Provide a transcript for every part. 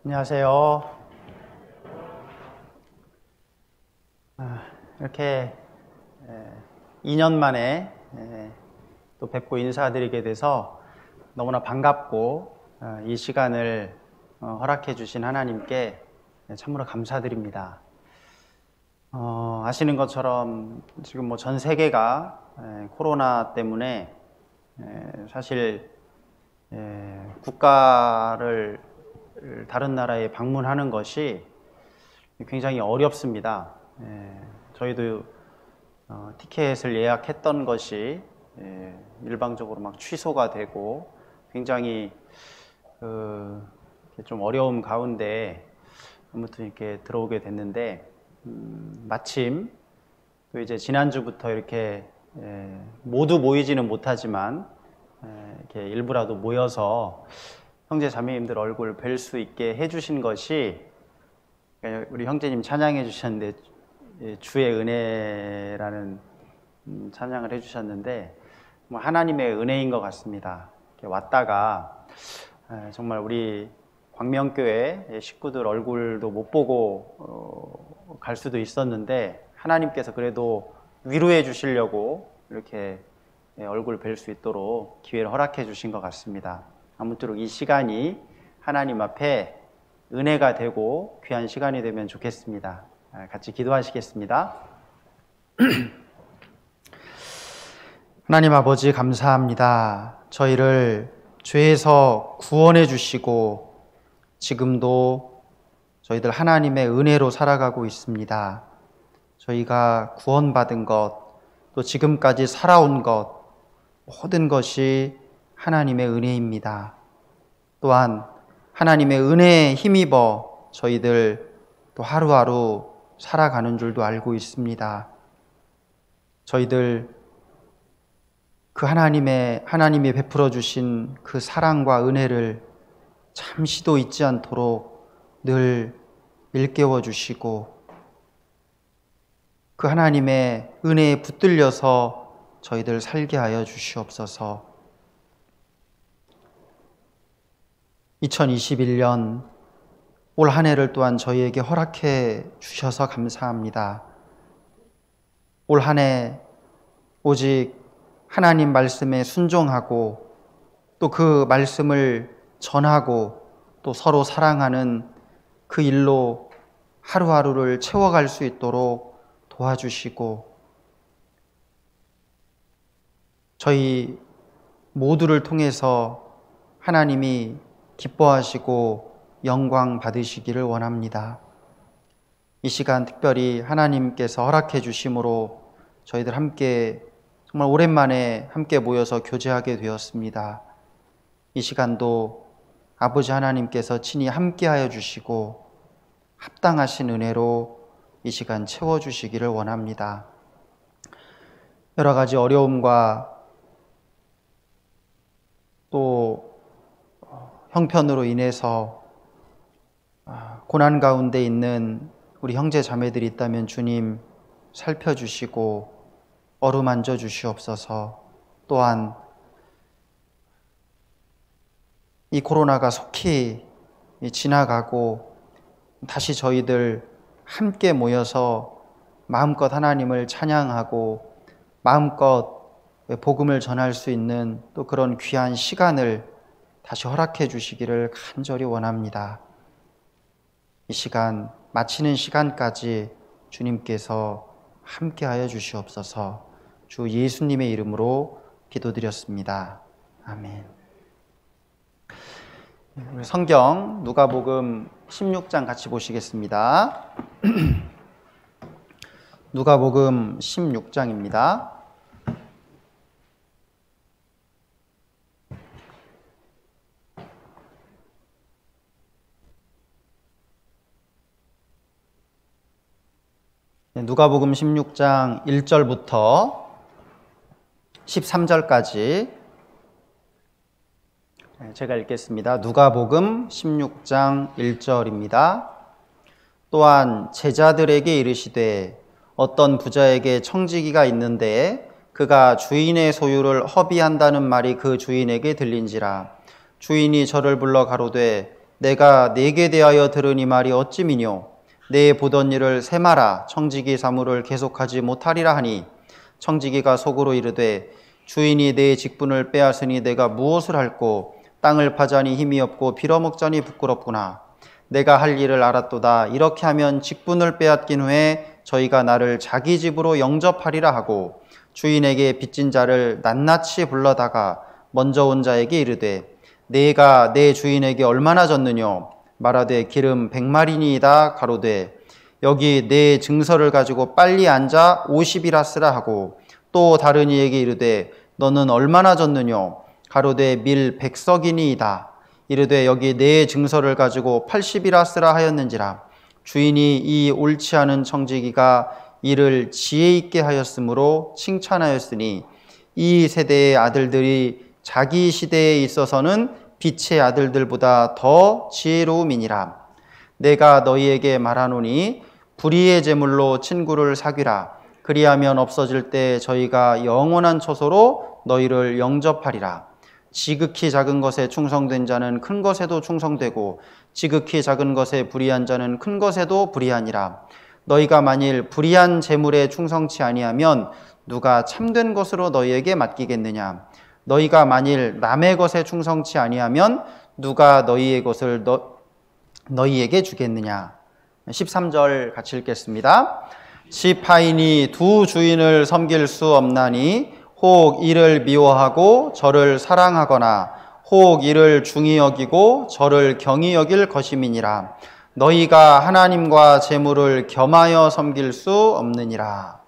안녕하세요. 이렇게 2년 만에 또 뵙고 인사드리게 돼서 너무나 반갑고 이 시간을 허락해 주신 하나님께 참으로 감사드립니다. 아시는 것처럼 지금 전 세계가 코로나 때문에 사실 국가를 다른 나라에 방문하는 것이 굉장히 어렵습니다. 저희도 티켓을 예약했던 것이 일방적으로 막 취소가 되고 굉장히 좀 어려움 가운데 아무튼 이렇게 들어오게 됐는데 마침 또 이제 지난주부터 이렇게 모두 모이지는 못하지만 이렇게 일부라도 모여서 형제 자매님들 얼굴 뵐 수 있게 해주신 것이 우리 형제님 찬양해 주셨는데 주의 은혜라는 찬양을 해주셨는데 하나님의 은혜인 것 같습니다. 왔다가 정말 우리 광명교회 식구들 얼굴도 못 보고 갈 수도 있었는데 하나님께서 그래도 위로해 주시려고 이렇게 얼굴 뵐 수 있도록 기회를 허락해 주신 것 같습니다. 아무쪼록 이 시간이 하나님 앞에 은혜가 되고 귀한 시간이 되면 좋겠습니다. 같이 기도하시겠습니다. 하나님 아버지 감사합니다. 저희를 죄에서 구원해 주시고 지금도 저희들 하나님의 은혜로 살아가고 있습니다. 저희가 구원받은 것, 또 지금까지 살아온 것, 모든 것이 하나님의 은혜입니다. 또한 하나님의 은혜에 힘입어 저희들 또 하루하루 살아가는 줄도 알고 있습니다. 저희들 그 하나님이 베풀어 주신 그 사랑과 은혜를 잠시도 잊지 않도록 늘 일깨워 주시고 그 하나님의 은혜에 붙들려서 저희들 살게 하여 주시옵소서. 2021년 올 한 해를 또한 저희에게 허락해 주셔서 감사합니다. 올 한 해 오직 하나님 말씀에 순종하고 또 그 말씀을 전하고 또 서로 사랑하는 그 일로 하루하루를 채워갈 수 있도록 도와주시고 저희 모두를 통해서 하나님이 기뻐하시고 영광 받으시기를 원합니다. 이 시간 특별히 하나님께서 허락해 주심으로 저희들 함께 정말 오랜만에 함께 모여서 교제하게 되었습니다. 이 시간도 아버지 하나님께서 친히 함께하여 주시고 합당하신 은혜로 이 시간 채워주시기를 원합니다. 여러 가지 어려움과 또 형편으로 인해서 고난 가운데 있는 우리 형제 자매들이 있다면 주님 살펴주시고 어루만져 주시옵소서. 또한 이 코로나가 속히 지나가고 다시 저희들 함께 모여서 마음껏 하나님을 찬양하고 마음껏 복음을 전할 수 있는 또 그런 귀한 시간을 다시 허락해 주시기를 간절히 원합니다. 이 시간 마치는 시간까지 주님께서 함께하여 주시옵소서. 주 예수님의 이름으로 기도드렸습니다. 아멘. 성경 누가복음 16장 같이 보시겠습니다. 누가복음 16장입니다. 누가복음 16장 1절부터 13절까지 제가 읽겠습니다. 누가복음 16장 1절입니다. 또한 제자들에게 이르시되 어떤 부자에게 청지기가 있는데 그가 주인의 소유를 허비한다는 말이 그 주인에게 들린지라. 주인이 저를 불러 가로되 내가 네게 대하여 들은 이 말이 어찌미뇨? 내 보던 일을 세마라 청지기 사무를 계속하지 못하리라 하니 청지기가 속으로 이르되 주인이 내 직분을 빼앗으니 내가 무엇을 할꼬? 땅을 파자니 힘이 없고 빌어먹자니 부끄럽구나. 내가 할 일을 알았도다. 이렇게 하면 직분을 빼앗긴 후에 저희가 나를 자기 집으로 영접하리라 하고 주인에게 빚진 자를 낱낱이 불러다가 먼저 온 자에게 이르되 내가 내 주인에게 얼마나 졌느뇨? 말하되 기름 100마리니이다. 가로되 여기 내 증서를 가지고 빨리 앉아 50이라 쓰라 하고 또 다른 이에게 이르되 너는 얼마나 졌느뇨? 가로되 밀 100석이니이다. 이르되 여기 내 증서를 가지고 80이라 쓰라 하였는지라. 주인이 이 옳지 않은 청지기가 이를 지혜 있게 하였으므로 칭찬하였으니 이 세대의 아들들이 자기 시대에 있어서는 빛의 아들들보다 더 지혜로움이니라. 내가 너희에게 말하노니 불의의 제물로 친구를 사귀라. 그리하면 없어질 때 저희가 영원한 처소로 너희를 영접하리라. 지극히 작은 것에 충성된 자는 큰 것에도 충성되고 지극히 작은 것에 불의한 자는 큰 것에도 불의하니라. 너희가 만일 불의한 제물에 충성치 아니하면 누가 참된 것으로 너희에게 맡기겠느냐? 너희가 만일 남의 것에 충성치 아니하면 누가 너희의 것을 너희에게 주겠느냐? 13절 같이 읽겠습니다. 지파인이 두 주인을 섬길 수 없나니 혹 이를 미워하고 저를 사랑하거나 혹 이를 중히 여기고 저를 경히 여길 것임이니라. 너희가 하나님과 재물을 겸하여 섬길 수 없느니라.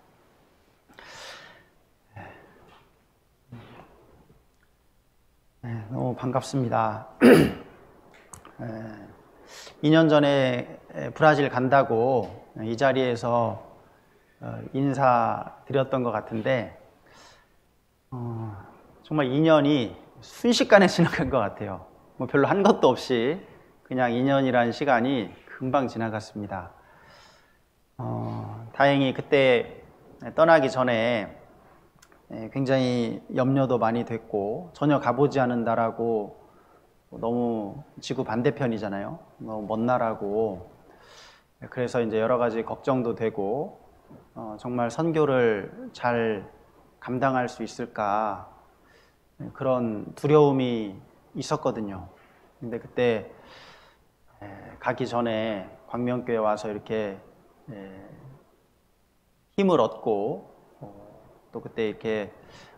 너무 반갑습니다. 2년 전에 브라질 간다고 이 자리에서 인사드렸던 것 같은데 정말 2년이 순식간에 지나간 것 같아요. 뭐 별로 한 것도 없이 그냥 2년이라는 시간이 금방 지나갔습니다. 다행히 그때 떠나기 전에 굉장히 염려도 많이 됐고 전혀 가보지 않은 나라고 너무 지구 반대편이잖아요. 너무 먼 나라고 그래서 이제 여러 가지 걱정도 되고 정말 선교를 잘 감당할 수 있을까 그런 두려움이 있었거든요. 근데 그때 가기 전에 광명교회 와서 이렇게 힘을 얻고 또 그때 이렇게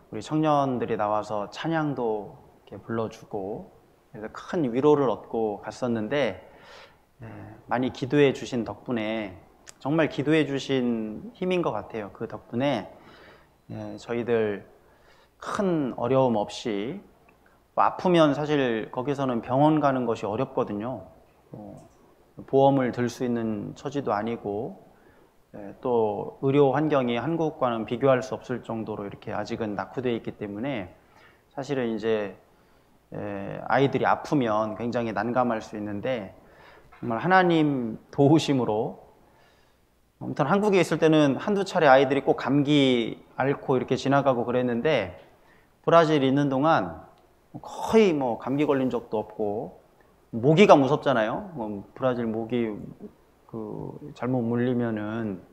우리 청년들이 나와서 찬양도 이렇게 불러주고 그래서 큰 위로를 얻고 갔었는데 많이 기도해 주신 덕분에 정말 기도해 주신 힘인 것 같아요. 그 덕분에 저희들 큰 어려움 없이 아프면 사실 거기서는 병원 가는 것이 어렵거든요. 보험을 들 수 있는 처지도 아니고 또 의료 환경이 한국과는 비교할 수 없을 정도로 이렇게 아직은 낙후되어 있기 때문에 사실은 이제 아이들이 아프면 굉장히 난감할 수 있는데 정말 하나님 도우심으로 아무튼 한국에 있을 때는 한두 차례 아이들이 꼭 감기 앓고 이렇게 지나가고 그랬는데 브라질에 있는 동안 거의 뭐 감기 걸린 적도 없고 모기가 무섭잖아요. 브라질 모기 잘못 물리면은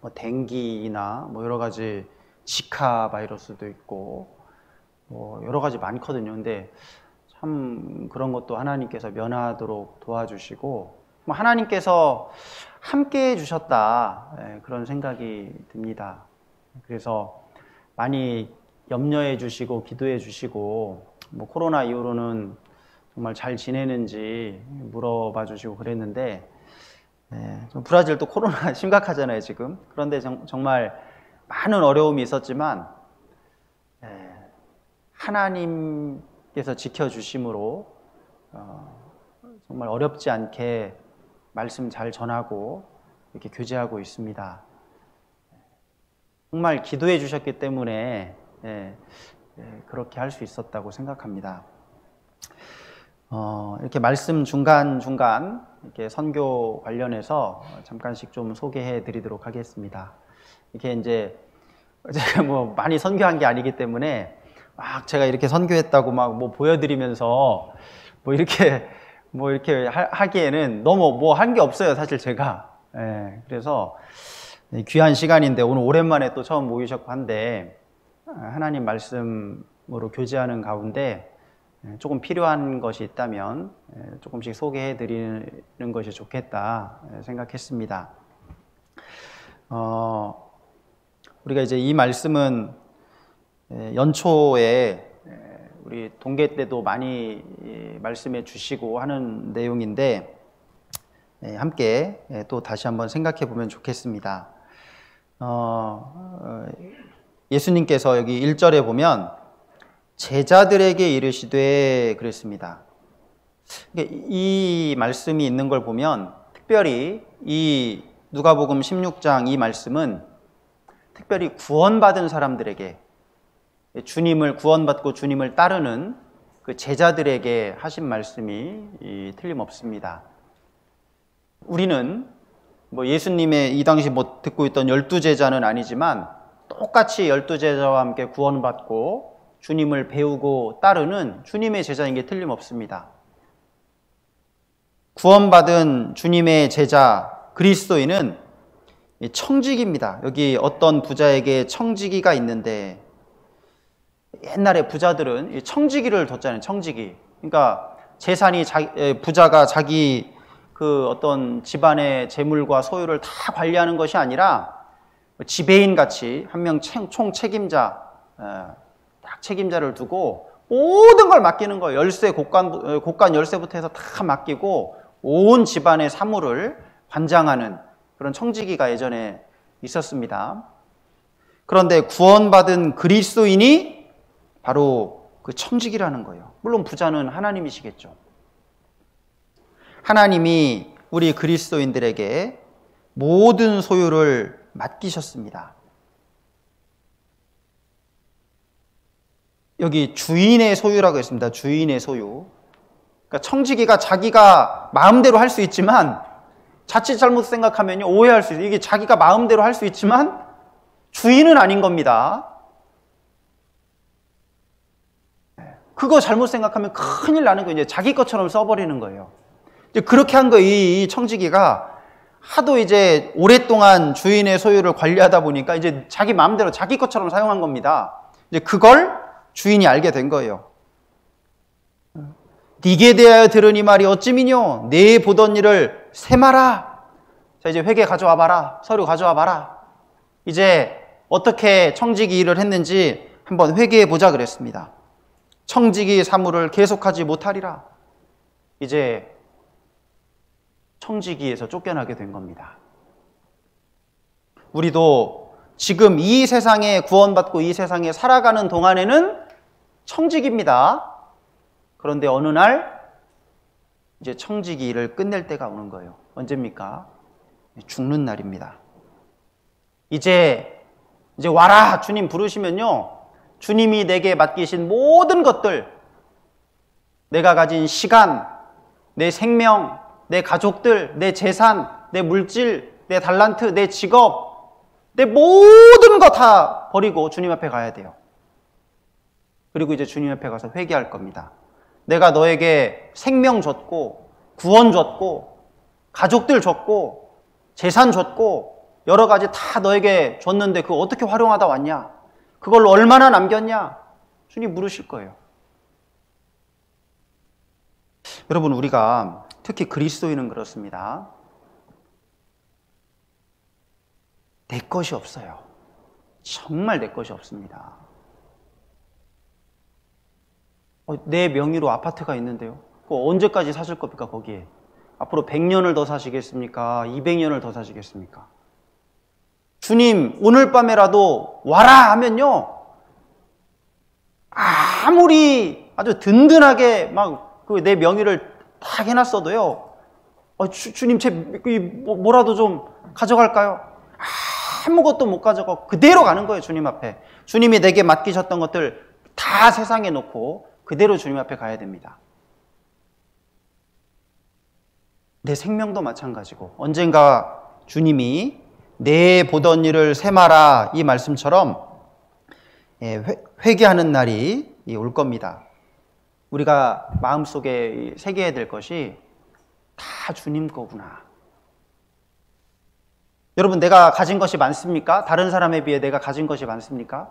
뭐 댕기나 뭐 여러 가지 지카 바이러스도 있고 뭐 여러 가지 많거든요. 근데 참 그런 것도 하나님께서 면하도록 도와주시고 하나님께서 함께 해주셨다 그런 생각이 듭니다. 그래서 많이 염려해 주시고 기도해 주시고 뭐 코로나 이후로는 정말 잘 지내는지 물어봐 주시고 그랬는데 브라질도 코로나 심각하잖아요 지금. 그런데 정말 많은 어려움이 있었지만 하나님께서 지켜주심으로 정말 어렵지 않게 말씀 잘 전하고 이렇게 교제하고 있습니다. 정말 기도해 주셨기 때문에 그렇게 할 수 있었다고 생각합니다. 이렇게 말씀 중간중간 이렇게 선교 관련해서 잠깐씩 좀 소개해 드리도록 하겠습니다. 이렇게 이제 제가 뭐 많이 선교한 게 아니기 때문에 막 제가 이렇게 선교했다고 막 뭐 보여드리면서 뭐 이렇게 뭐 이렇게 하기에는 너무 뭐 한 게 없어요, 사실 제가. 예, 그래서 귀한 시간인데 오늘 오랜만에 또 처음 모이셨고 한데 하나님 말씀으로 교제하는 가운데 조금 필요한 것이 있다면 조금씩 소개해 드리는 것이 좋겠다 생각했습니다. 우리가 이제 이 말씀은 연초에 우리 동계 때도 많이 말씀해 주시고 하는 내용인데 함께 또 다시 한번 생각해 보면 좋겠습니다. 예수님께서 여기 1절에 보면 제자들에게 이르시되 그랬습니다. 이 말씀이 있는 걸 보면 특별히 이 누가복음 16장 이 말씀은 특별히 구원받은 사람들에게, 주님을 구원받고 주님을 따르는 그 제자들에게 하신 말씀이 틀림없습니다. 우리는 뭐 예수님의 이 당시 뭐 듣고 있던 12제자는 아니지만 똑같이 12제자와 함께 구원받고 주님을 배우고 따르는 주님의 제자인 게 틀림없습니다. 구원받은 주님의 제자 그리스도인은 청지기입니다. 여기 어떤 부자에게 청지기가 있는데 옛날에 부자들은 청지기를 뒀잖아요. 청지기. 그러니까 재산이 부자가 자기 그 어떤 집안의 재물과 소유를 다 관리하는 것이 아니라 지배인 같이 한 명 총 책임자, 딱 책임자를 두고 모든 걸 맡기는 거예요. 열쇠, 곳간 열쇠부터 해서 다 맡기고 온 집안의 사물을 관장하는 그런 청지기가 예전에 있었습니다. 그런데 구원받은 그리스도인이 바로 그 청지기라는 거예요. 물론 부자는 하나님이시겠죠. 하나님이 우리 그리스도인들에게 모든 소유를 맡기셨습니다. 여기 주인의 소유라고 했습니다. 주인의 소유. 그러니까 청지기가 자기가 마음대로 할 수 있지만 자칫 잘못 생각하면 오해할 수 있어요. 이게 자기가 마음대로 할 수 있지만 주인은 아닌 겁니다. 그거 잘못 생각하면 큰일 나는 거예요. 이제 자기 것처럼 써버리는 거예요. 이제 그렇게 한 거예요. 이 청지기가 하도 이제 오랫동안 주인의 소유를 관리하다 보니까 이제 자기 마음대로 자기 것처럼 사용한 겁니다. 이제 그걸 주인이 알게 된 거예요. 네게 대하여 들은 이 말이 어찌미뇨? 내 보던 일을 세마라. 자, 이제 회계 가져와 봐라. 서류 가져와 봐라. 이제 어떻게 청지기 일을 했는지 한번 회계해 보자 그랬습니다. 청지기 사무를 계속하지 못하리라. 이제 청지기에서 쫓겨나게 된 겁니다. 우리도 지금 이 세상에 구원받고 이 세상에 살아가는 동안에는 청지기입니다. 그런데 어느 날 이제 청지기 일을 끝낼 때가 오는 거예요. 언제입니까? 죽는 날입니다. 이제 와라 주님 부르시면요, 주님이 내게 맡기신 모든 것들, 내가 가진 시간, 내 생명, 내 가족들, 내 재산, 내 물질, 내 달란트, 내 직업, 내 모든 거 다 버리고 주님 앞에 가야 돼요. 그리고 이제 주님 앞에 가서 회개할 겁니다. 내가 너에게 생명 줬고, 구원 줬고, 가족들 줬고, 재산 줬고, 여러 가지 다 너에게 줬는데 그거 어떻게 활용하다 왔냐? 그걸로 얼마나 남겼냐? 주님 물으실 거예요. 여러분, 우리가 특히 그리스도인은 그렇습니다. 내 것이 없어요. 정말 내 것이 없습니다. 내 명의로 아파트가 있는데요. 그거 언제까지 사실 겁니까, 거기에? 앞으로 100년을 더 사시겠습니까? 200년을 더 사시겠습니까? 주님, 오늘 밤에라도 와라 하면요, 아무리 아주 든든하게 막 내 명의를 딱 해놨어도요, 주님, 제 뭐라도 좀 가져갈까요? 아무것도 못 가져가고 그대로 가는 거예요, 주님 앞에. 주님이 내게 맡기셨던 것들 다 세상에 놓고 그대로 주님 앞에 가야 됩니다. 내 생명도 마찬가지고, 언젠가 주님이 내 보던 일을 세마라 이 말씀처럼 회개하는 날이 올 겁니다. 우리가 마음속에 새겨야 될 것이 다 주님 거구나. 여러분, 내가 가진 것이 많습니까? 다른 사람에 비해 내가 가진 것이 많습니까?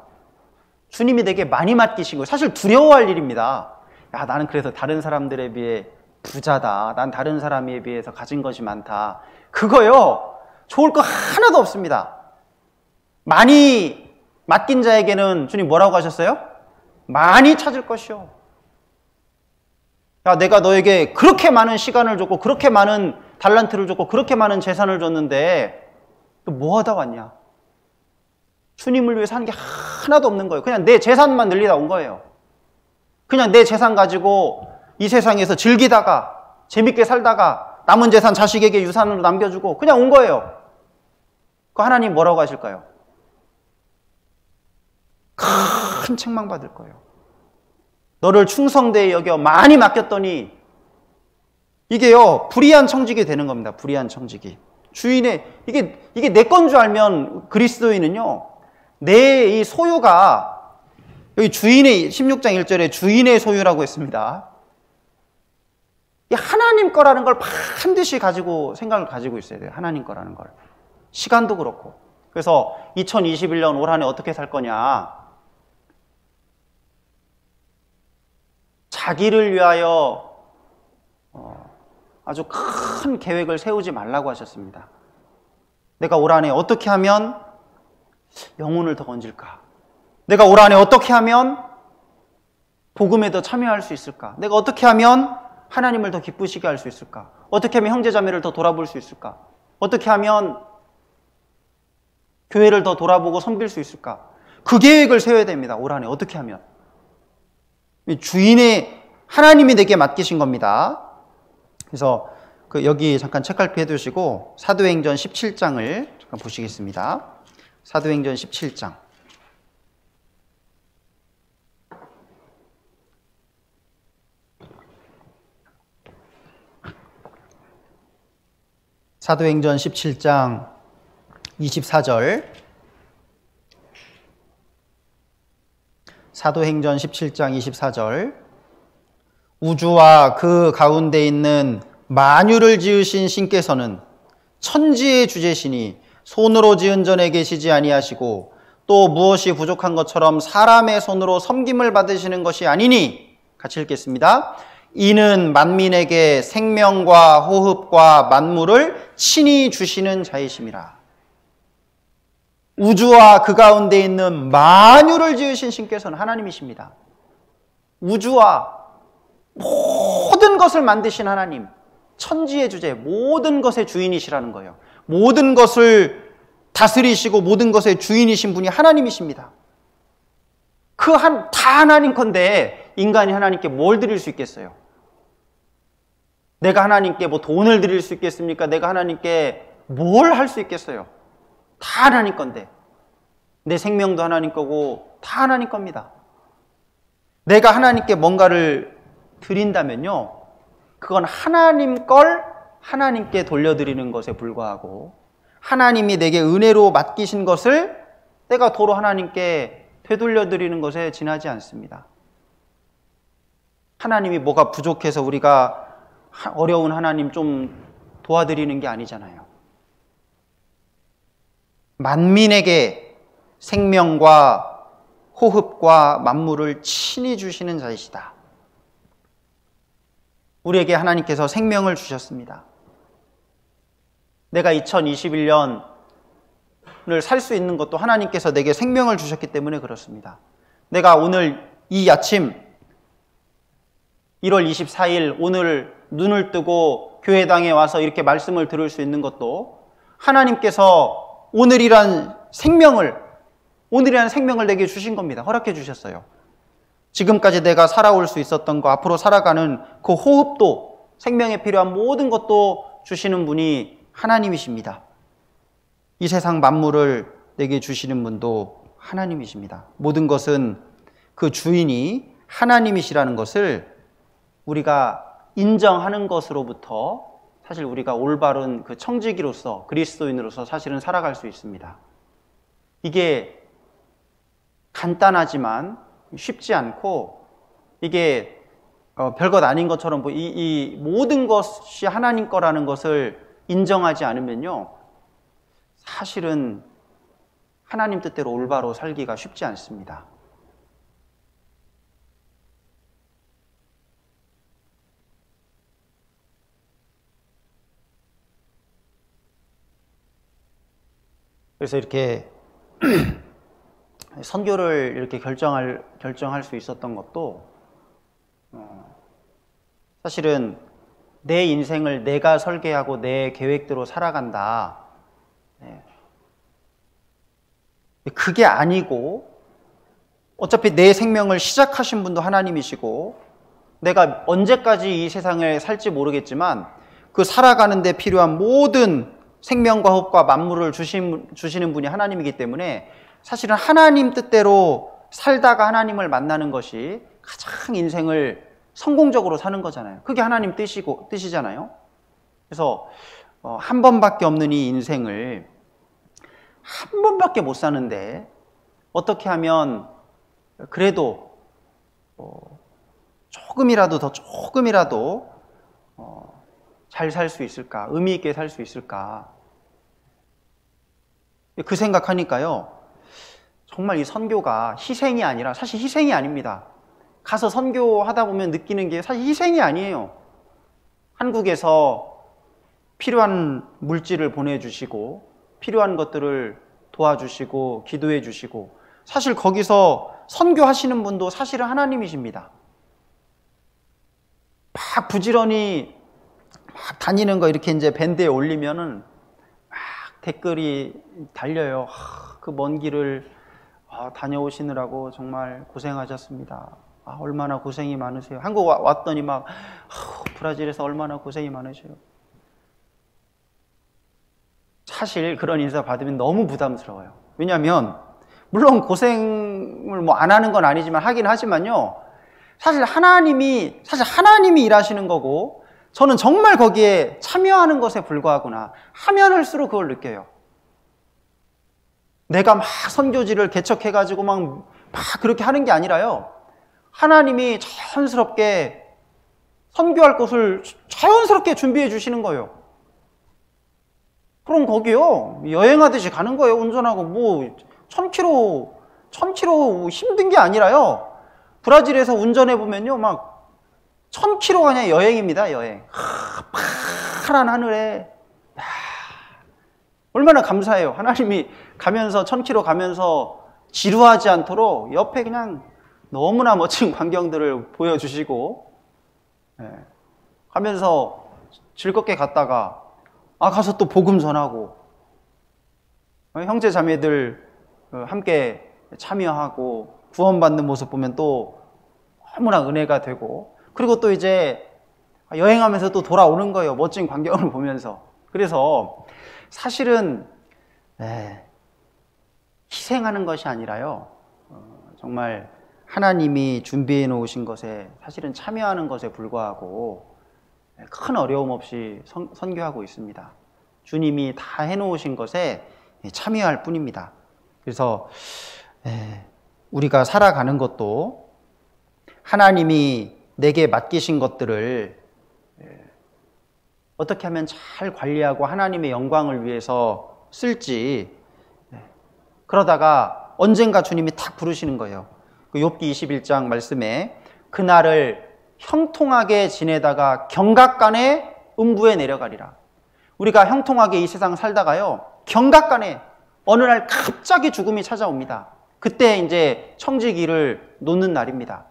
주님이 내게 많이 맡기신 거예요. 사실 두려워할 일입니다. 야, 나는 그래서 다른 사람들에 비해 부자다. 난 다른 사람에 비해서 가진 것이 많다. 그거요, 좋을 거 하나도 없습니다. 많이 맡긴 자에게는 주님 뭐라고 하셨어요? 많이 찾을 것이요. 야, 내가 너에게 그렇게 많은 시간을 줬고 그렇게 많은 달란트를 줬고 그렇게 많은 재산을 줬는데 뭐 하다 왔냐? 주님을 위해 사는 게 하나도 없는 거예요. 그냥 내 재산만 늘리다 온 거예요. 그냥 내 재산 가지고 이 세상에서 즐기다가 재밌게 살다가 남은 재산 자식에게 유산으로 남겨주고 그냥 온 거예요. 그 하나님 뭐라고 하실까요? 큰 책망 받을 거예요. 너를 충성되이 여겨 많이 맡겼더니 이게요, 불의한 청직이 되는 겁니다. 불의한 청직이. 주인의, 이게 내 건 줄 알면 그리스도인은요, 내 이 소유가, 여기 주인의, 16장 1절에 주인의 소유라고 했습니다. 이 하나님 거라는 걸 반드시 생각을 가지고 있어야 돼요. 하나님 거라는 걸. 시간도 그렇고. 그래서 2021년 올 한 해 어떻게 살 거냐. 자기를 위하여 아주 큰 계획을 세우지 말라고 하셨습니다. 내가 올 한 해 어떻게 하면 영혼을 더 건질까? 내가 올 한 해 어떻게 하면 복음에 더 참여할 수 있을까? 내가 어떻게 하면 하나님을 더 기쁘시게 할 수 있을까? 어떻게 하면 형제자매를 더 돌아볼 수 있을까? 어떻게 하면 교회를 더 돌아보고 섬길 수 있을까? 그 계획을 세워야 됩니다. 올 한 해 어떻게 하면. 주인의 하나님이 내게 맡기신 겁니다. 그래서 여기 잠깐 책갈피 해두시고 사도행전 17장을 잠깐 보시겠습니다. 사도행전 17장. 사도행전 17장 24절. 사도행전 17장 24절. 우주와 그 가운데 있는 만유를 지으신 신께서는 천지의 주제시니 손으로 지은 전에 계시지 아니하시고 또 무엇이 부족한 것처럼 사람의 손으로 섬김을 받으시는 것이 아니니. 같이 읽겠습니다. 이는 만민에게 생명과 호흡과 만물을 친히 주시는 자이심이라. 우주와 그 가운데 있는 만유를 지으신 신께서는 하나님이십니다. 우주와 모든 것을 만드신 하나님, 천지의 주제, 모든 것의 주인이시라는 거예요. 모든 것을 다스리시고 모든 것의 주인이신 분이 하나님이십니다. 다 하나님 건데 인간이 하나님께 뭘 드릴 수 있겠어요? 내가 하나님께 뭐 돈을 드릴 수 있겠습니까? 내가 하나님께 뭘 할 수 있겠어요? 다 하나님 건데. 내 생명도 하나님 거고 다 하나님 겁니다. 내가 하나님께 뭔가를 드린다면요, 그건 하나님 걸 하나님께 돌려드리는 것에 불과하고 하나님이 내게 은혜로 맡기신 것을 내가 도로 하나님께 되돌려드리는 것에 지나지 않습니다. 하나님이 뭐가 부족해서 우리가 어려운 하나님 좀 도와드리는 게 아니잖아요. 만민에게 생명과 호흡과 만물을 친히 주시는 자이시다. 우리에게 하나님께서 생명을 주셨습니다. 내가 2021년을 살 수 있는 것도 하나님께서 내게 생명을 주셨기 때문에 그렇습니다. 내가 오늘 이 아침 1월 24일 오늘 눈을 뜨고 교회당에 와서 이렇게 말씀을 들을 수 있는 것도 하나님께서 오늘이란 생명을 내게 주신 겁니다. 허락해 주셨어요. 지금까지 내가 살아올 수 있었던 거, 앞으로 살아가는 그 호흡도, 생명에 필요한 모든 것도 주시는 분이 하나님이십니다. 이 세상 만물을 내게 주시는 분도 하나님이십니다. 모든 것은 그 주인이 하나님이시라는 것을 우리가 인정하는 것으로부터 사실 우리가 올바른 그 청지기로서, 그리스도인으로서 사실은 살아갈 수 있습니다. 이게 간단하지만 쉽지 않고, 이게 별것 아닌 것처럼 이 모든 것이 하나님 거라는 것을 인정하지 않으면요, 사실은 하나님 뜻대로 올바로 살기가 쉽지 않습니다. 그래서 이렇게 선교를 이렇게 결정할 수 있었던 것도 사실은 내 인생을 내가 설계하고 내 계획대로 살아간다. 그게 아니고 어차피 내 생명을 시작하신 분도 하나님이시고 내가 언제까지 이 세상에 살지 모르겠지만 그 살아가는 데 필요한 모든 생명과 호흡과 만물을 주시는 분이 하나님이기 때문에 사실은 하나님 뜻대로 살다가 하나님을 만나는 것이 가장 인생을 성공적으로 사는 거잖아요. 그게 하나님 뜻이잖아요. 그래서 한 번밖에 없는 이 인생을 한 번밖에 못 사는데 어떻게 하면 그래도 조금이라도 잘 살 수 있을까? 의미 있게 살 수 있을까? 그 생각하니까요, 정말 이 선교가 희생이 아니라, 사실 희생이 아닙니다. 가서 선교하다 보면 느끼는 게 사실 희생이 아니에요. 한국에서 필요한 물질을 보내주시고 필요한 것들을 도와주시고 기도해 주시고, 사실 거기서 선교하시는 분도 사실은 하나님이십니다. 막 부지런히 막 다니는 거 이렇게 이제 밴드에 올리면은 막 댓글이 달려요. 그 먼 길을 다녀오시느라고 정말 고생하셨습니다. 얼마나 고생이 많으세요. 한국 왔더니 막 브라질에서 얼마나 고생이 많으세요. 사실 그런 인사 받으면 너무 부담스러워요. 왜냐하면 물론 고생을 뭐 안 하는 건 아니지만 하긴 하지만요, 사실 하나님이 일하시는 거고 저는 정말 거기에 참여하는 것에 불과하구나 하면 할수록 그걸 느껴요. 내가 막 선교지를 개척해가지고 막 그렇게 하는 게 아니라요, 하나님이 자연스럽게 선교할 곳을 자연스럽게 준비해 주시는 거예요. 그럼 거기요, 여행하듯이 가는 거예요. 운전하고 뭐 1000km 힘든 게 아니라요, 브라질에서 운전해 보면요 막 1000km가 그냥 여행입니다. 여행. 파란 하늘에 얼마나 감사해요. 하나님이 가면서 1000km 가면서 지루하지 않도록 옆에 그냥 너무나 멋진 광경들을 보여주시고, 가면서 즐겁게 갔다가 가서 또 복음 전하고, 형제 자매들 함께 참여하고 구원받는 모습 보면 또 너무나 은혜가 되고, 그리고 또 이제 여행하면서 또 돌아오는 거예요. 멋진 광경을 보면서. 그래서 사실은 희생하는 것이 아니라요, 정말 하나님이 준비해 놓으신 것에 사실은 참여하는 것에 불과하고 큰 어려움 없이 선교하고 있습니다. 주님이 다 해놓으신 것에 참여할 뿐입니다. 그래서 우리가 살아가는 것도 하나님이 내게 맡기신 것들을 어떻게 하면 잘 관리하고 하나님의 영광을 위해서 쓸지, 그러다가 언젠가 주님이 탁 부르시는 거예요. 그 욥기 21장 말씀에 그날을 형통하게 지내다가 경각간에 음부에 내려가리라. 우리가 형통하게 이 세상 살다가요, 경각간에 어느 날 갑자기 죽음이 찾아옵니다. 그때 이제 청지기를 놓는 날입니다.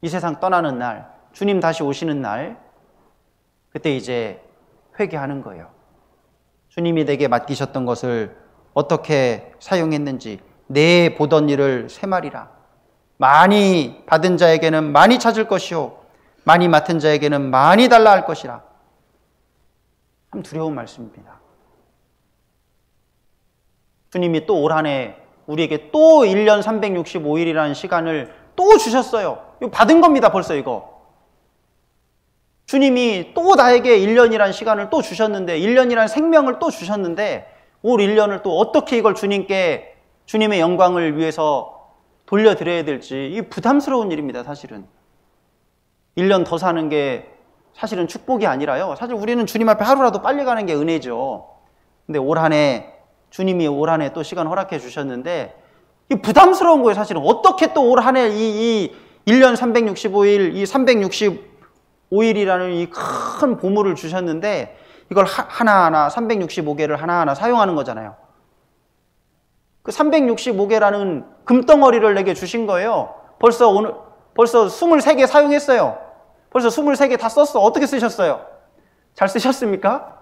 이 세상 떠나는 날, 주님 다시 오시는 날, 그때 이제 회개하는 거예요. 주님이 내게 맡기셨던 것을 어떻게 사용했는지, 내 보던 일을 세말이라. 많이 받은 자에게는 많이 찾을 것이요 많이 맡은 자에게는 많이 달라 할 것이라. 참 두려운 말씀입니다. 주님이 또 올 한 해 우리에게 또 1년 365일이라는 시간을 또 주셨어요. 이거 받은 겁니다. 벌써 이거. 주님이 또 나에게 1년이라는 시간을 또 주셨는데, 1년이라는 생명을 또 주셨는데, 올 1년을 또 어떻게 이걸 주님께, 주님의 영광을 위해서 돌려드려야 될지, 이 부담스러운 일입니다. 사실은. 1년 더 사는 게 사실은 축복이 아니라요. 사실 우리는 주님 앞에 하루라도 빨리 가는 게 은혜죠. 근데 올 한 해, 주님이 올 한 해 또 시간 허락해 주셨는데, 이 부담스러운 거예요, 사실은. 어떻게 또 올 한 해, 이 1년 365일, 이 365일이라는 이 큰 보물을 주셨는데, 이걸 하나하나, 365개를 하나하나 사용하는 거잖아요. 그 365개라는 금덩어리를 내게 주신 거예요. 벌써 23개 사용했어요. 벌써 23개 다 썼어. 어떻게 쓰셨어요? 잘 쓰셨습니까?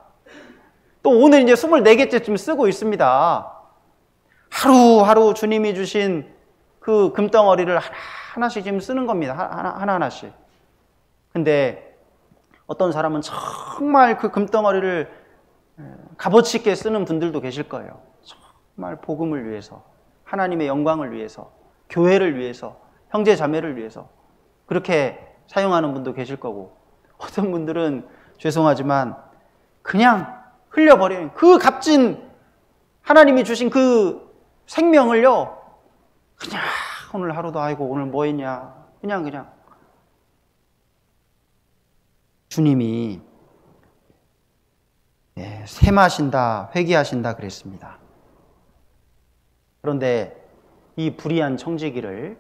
또 오늘 이제 24개째쯤 쓰고 있습니다. 하루하루 주님이 주신 그 금덩어리를 하나씩 지금 쓰는 겁니다. 하나하나씩. 근데 어떤 사람은 정말 그 금덩어리를 값어치 있게 쓰는 분들도 계실 거예요. 정말 복음을 위해서, 하나님의 영광을 위해서, 교회를 위해서, 형제 자매를 위해서 그렇게 사용하는 분도 계실 거고, 어떤 분들은 죄송하지만 그냥 흘려버리는 그 값진 하나님이 주신 그 생명을요, 그냥 오늘 하루도 아이고 오늘 뭐 했냐, 그냥 주님이 셈하신다, 회개하신다 그랬습니다. 그런데 이 불의한 청지기를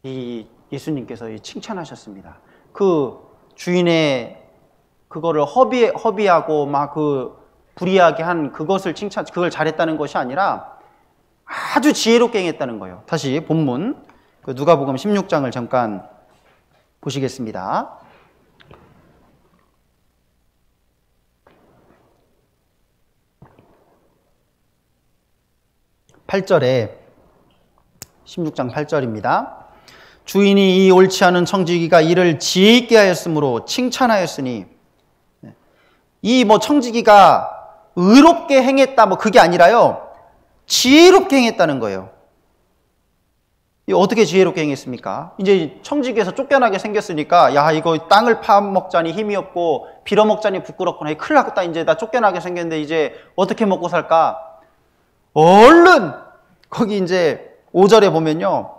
이 예수님께서 칭찬하셨습니다. 그 주인의 그거를 허비하고 막 그 불의하게 한 그것을 그걸 잘했다는 것이 아니라 아주 지혜롭게 행했다는 거예요. 다시 본문 그 누가복음 16장을 잠깐 보시겠습니다. (8절에) 16장 8절입니다. 주인이 이 옳지 않은 청지기가 이를 지혜 있게 하였으므로 칭찬하였으니, 이 청지기가 의롭게 행했다 그게 아니라요, 지혜롭게 행했다는 거예요. 어떻게 지혜롭게 행했습니까? 이제 청지기에서 쫓겨나게 생겼으니까, 야 이거 땅을 파먹자니 힘이 없고 빌어먹자니 부끄럽구나, 큰일 났다, 이제 나 쫓겨나게 생겼는데 이제 어떻게 먹고 살까? 얼른 거기 이제 5절에 보면요,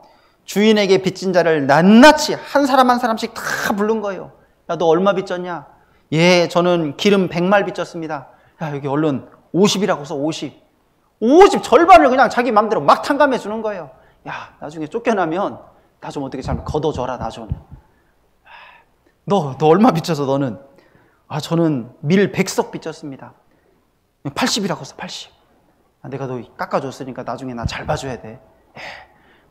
주인에게 빚진 자를 낱낱이 한 사람 한 사람씩 다 부른 거예요. 야, 너 얼마 빚졌냐? 예, 저는 기름 100말 빚졌습니다. 야, 여기 얼른 50이라고 써. 50 절반을 그냥 자기 맘대로 막 탕감해 주는 거예요. 야, 나중에 쫓겨나면 나 좀 어떻게 잘 걷어줘라, 나 좀. 너 얼마 빚져서 너는? 아, 저는 밀 100석 빚졌습니다. 80이라고 써. 80. 내가 너 깎아줬으니까 나중에 나 잘 봐줘야 돼.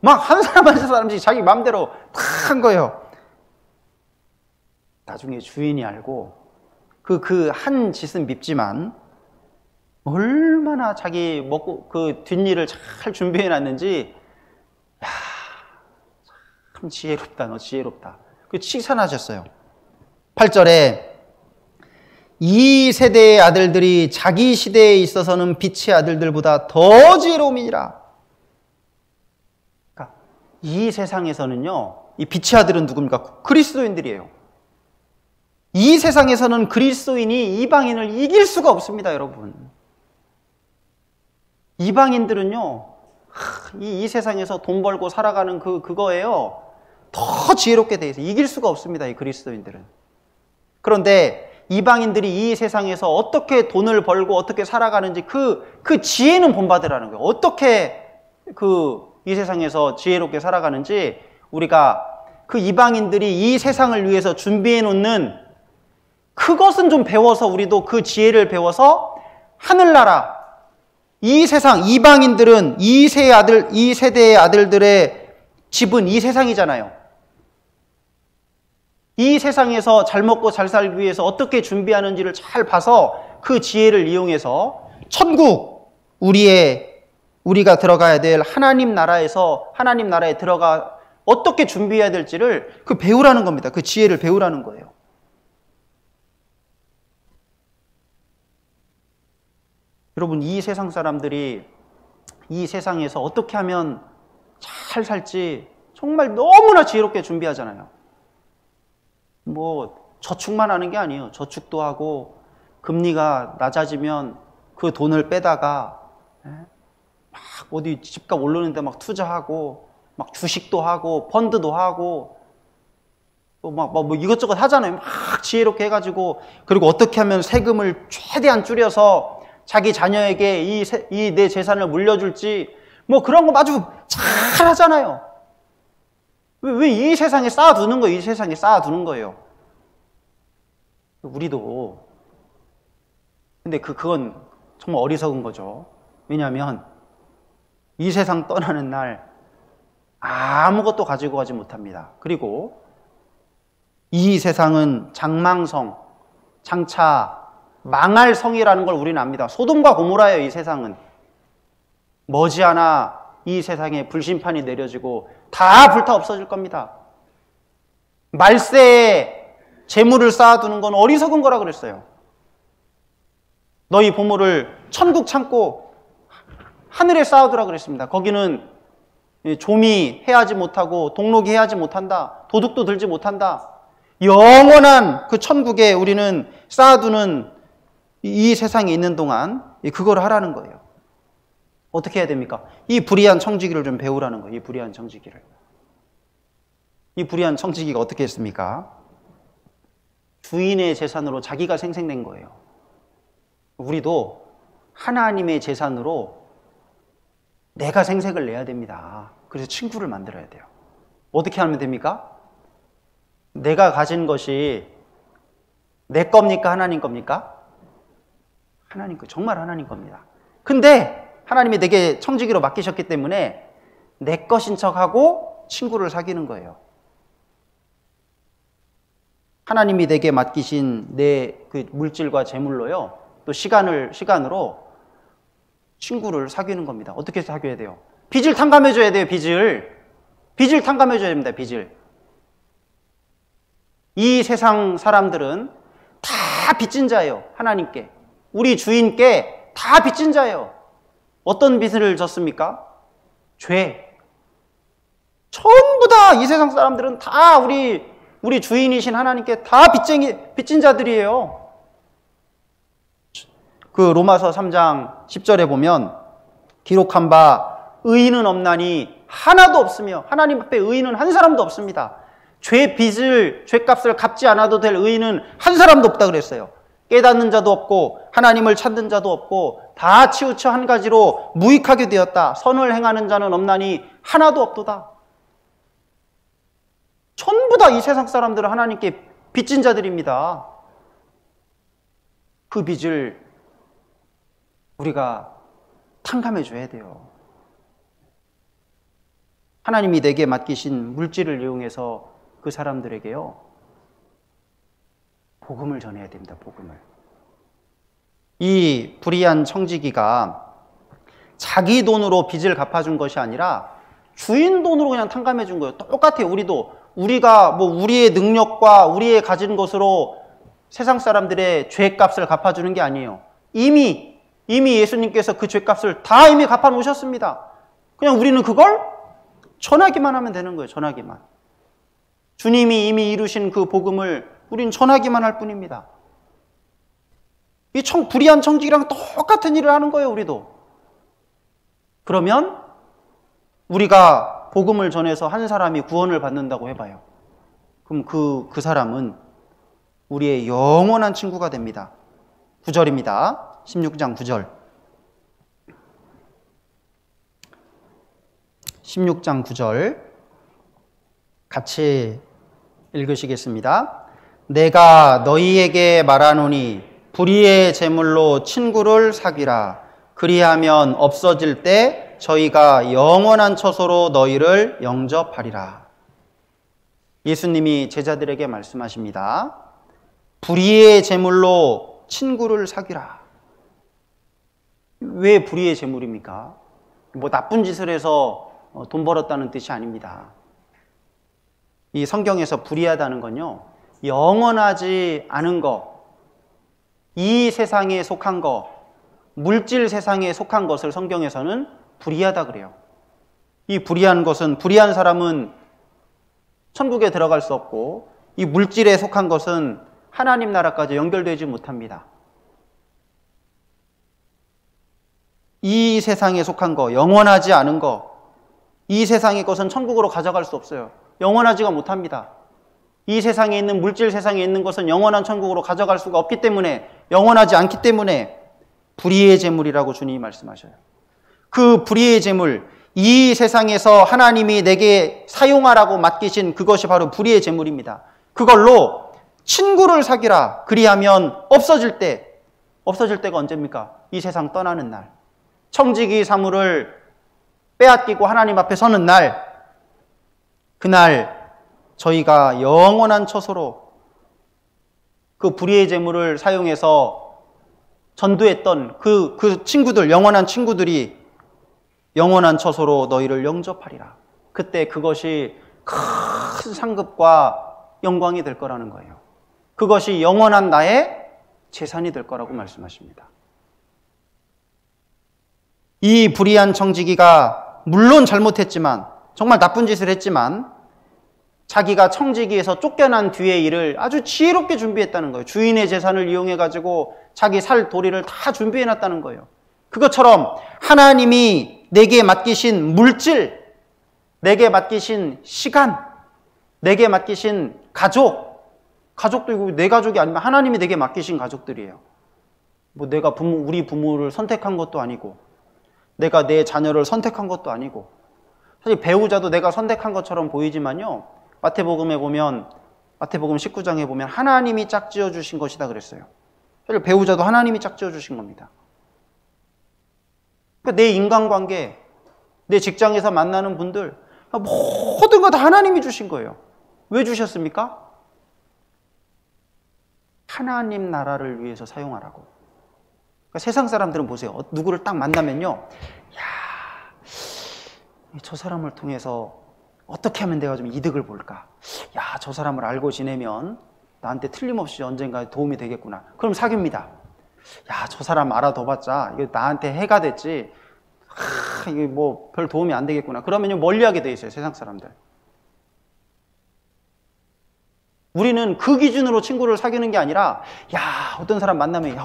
막 한 사람 한 사람씩 자기 마음대로 다 한 거예요. 나중에 주인이 알고 그 한 짓은 밉지만 얼마나 자기 먹고 그 뒷일을 잘 준비해 놨는지, 야, 참 지혜롭다, 너 지혜롭다. 그 칭찬하셨어요. 8절에 이 세대의 아들들이 자기 시대에 있어서는 빛의 아들들보다 더 지혜로움이니라. 그러니까 이 세상에서는요, 이 빛의 아들은 누굽니까? 그리스도인들이에요. 이 세상에서는 그리스도인이 이방인을 이길 수가 없습니다, 여러분. 이방인들은요, 이 세상에서 돈 벌고 살아가는 그거예요, 더 지혜롭게 돼 있어요. 이길 수가 없습니다, 이 그리스도인들은. 그런데 이방인들이 이 세상에서 어떻게 돈을 벌고 어떻게 살아가는지 그 지혜는 본받으라는 거예요. 어떻게 이 세상에서 지혜롭게 살아가는지, 우리가 그 이방인들이 이 세상을 위해서 준비해 놓는 그것은 좀 배워서, 우리도 그 지혜를 배워서 하늘나라, 이 세상, 이방인들은 이 세대의 아들들의 집은 이 세상이잖아요. 이 세상에서 잘 먹고 잘 살기 위해서 어떻게 준비하는지를 잘 봐서 그 지혜를 이용해서 천국, 우리가 들어가야 될 하나님 나라에 들어가 어떻게 준비해야 될지를 배우라는 겁니다. 그 지혜를 배우라는 거예요. 여러분, 이 세상 사람들이 이 세상에서 어떻게 하면 잘 살지 정말 너무나 지혜롭게 준비하잖아요. 저축만 하는 게 아니에요. 저축도 하고, 금리가 낮아지면 그 돈을 빼다가 막 어디 집값 오르는데 막 투자하고, 막 주식도 하고, 펀드도 하고, 뭐 이것저것 하잖아요. 막 지혜롭게 해가지고, 그리고 어떻게 하면 세금을 최대한 줄여서 자기 자녀에게 이 내 재산을 물려줄지, 뭐 그런 거 아주 잘 하잖아요. 왜 이 세상에 쌓아두는 거예요? 이 세상에 쌓아두는 거예요. 우리도. 근데 그건 정말 어리석은 거죠. 왜냐하면 이 세상 떠나는 날 아무것도 가지고 가지 못합니다. 그리고 이 세상은 장망성, 장차 망할 성이라는 걸 우리는 압니다. 소돔과 고모라예요, 이 세상은. 머지않아 이 세상에 불심판이 내려지고 다 불타 없어질 겁니다. 말세에 재물을 쌓아두는 건 어리석은 거라 그랬어요. 너희 보물을 천국 창고 하늘에 쌓아두라 그랬습니다. 거기는 조미 해하지 못하고 동록이 해하지 못한다. 도둑도 들지 못한다. 영원한 그 천국에 우리는 쌓아두는 이 세상에 있는 동안 그걸 하라는 거예요. 어떻게 해야 됩니까? 이 불의한 청지기를 좀 배우라는 거예요. 이 불의한 청지기를. 이 불의한 청지기가 어떻게 했습니까? 주인의 재산으로 자기가 생생낸 거예요. 우리도 하나님의 재산으로 내가 생색을 내야 됩니다. 그래서 친구를 만들어야 돼요. 어떻게 하면 됩니까? 내가 가진 것이 내 겁니까? 하나님 겁니까? 하나님 거, 정말 하나님 겁니다. 근데 하나님이 내게 청지기로 맡기셨기 때문에 내 것인 척하고 친구를 사귀는 거예요. 하나님이 내게 맡기신 내 그 물질과 재물로요, 또 시간으로 친구를 사귀는 겁니다. 어떻게 사귀어야 돼요? 빚을 탕감해줘야 돼요, 빚을. 빚을 탕감해줘야 됩니다, 빚을. 이 세상 사람들은 다 빚진 자예요, 하나님께. 우리 주인께 다 빚진 자예요. 어떤 빚을 졌습니까? 죄. 전부 다 이 세상 사람들은 다 우리 주인이신 하나님께 다 빚진 자들이에요. 그 로마서 3장 10절에 보면 기록한 바 의인은 없나니 하나도 없으며 하나님 앞에 의인은 한 사람도 없습니다. 죄값을 갚지 않아도 될 의인은 한 사람도 없다 그랬어요. 깨닫는 자도 없고 하나님을 찾는 자도 없고 다 치우쳐 한 가지로 무익하게 되었다. 선을 행하는 자는 없나니 하나도 없도다. 전부 다 이 세상 사람들은 하나님께 빚진 자들입니다. 그 빚을 우리가 탕감해 줘야 돼요. 하나님이 내게 맡기신 물질을 이용해서 그 사람들에게요, 복음을 전해야 됩니다. 복음을. 이 불의한 청지기가 자기 돈으로 빚을 갚아준 것이 아니라 주인 돈으로 그냥 탕감해 준 거예요. 똑같아요. 우리가 우리의 능력과 우리의 가진 것으로 세상 사람들의 죄값을 갚아주는 게 아니에요. 이미 예수님께서 그 죄값을 다 이미 갚아 놓으셨습니다. 그냥 우리는 그걸 전하기만 하면 되는 거예요. 전하기만. 주님이 이미 이루신 그 복음을 우리는 전하기만 할 뿐입니다. 이 불의한 청지기랑 똑같은 일을 하는 거예요, 우리도. 그러면 우리가 복음을 전해서 한 사람이 구원을 받는다고 해봐요. 그럼 그 사람은 우리의 영원한 친구가 됩니다. 9절입니다. 16장 9절. 16장 9절 같이 읽으시겠습니다. 내가 너희에게 말하노니 불의의 제물로 친구를 사귀라. 그리하면 없어질 때 저희가 영원한 처소로 너희를 영접하리라. 예수님이 제자들에게 말씀하십니다. 불의의 제물로 친구를 사귀라. 왜 불의의 제물입니까? 나쁜 짓을 해서 돈 벌었다는 뜻이 아닙니다. 이 성경에서 불의하다는 건요, 영원하지 않은 것, 이 세상에 속한 것, 물질 세상에 속한 것을 성경에서는 불의하다 그래요. 이 불의한 것은, 불의한 사람은 천국에 들어갈 수 없고, 이 물질에 속한 것은 하나님 나라까지 연결되지 못합니다. 이 세상에 속한 거, 영원하지 않은 거, 이 세상의 것은 천국으로 가져갈 수 없어요. 영원하지가 못합니다. 이 세상에 있는 물질 세상에 있는 것은 영원한 천국으로 가져갈 수가 없기 때문에, 영원하지 않기 때문에 불의의 재물이라고 주님이 말씀하셔요. 그 불의의 재물, 이 세상에서 하나님이 내게 사용하라고 맡기신 그것이 바로 불의의 재물입니다. 그걸로 친구를 사귀라. 그리하면 없어질 때가 언제입니까? 이 세상 떠나는 날. 청지기 사물을 빼앗기고 하나님 앞에 서는 날, 그날 저희가 영원한 처소로 그 불의의 재물을 사용해서 전도했던 그 친구들, 영원한 친구들이 영원한 처소로 너희를 영접하리라. 그때 그것이 큰 상급과 영광이 될 거라는 거예요. 그것이 영원한 나의 재산이 될 거라고 말씀하십니다. 이 불의한 청지기가 물론 잘못했지만, 정말 나쁜 짓을 했지만, 자기가 청지기에서 쫓겨난 뒤의 일을 아주 지혜롭게 준비했다는 거예요. 주인의 재산을 이용해가지고 자기 살 도리를 다 준비해놨다는 거예요. 그것처럼 하나님이 내게 맡기신 물질, 내게 맡기신 시간, 내게 맡기신 가족도 이거 내 가족이 아니면 하나님이 내게 맡기신 가족들이에요. 뭐 내가 우리 부모를 선택한 것도 아니고, 내가 내 자녀를 선택한 것도 아니고, 사실 배우자도 내가 선택한 것처럼 보이지만요, 마태복음 19장에 보면 하나님이 짝지어 주신 것이다 그랬어요. 사실 배우자도 하나님이 짝지어 주신 겁니다. 그러니까 내 인간관계, 내 직장에서 만나는 분들, 모든 거 다 하나님이 주신 거예요. 왜 주셨습니까? 하나님 나라를 위해서 사용하라고. 그러니까 세상 사람들은 보세요. 누구를 딱 만나면요, 저 사람을 통해서 어떻게 하면 내가 좀 이득을 볼까? 저 사람을 알고 지내면 나한테 틀림없이 언젠가 도움이 되겠구나. 그럼 사귀입니다. 저 사람 알아둬봤자 이거 나한테 해가 됐지, 이게 뭐 별 도움이 안 되겠구나. 그러면 멀리하게 돼 있어요, 세상 사람들. 우리는 그 기준으로 친구를 사귀는 게 아니라, 어떤 사람 만나면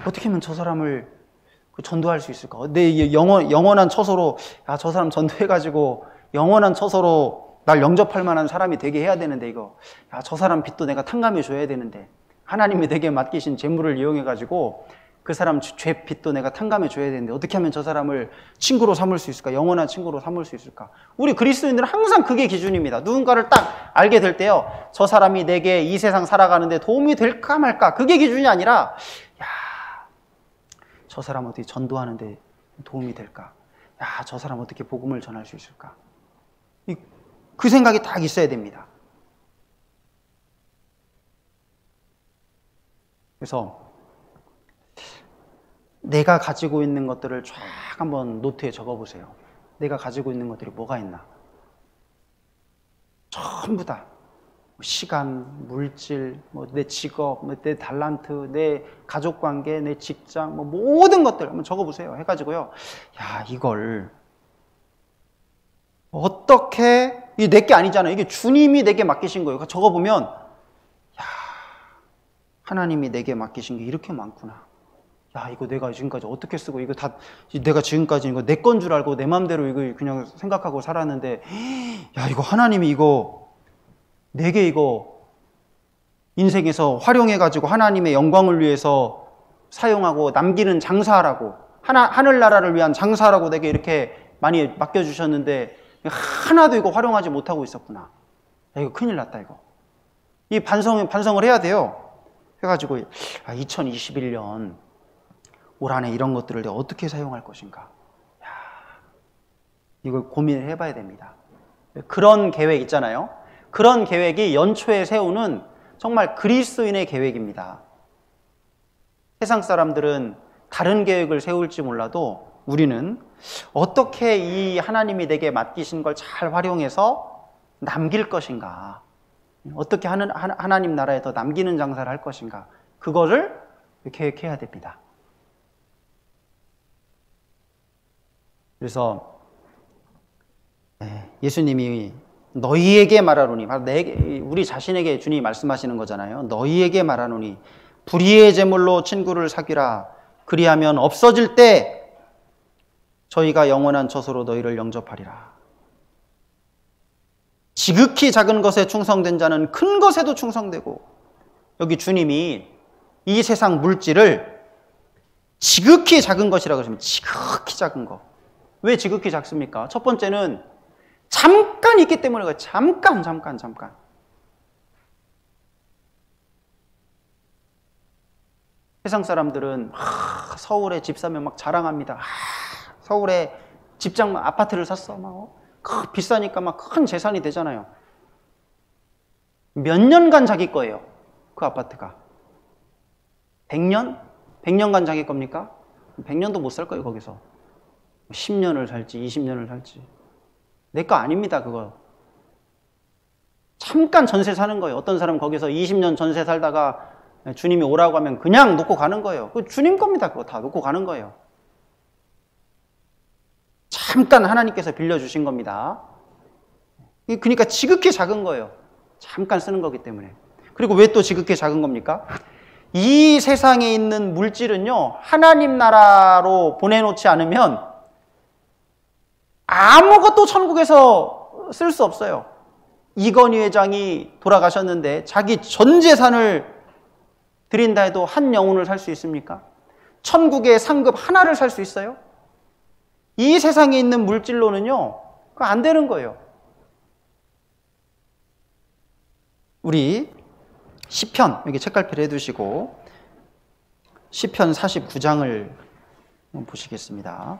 어떻게 하면 저 사람을 전도할 수 있을까? 내 영원한 처소로, 저 사람 전도해가지고 영원한 처소로 날 영접할 만한 사람이 되게 해야 되는데, 이거 저 사람 빚도 내가 탕감해 줘야 되는데, 하나님이 내게 맡기신 재물을 이용해가지고 그 사람 죄 빚도 내가 탕감해 줘야 되는데, 어떻게 하면 저 사람을 친구로 삼을 수 있을까? 영원한 친구로 삼을 수 있을까? 우리 그리스도인들은 항상 그게 기준입니다. 누군가를 딱 알게 될 때요, 저 사람이 내게 이 세상 살아가는데 도움이 될까 말까, 그게 기준이 아니라, 저 사람 어떻게 전도하는데 도움이 될까? 저 사람 어떻게 복음을 전할 수 있을까? 그 생각이 딱 있어야 됩니다. 그래서 내가 가지고 있는 것들을 쫙 한번 노트에 적어보세요. 내가 가지고 있는 것들이 뭐가 있나? 전부 다 시간, 물질, 내 직업, 내 달란트, 내 가족관계, 내 직장, 모든 것들 한번 적어보세요. 해가지고요, 이걸 어떻게, 이게 내게 아니잖아요. 이게 주님이 내게 맡기신 거예요. 적어보면, 하나님이 내게 맡기신 게 이렇게 많구나. 이거 내가 지금까지 어떻게 쓰고, 이거 다 내가 지금까지 이거 내 건 줄 알고 내 마음대로 이거 그냥 생각하고 살았는데, 이거 하나님이 내게 이거 인생에서 활용해가지고 하나님의 영광을 위해서 사용하고 남기는 장사하라고, 하늘나라를 위한 장사하라고 내게 이렇게 많이 맡겨주셨는데 하나도 이거 활용하지 못하고 있었구나. 이거 큰일 났다, 이거. 이 반성을 해야 돼요. 해가지고 2021년 올 한해 이런 것들을 내가 어떻게 사용할 것인가, 이걸 고민을 해봐야 됩니다. 그런 계획 있잖아요. 그런 계획이 연초에 세우는 정말 그리스도인의 계획입니다. 세상 사람들은 다른 계획을 세울지 몰라도 우리는 어떻게 이 하나님이 내게 맡기신 걸 잘 활용해서 남길 것인가, 어떻게 하나님 나라에 더 남기는 장사를 할 것인가, 그거를 계획해야 됩니다. 그래서 예수님이 너희에게 말하노니, 바로 우리 자신에게 주님이 말씀하시는 거잖아요. 너희에게 말하노니 불의의 제물로 친구를 사귀라. 그리하면 없어질 때 저희가 영원한 처소로 너희를 영접하리라. 지극히 작은 것에 충성된 자는 큰 것에도 충성되고, 여기 주님이 이 세상 물질을 지극히 작은 것이라고 하시면 지극히 작은 거. 왜 지극히 작습니까? 첫 번째는 잠깐 있기 때문에 그래요. 잠깐. 세상 사람들은 서울에 집 사면 막 자랑합니다. 서울에 집장 아파트를 샀어. 막 비싸니까 막 큰 재산이 되잖아요. 몇 년간 자기 거예요. 그 아파트가. 100년? 100년간 자기 겁니까? 100년도 못 살 거예요, 거기서. 10년을 살지, 20년을 살지. 내 거 아닙니다, 그거. 잠깐 전세 사는 거예요. 어떤 사람 거기서 20년 전세 살다가 주님이 오라고 하면 그냥 놓고 가는 거예요. 그 주님 겁니다. 그거 다 놓고 가는 거예요. 잠깐 하나님께서 빌려주신 겁니다. 그러니까 지극히 작은 거예요. 잠깐 쓰는 거기 때문에. 그리고 왜 또 지극히 작은 겁니까? 이 세상에 있는 물질은요, 하나님 나라로 보내놓지 않으면 아무것도 천국에서 쓸 수 없어요. 이건희 회장이 돌아가셨는데 자기 전 재산을 드린다 해도 한 영혼을 살 수 있습니까? 천국의 상급 하나를 살 수 있어요? 이 세상에 있는 물질로는요, 그거 안 되는 거예요. 우리 시편, 여기 책갈피를 해두시고 시편 49장을 보시겠습니다.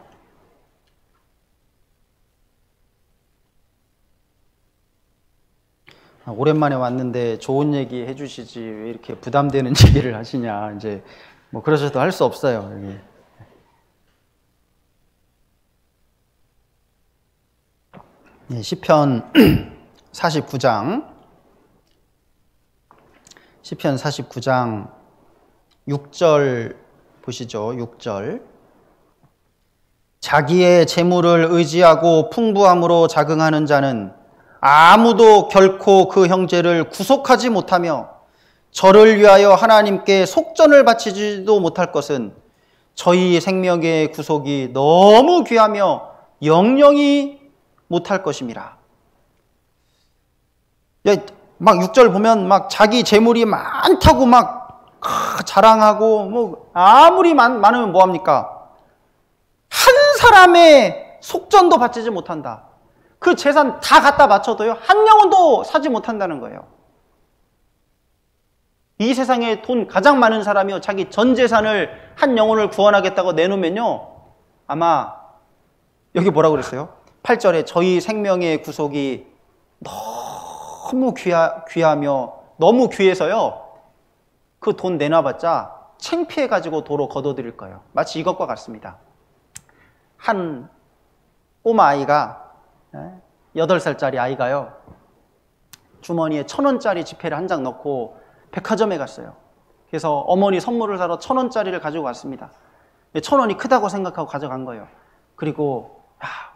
오랜만에 왔는데 좋은 얘기 해주시지 왜 이렇게 부담되는 얘기를 하시냐, 이제 뭐 그러셔도 할 수 없어요. 여기. 네, 시편 49장 6절 보시죠. 6절. 자기의 재물을 의지하고 풍부함으로 자긍하는 자는 아무도 결코 그 형제를 구속하지 못하며 저를 위하여 하나님께 속전을 바치지도 못할 것은 저희 생명의 구속이 너무 귀하며 영영이 못할 것임이라. 막 6절 보면 막 자기 재물이 많다고 막 자랑하고, 뭐 아무리 많으면 뭐합니까? 한 사람의 속전도 바치지 못한다. 그 재산 다 갖다 바쳐도요, 한 영혼도 사지 못한다는 거예요. 이 세상에 돈 가장 많은 사람이요, 자기 전 재산을 한 영혼을 구원하겠다고 내놓으면요, 아마 여기 뭐라고 그랬어요? 8절에 저희 생명의 구속이 너무 귀하며 너무 귀해서요, 그 돈 내놔봤자 창피해가지고 도로 걷어들일 거예요. 마치 이것과 같습니다. 한 꼬마 아이가, 8살짜리 아이가요, 주머니에 1,000원짜리 지폐를 한 장 넣고 백화점에 갔어요. 그래서 어머니 선물을 사러 1,000원짜리를 가지고 왔습니다. 1,000원이 크다고 생각하고 가져간 거예요. 그리고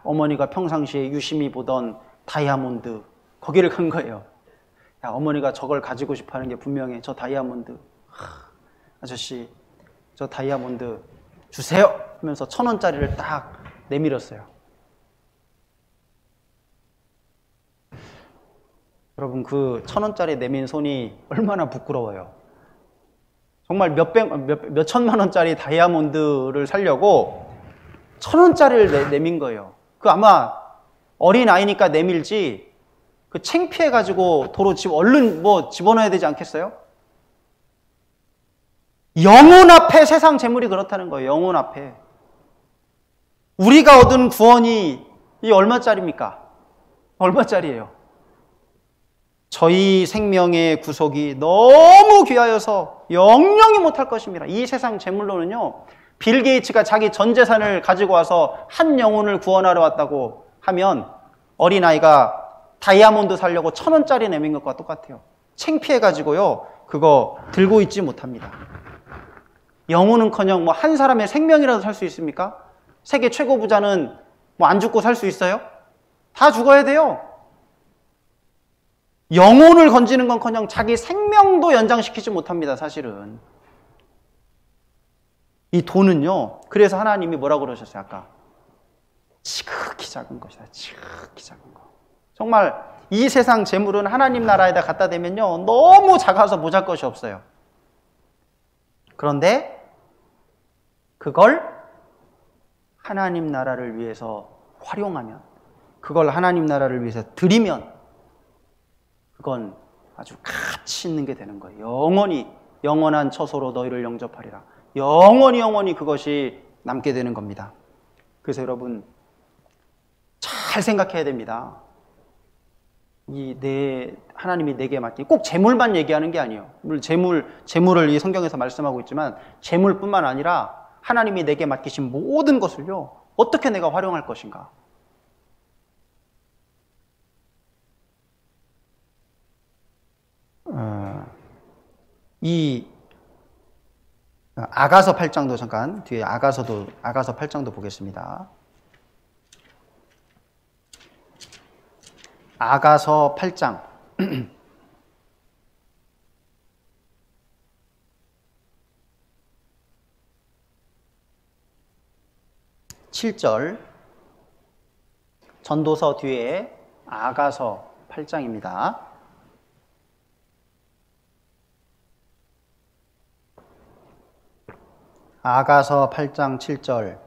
어머니가 평상시에 유심히 보던 다이아몬드, 거기를 간 거예요. 어머니가 저걸 가지고 싶어 하는 게 분명해. 저 다이아몬드. 아저씨, 저 다이아몬드 주세요! 하면서 1,000원짜리를 딱 내밀었어요. 여러분, 그 1,000원짜리 내민 손이 얼마나 부끄러워요. 정말 몇 천만 원짜리 다이아몬드를 사려고 1,000원짜리를 내민 거예요. 그 아마 어린 아이니까 내밀지, 그 창피해가지고 도로 얼른 뭐 집어넣어야 되지 않겠어요? 영혼 앞에 세상 재물이 그렇다는 거예요. 영혼 앞에. 우리가 얻은 구원이 이 얼마짜리입니까? 얼마짜리예요? 저희 생명의 구속이 너무 귀하여서 영영이 못할 것입니다. 이 세상 재물로는요, 빌 게이츠가 자기 전 재산을 가지고 와서 한 영혼을 구원하러 왔다고 하면 어린아이가 다이아몬드 사려고 1,000원짜리 내민 것과 똑같아요. 창피해가지고요, 그거 들고 있지 못합니다. 영혼은커녕 뭐 한 사람의 생명이라도 살 수 있습니까? 세계 최고 부자는 뭐 안 죽고 살 수 있어요? 다 죽어야 돼요. 영혼을 건지는 건커녕 자기 생명도 연장시키지 못합니다, 사실은. 이 돈은요, 그래서 하나님이 뭐라고 그러셨어요, 아까? 지극히 작은 것이다, 지극히 작은 거. 정말 이 세상 재물은 하나님 나라에다 갖다 대면요, 너무 작아서 보잘것이 없어요. 그런데 그걸 하나님 나라를 위해서 활용하면, 그걸 하나님 나라를 위해서 드리면 그건 아주 가치 있는 게 되는 거예요. 영원히, 영원한 처소로 너희를 영접하리라. 영원히 그것이 남게 되는 겁니다. 그래서 여러분 잘 생각해야 됩니다. 하나님이 내게 맡긴, 꼭 재물만 얘기하는 게 아니에요. 물론 재물을 이 성경에서 말씀하고 있지만 재물뿐만 아니라 하나님이 내게 맡기신 모든 것을요, 어떻게 내가 활용할 것인가. 이 아가서 8장도 잠깐, 뒤에 아가서 8장도 보겠습니다. 아가서 8장 7절, 전도서 뒤에 아가서 8장입니다. 아가서 8장 7절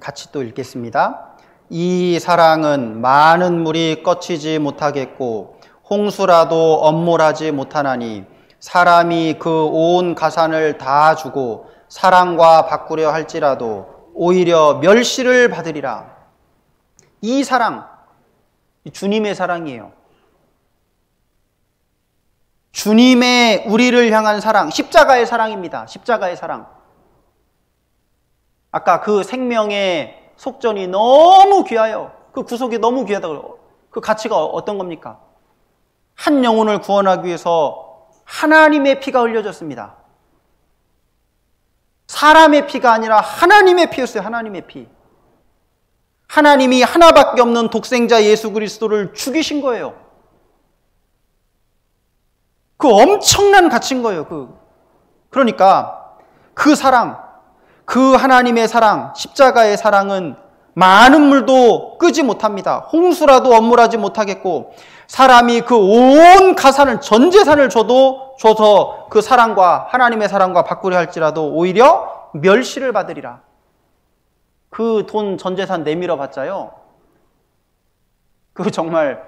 같이 또 읽겠습니다. 이 사랑은 많은 물이 꺼치지 못하겠고 홍수라도 엄몰하지 못하나니 사람이 그 온 가산을 다 주고 사랑과 바꾸려 할지라도 오히려 멸시를 받으리라. 이 사랑, 주님의 사랑이에요. 주님의 우리를 향한 사랑, 십자가의 사랑입니다. 십자가의 사랑. 아까 그 생명의 속전이 너무 귀하여, 그 구속이 너무 귀하다고, 그 가치가 어떤 겁니까? 한 영혼을 구원하기 위해서 하나님의 피가 흘려졌습니다. 사람의 피가 아니라 하나님의 피였어요. 하나님의 피. 하나님이 하나밖에 없는 독생자 예수 그리스도를 죽이신 거예요. 그 엄청난 가치인 거예요. 그러니까 그 사랑, 그 하나님의 사랑, 십자가의 사랑은 많은 물도 끄지 못합니다. 홍수라도 엄물하지 못하겠고 사람이 그 온 가산을, 전 재산을 줘서 그 사랑과, 하나님의 사랑과 바꾸려 할지라도 오히려 멸시를 받으리라. 그 돈 전 재산 내밀어 봤자요, 그 정말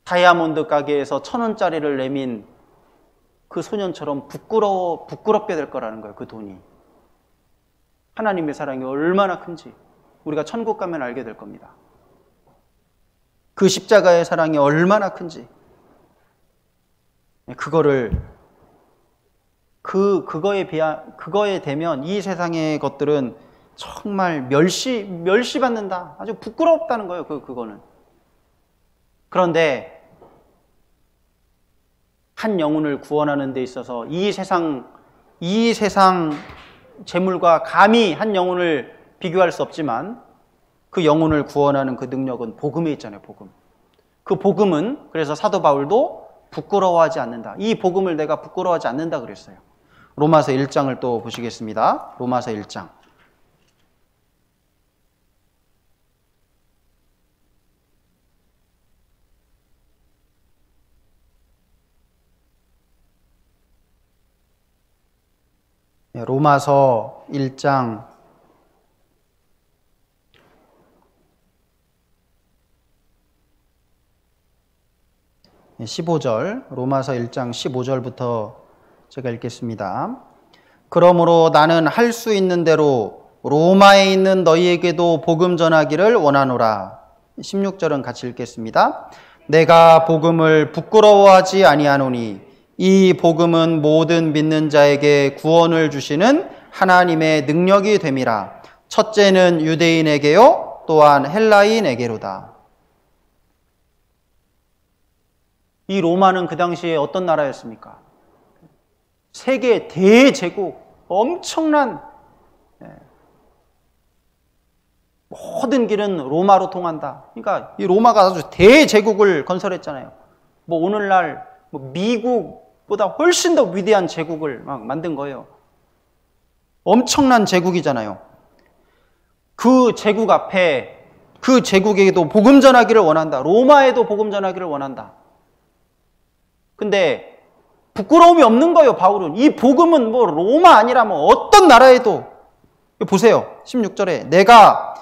다이아몬드 가게에서 1,000원짜리를 내민 그 소년처럼 부끄럽게 될 거라는 거예요. 그 돈이. 하나님의 사랑이 얼마나 큰지 우리가 천국 가면 알게 될 겁니다. 그 십자가의 사랑이 얼마나 큰지. 그거에 되면 이 세상의 것들은 정말 멸시받는다. 아주 부끄럽다는 거예요. 그거는. 그런데 한 영혼을 구원하는 데 있어서 이 세상 재물과 감히 한 영혼을 비교할 수 없지만 그 영혼을 구원하는 그 능력은 복음에 있잖아요. 복음. 그 복음은, 그래서 사도 바울도 부끄러워하지 않는다. 이 복음을 내가 부끄러워하지 않는다 그랬어요. 로마서 1장을 또 보시겠습니다. 로마서 1장. 로마서 1장 15절, 로마서 1장 15절부터 제가 읽겠습니다. 그러므로 나는 할 수 있는 대로 로마에 있는 너희에게도 복음 전하기를 원하노라. 16절은 같이 읽겠습니다. 내가 복음을 부끄러워하지 아니하노니 이 복음은 모든 믿는 자에게 구원을 주시는 하나님의 능력이 됨이라. 첫째는 유대인에게요 또한 헬라인에게로다. 이 로마는 그 당시에 어떤 나라였습니까? 세계 대제국, 엄청난, 모든 길은 로마로 통한다. 그러니까 이 로마가 아주 대제국을 건설했잖아요. 뭐 오늘날 미국보다 훨씬 더 위대한 제국을 막 만든 거예요. 엄청난 제국이잖아요. 그 제국 앞에 그 제국에도 복음 전하기를 원한다. 로마에도 복음 전하기를 원한다. 근데 부끄러움이 없는 거예요, 바울은. 이 복음은 뭐 로마 아니라 뭐 어떤 나라에도, 보세요. 16절에 내가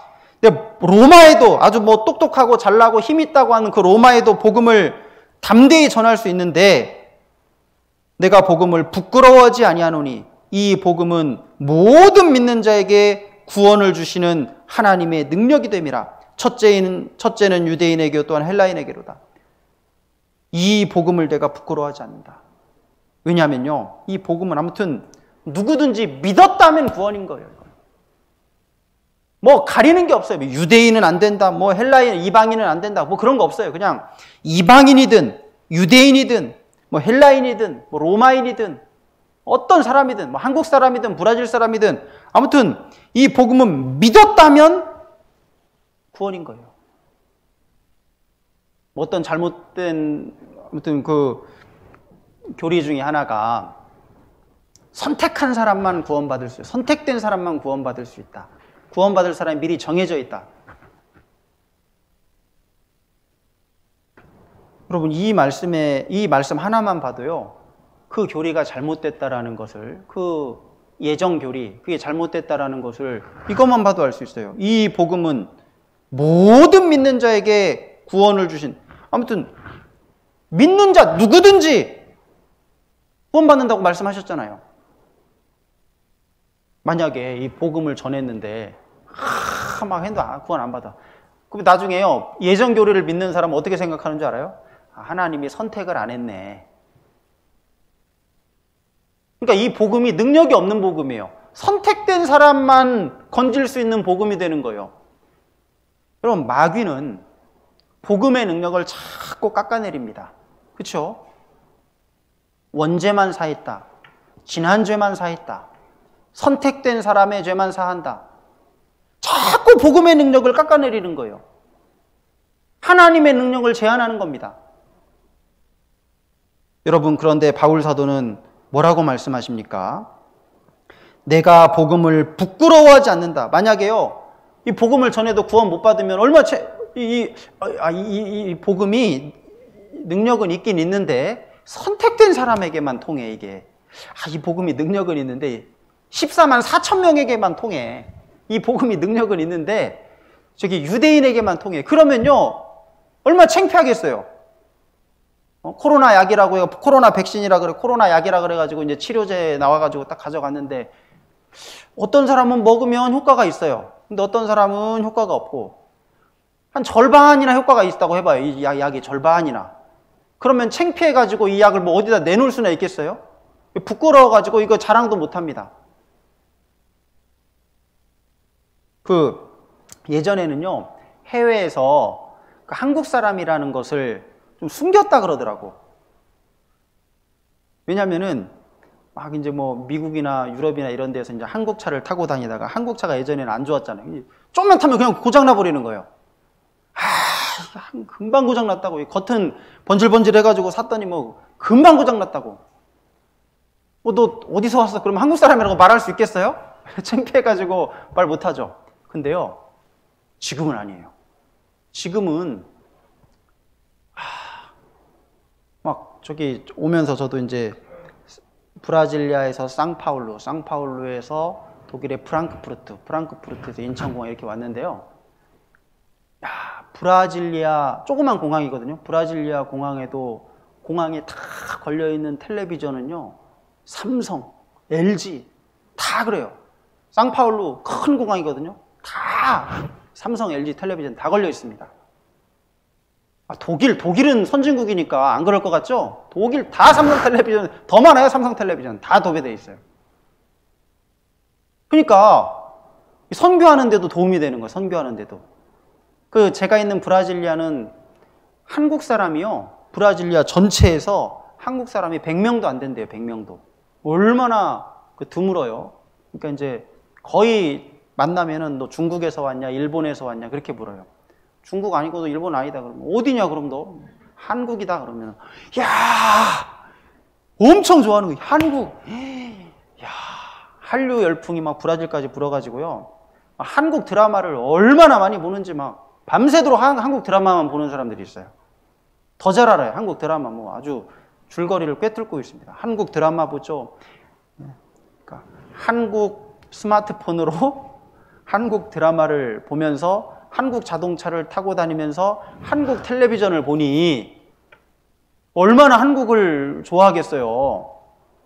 로마에도 아주 뭐 똑똑하고 잘나고 힘 있다고 하는 그 로마에도 복음을 담대히 전할 수 있는데 내가 복음을 부끄러워하지 아니하노니 이 복음은 모든 믿는 자에게 구원을 주시는 하나님의 능력이 됨이라. 첫째는 유대인에게 또한 헬라인에게로다. 이 복음을 내가 부끄러워하지 않는다. 왜냐하면요, 이 복음은 아무튼 누구든지 믿었다면 구원인 거예요. 뭐 가리는 게 없어요. 유대인은 안 된다, 뭐 헬라인, 이방인은 안 된다, 뭐 그런 거 없어요. 그냥 이방인이든 유대인이든 뭐 헬라인이든 뭐 로마인이든 어떤 사람이든 뭐 한국 사람이든 브라질 사람이든 아무튼 이 복음은 믿었다면 구원인 거예요. 뭐 어떤 잘못된 아무튼 그 교리 중에 하나가 선택한 사람만 구원받을 수 있다. 선택된 사람만 구원받을 수 있다. 구원받을 사람이 미리 정해져 있다. 여러분, 이 말씀 하나만 봐도요, 그 교리가 잘못됐다라는 것을, 그 예정 교리, 그게 잘못됐다라는 것을 이것만 봐도 알 수 있어요. 이 복음은 모든 믿는 자에게 구원을 주신, 아무튼 믿는 자 누구든지 구원받는다고 말씀하셨잖아요. 만약에 이 복음을 전했는데 막 해도 구원 안 받아. 그럼 나중에요, 예정 교리를 믿는 사람은 어떻게 생각하는 줄 알아요? 하나님이 선택을 안 했네. 그러니까 이 복음이 능력이 없는 복음이에요. 선택된 사람만 건질 수 있는 복음이 되는 거예요. 여러분, 마귀는 복음의 능력을 자꾸 깎아내립니다. 그렇죠? 원죄만 사했다. 지난 죄만 사했다. 선택된 사람의 죄만 사한다. 자꾸 복음의 능력을 깎아내리는 거예요. 하나님의 능력을 제한하는 겁니다. 여러분, 그런데 바울 사도는 뭐라고 말씀하십니까? 내가 복음을 부끄러워하지 않는다. 만약에요, 이 복음을 전해도 구원 못 받으면 이 복음이 능력은 있긴 있는데 선택된 사람에게만 통해. 이게 이 복음이 능력은 있는데 14만 4천 명에게만 통해. 이 복음이 능력은 있는데 저기 유대인에게만 통해. 그러면요, 얼마나 창피하겠어요. 코로나 약이라고 해요. 코로나 백신이라 그래. 코로나 약이라 그래가지고 이제 치료제 나와가지고 딱 가져갔는데 어떤 사람은 먹으면 효과가 있어요. 근데 어떤 사람은 효과가 없고 한 절반이나 효과가 있다고 해봐요. 이 약이 절반이나. 그러면 창피해가지고 이 약을 뭐 어디다 내놓을 수나 있겠어요? 부끄러워가지고 이거 자랑도 못합니다. 예전에는요, 해외에서 한국 사람이라는 것을 좀 숨겼다 그러더라고. 왜냐면은 막 이제 뭐 미국이나 유럽이나 이런 데서 이제 한국 차를 타고 다니다가 한국 차가 예전에는 안 좋았잖아요. 좀만 타면 그냥 고장나 버리는 거예요. 금방 고장났다고. 겉은 번질번질 해가지고 샀더니 뭐 금방 고장났다고. 너 어디서 왔어? 그러면 한국 사람이라고 말할 수 있겠어요? 창피해가지고 말 못하죠. 근데요, 지금은 아니에요. 지금은 막 저기 오면서 저도 이제 브라질리아에서 상파울루에서 독일의 프랑크푸르트에서 인천공항 이렇게 왔는데요. 브라질리아 조그만 공항이거든요. 브라질리아 공항에도 공항에 다 걸려있는 텔레비전은요, 삼성, LG 다 그래요. 상파울루 큰 공항이거든요. 다 삼성, LG 텔레비전 다 걸려 있습니다. 독일은 선진국이니까 안 그럴 것 같죠? 독일 다 삼성 텔레비전, 더 많아요. 삼성 텔레비전 다 도배되어 있어요. 그러니까 선교하는 데도 도움이 되는 거예요. 선교하는 데도. 제가 있는 브라질리아는 한국 사람이요, 브라질리아 전체에서 한국 사람이 100명도 안 된대요. 100명도. 얼마나 드물어요. 그러니까 이제 거의 만나면은 너 중국에서 왔냐, 일본에서 왔냐 그렇게 물어요. 중국 아니고도 일본 아니다 그러면 어디냐 그럼 너 한국이다 그러면 야 엄청 좋아하는 거예요. 한국. 야, 한류 열풍이 막 브라질까지 불어가지고요. 한국 드라마를 얼마나 많이 보는지 막 밤새도록 한국 드라마만 보는 사람들이 있어요. 더 잘 알아요. 한국 드라마 뭐 아주 줄거리를 꿰뚫고 있습니다. 한국 드라마 보죠. 그러니까 한국 스마트폰으로 한국 드라마를 보면서 한국 자동차를 타고 다니면서 한국 텔레비전을 보니 얼마나 한국을 좋아하겠어요.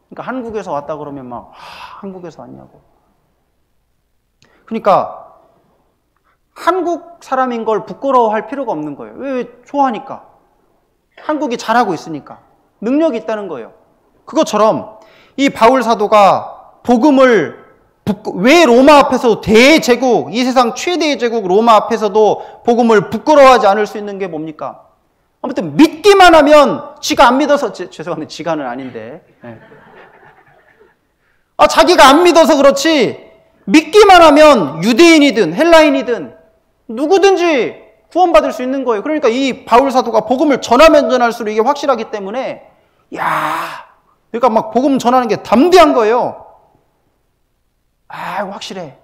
그러니까 한국에서 왔다 그러면 막 한국에서 왔냐고. 그러니까 한국 사람인 걸 부끄러워할 필요가 없는 거예요. 왜? 좋아하니까. 한국이 잘하고 있으니까. 능력이 있다는 거예요. 그것처럼 이 바울 사도가 복음을 왜 로마 앞에서 대제국, 이 세상 최대의 제국 로마 앞에서도 복음을 부끄러워하지 않을 수 있는 게 뭡니까? 아무튼 믿기만 하면 지가 안 믿어서, 죄송합니다. 지가는 아닌데. 네. 자기가 안 믿어서 그렇지 믿기만 하면 유대인이든 헬라인이든 누구든지 구원받을 수 있는 거예요. 그러니까 이 바울 사도가 복음을 전하면 전할수록 이게 확실하기 때문에 그러니까 막 복음 전하는 게 담대한 거예요. 확실해.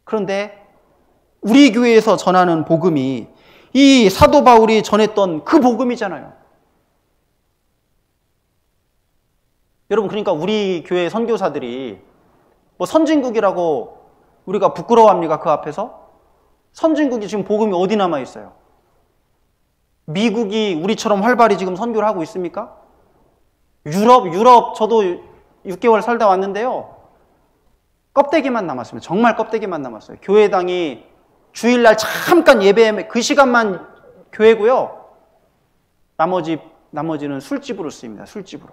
그런데 우리 교회에서 전하는 복음이 이 사도 바울이 전했던 그 복음이잖아요. 여러분, 그러니까 우리 교회 선교사들이 뭐 선진국이라고 우리가 부끄러워합니까? 그 앞에서? 선진국이 지금 복음이 어디 남아 있어요? 미국이 우리처럼 활발히 지금 선교를 하고 있습니까? 유럽 저도 6개월 살다 왔는데요. 껍데기만 남았습니다. 정말 껍데기만 남았어요. 교회당이 주일날 잠깐 예배 그 시간만 교회고요. 나머지는 술집으로 쓰입니다. 술집으로.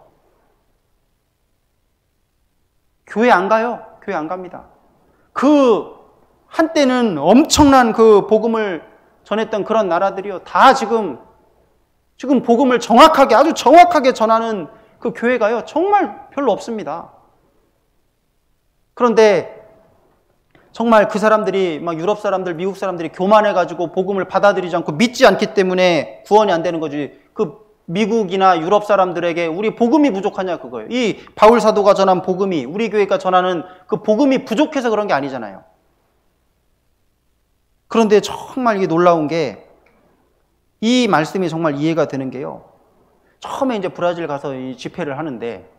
교회 안 가요. 교회 안 갑니다. 그 한때는 엄청난 그 복음을 전했던 그런 나라들이요. 다 지금 복음을 아주 정확하게 전하는 그 교회가요. 정말 별로 없습니다. 그런데 정말 그 사람들이 막 유럽 사람들, 미국 사람들이 교만해가지고 복음을 받아들이지 않고 믿지 않기 때문에 구원이 안 되는 거지. 그 미국이나 유럽 사람들에게 우리 복음이 부족하냐 그거예요. 이 바울 사도가 전한 복음이, 우리 교회가 전하는 그 복음이 부족해서 그런 게 아니잖아요. 그런데 정말 이게 놀라운 게 이 말씀이 정말 이해가 되는 게요. 처음에 이제 브라질 가서 이 집회를 하는데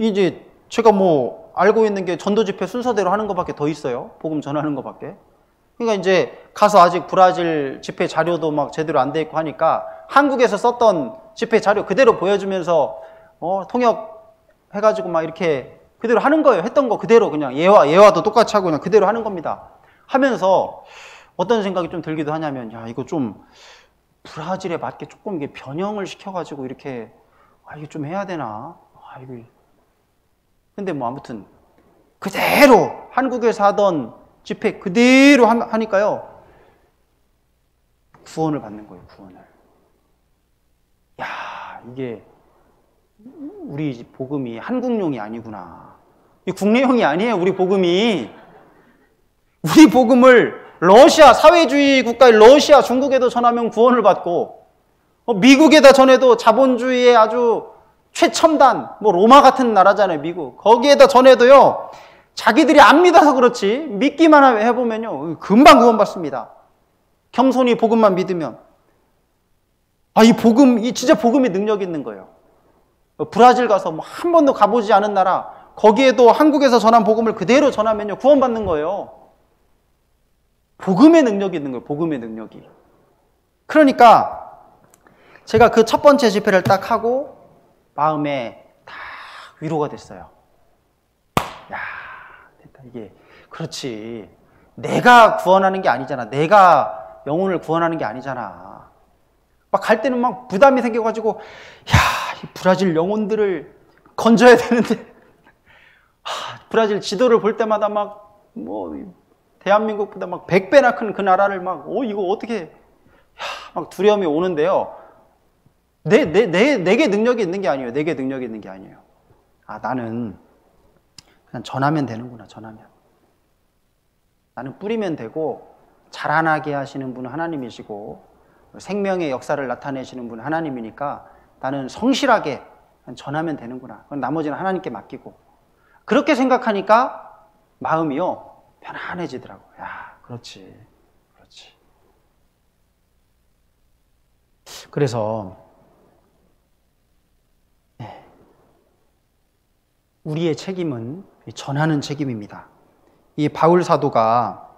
이제 제가 뭐 알고 있는 게 전도 집회 순서대로 하는 것밖에 더 있어요. 복음 전하는 것밖에. 그러니까 이제 가서 아직 브라질 집회 자료도 막 제대로 안 돼 있고 하니까 한국에서 썼던 집회 자료 그대로 보여주면서 통역 해가지고 막 이렇게 그대로 하는 거예요. 했던 거 그대로 그냥 예화도 똑같이 하고 그냥 그대로 하는 겁니다. 하면서 어떤 생각이 좀 들기도 하냐면 이거 좀 브라질에 맞게 조금 이게 변형을 시켜가지고 이렇게 이게 좀 해야 되나? 근데 뭐 아무튼 그대로 한국에서 하던 집회 그대로 하니까요. 구원을 받는 거예요. 구원을. 이게 우리 복음이 한국용이 아니구나. 이 국내용이 아니에요. 우리 복음이. 우리 복음을 러시아 사회주의 국가의 러시아 중국에도 전하면 구원을 받고 미국에다 전해도 자본주의의 아주 최첨단 뭐 로마 같은 나라잖아요. 미국. 거기에다 전해도요. 자기들이 안 믿어서 그렇지 믿기만 해보면요. 금방 구원받습니다. 겸손히 복음만 믿으면. 이 진짜 복음이 능력 있는 거예요. 브라질 가서 뭐 한 번도 가보지 않은 나라 거기에도 한국에서 전한 복음을 그대로 전하면요. 구원받는 거예요. 복음의 능력이 있는 거예요. 복음의 능력이. 그러니까 제가 그 첫 번째 집회를 딱 하고 마음에 다 위로가 됐어요. 됐다. 이게 그렇지. 내가 구원하는 게 아니잖아. 내가 영혼을 구원하는 게 아니잖아. 막 갈 때는 막 부담이 생겨가지고 이 브라질 영혼들을 건져야 되는데 브라질 지도를 볼 때마다 막 대한민국보다 막 100배나 큰 그 나라를 막 이거 어떻게 막 두려움이 오는데요. 내게 능력이 있는 게 아니에요. 내게 능력이 있는 게 아니에요. 나는 그냥 전하면 되는구나. 전하면. 나는 뿌리면 되고 자라나게 하시는 분은 하나님이시고 생명의 역사를 나타내시는 분은 하나님이니까 나는 성실하게 전하면 되는구나. 나머지는 하나님께 맡기고. 그렇게 생각하니까 마음이요. 편안해지더라고. 야, 그렇지. 그렇지. 그래서 우리의 책임은 전하는 책임입니다. 이 바울 사도가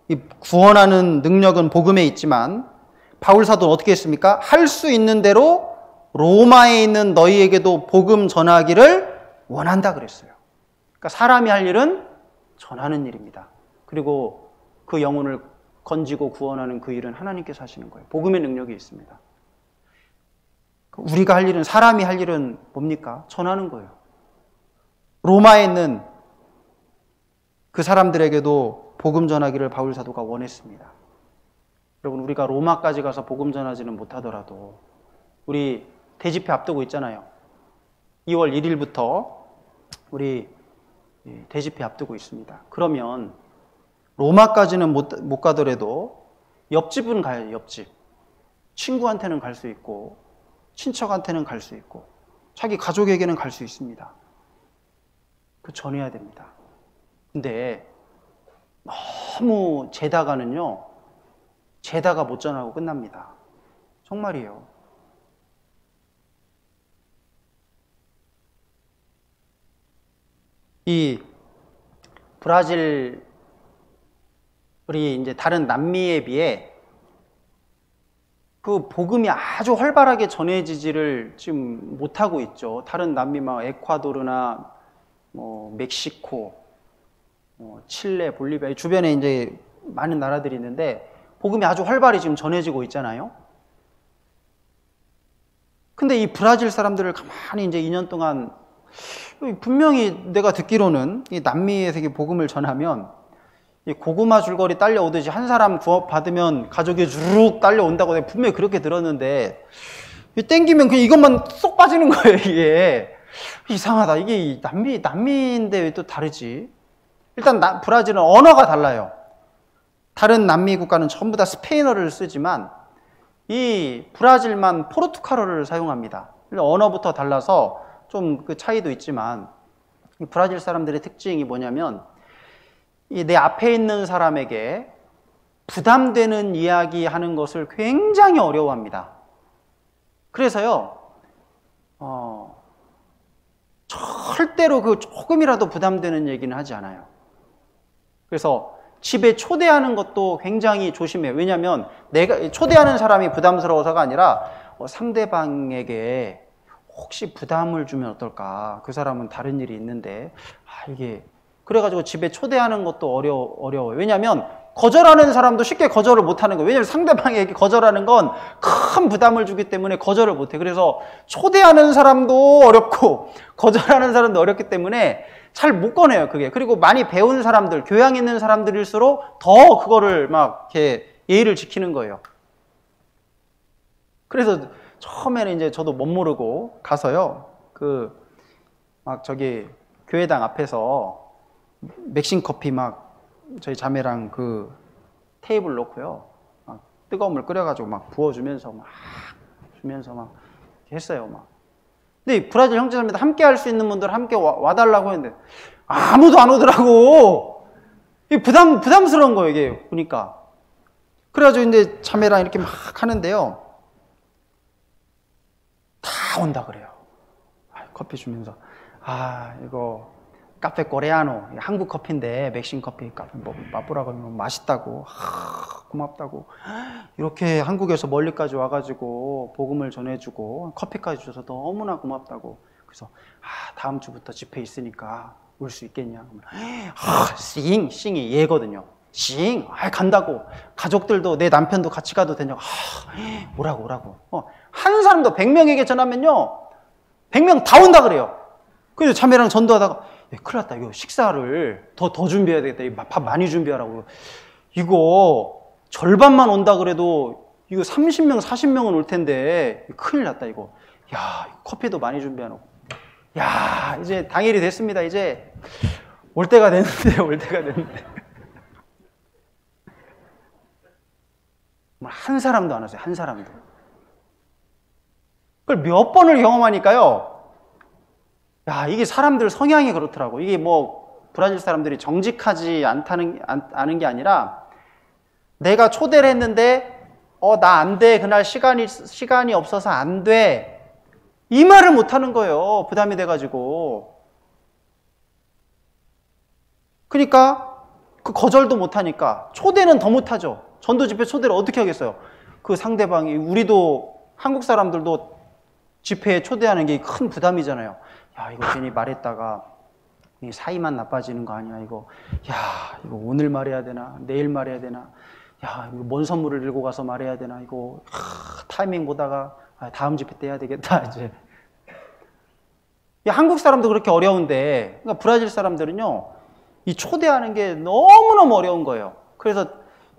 이 구원하는 능력은 복음에 있지만 바울 사도는 어떻게 했습니까? 할 수 있는 대로 로마에 있는 너희에게도 복음 전하기를 원한다 그랬어요. 그러니까 사람이 할 일은 전하는 일입니다. 그리고 그 영혼을 건지고 구원하는 그 일은 하나님께서 하시는 거예요. 복음의 능력이 있습니다. 우리가 할 일은, 사람이 할 일은 뭡니까? 전하는 거예요. 로마에 있는 그 사람들에게도 복음 전하기를 바울 사도가 원했습니다. 여러분, 우리가 로마까지 가서 복음 전하지는 못하더라도 우리 대집회 앞두고 있잖아요. 2월 1일부터 우리 대집회 앞두고 있습니다. 그러면 로마까지는 못 가더라도 옆집은 가요. 옆집. 친구한테는 갈 수 있고 친척한테는 갈 수 있고 자기 가족에게는 갈 수 있습니다. 그 전해야 됩니다. 근데 너무 재다가는요, 재다가 못 전하고 끝납니다. 정말이에요. 이 브라질, 우리 이제 다른 남미에 비해 그 복음이 아주 활발하게 전해지지를 지금 못하고 있죠. 다른 남미 막 에콰도르나 멕시코, 칠레, 볼리비아 주변에 이제 많은 나라들이 있는데 복음이 아주 활발히 지금 전해지고 있잖아요. 근데 이 브라질 사람들을 가만히 이제 2년 동안 분명히 내가 듣기로는 이 남미에서 복음을 전하면 이 고구마 줄거리 딸려오듯이 한 사람 구원 받으면 가족이 주르륵 딸려온다고 내가 분명히 그렇게 들었는데 땡기면 그냥 이것만 쏙 빠지는 거예요. 이게 이상하다. 이게 남미인데 왜 또 다르지? 일단 브라질은 언어가 달라요. 다른 남미 국가는 전부 다 스페인어를 쓰지만 이 브라질만 포르투갈어를 사용합니다. 언어부터 달라서 좀 그 차이도 있지만 이 브라질 사람들의 특징이 뭐냐면 이 내 앞에 있는 사람에게 부담되는 이야기 하는 것을 굉장히 어려워합니다. 그래서요, 절대로 그 조금이라도 부담되는 얘기는 하지 않아요. 그래서 집에 초대하는 것도 굉장히 조심해요. 왜냐하면 내가 초대하는 사람이 부담스러워서가 아니라 상대방에게 혹시 부담을 주면 어떨까? 그 사람은 다른 일이 있는데 이게 그래가지고 집에 초대하는 것도 어려워요. 왜냐하면 거절하는 사람도 쉽게 거절을 못하는 거예요. 왜냐하면 상대방에게 거절하는 건 큰 부담을 주기 때문에 거절을 못해. 그래서 초대하는 사람도 어렵고 거절하는 사람도 어렵기 때문에 잘 못 꺼내요, 그게. 그리고 많이 배운 사람들, 교양 있는 사람들일수록 더 그거를 막 이렇게 예의를 지키는 거예요. 그래서 처음에는 이제 저도 못 모르고 가서요, 막 저기 교회당 앞에서 맥심 커피 막 저희 자매랑 그 테이블 놓고요, 막 뜨거운 물 끓여가지고 막 부어주면서 막 했어요, 막. 근데 브라질 형제자매들 함께 할 수 있는 분들 함께 와달라고 했는데 아무도 안 오더라고. 이게 부담스러운 거예요, 이게 보니까. 그래가지고 이제 자매랑 이렇게 막 하는데요, 다 온다 그래요. 커피 주면서 이거 카페 코레아노, 한국 커피인데 맥심 커피 카페 맛보라고 하면 맛있다고, 고맙다고, 이렇게 한국에서 멀리까지 와가지고 복음을 전해주고 커피까지 줘서 너무나 고맙다고. 그래서 다음 주부터 집회 있으니까 올 수 있겠냐? 싱이 얘거든요. 간다고. 가족들도 내 남편도 같이 가도 되냐고. 오라고. 한 사람도 100명에게 전하면요, 100명 다 온다 그래요. 그래서 자매랑 전도하다가 큰일 났다. 이거 식사를 더 준비해야 되겠다. 밥 많이 준비하라고. 이거 절반만 온다 그래도 이거 30명, 40명은 올 텐데 큰일 났다 이거. 커피도 많이 준비해놓고. 이제 당일이 됐습니다. 이제 올 때가 됐는데. 한 사람도 안 왔어요. 한 사람도. 그걸 몇 번을 경험하니까요, 이게 사람들 성향이 그렇더라고. 이게 뭐 브라질 사람들이 정직하지 않은 게 아니라 내가 초대를 했는데 나 안 돼. 그날 시간이 없어서 안 돼. 이 말을 못 하는 거예요. 부담이 돼가지고. 그러니까 그 거절도 못 하니까 초대는 더 못 하죠. 전도 집회 초대를 어떻게 하겠어요? 그 상대방이 우리도 한국 사람들도 집회에 초대하는 게 큰 부담이잖아요. 야, 이거 괜히 말했다가 이 사이만 나빠지는 거 아니야, 이거. 야, 이거 오늘 말해야 되나? 내일 말해야 되나? 야, 이거 뭔 선물을 들고 가서 말해야 되나? 이거 타이밍 보다가 다음 집회 때 해야 되겠다, 이제. 한국 사람도 그렇게 어려운데, 그러니까 브라질 사람들은요, 이 초대하는 게 너무너무 어려운 거예요. 그래서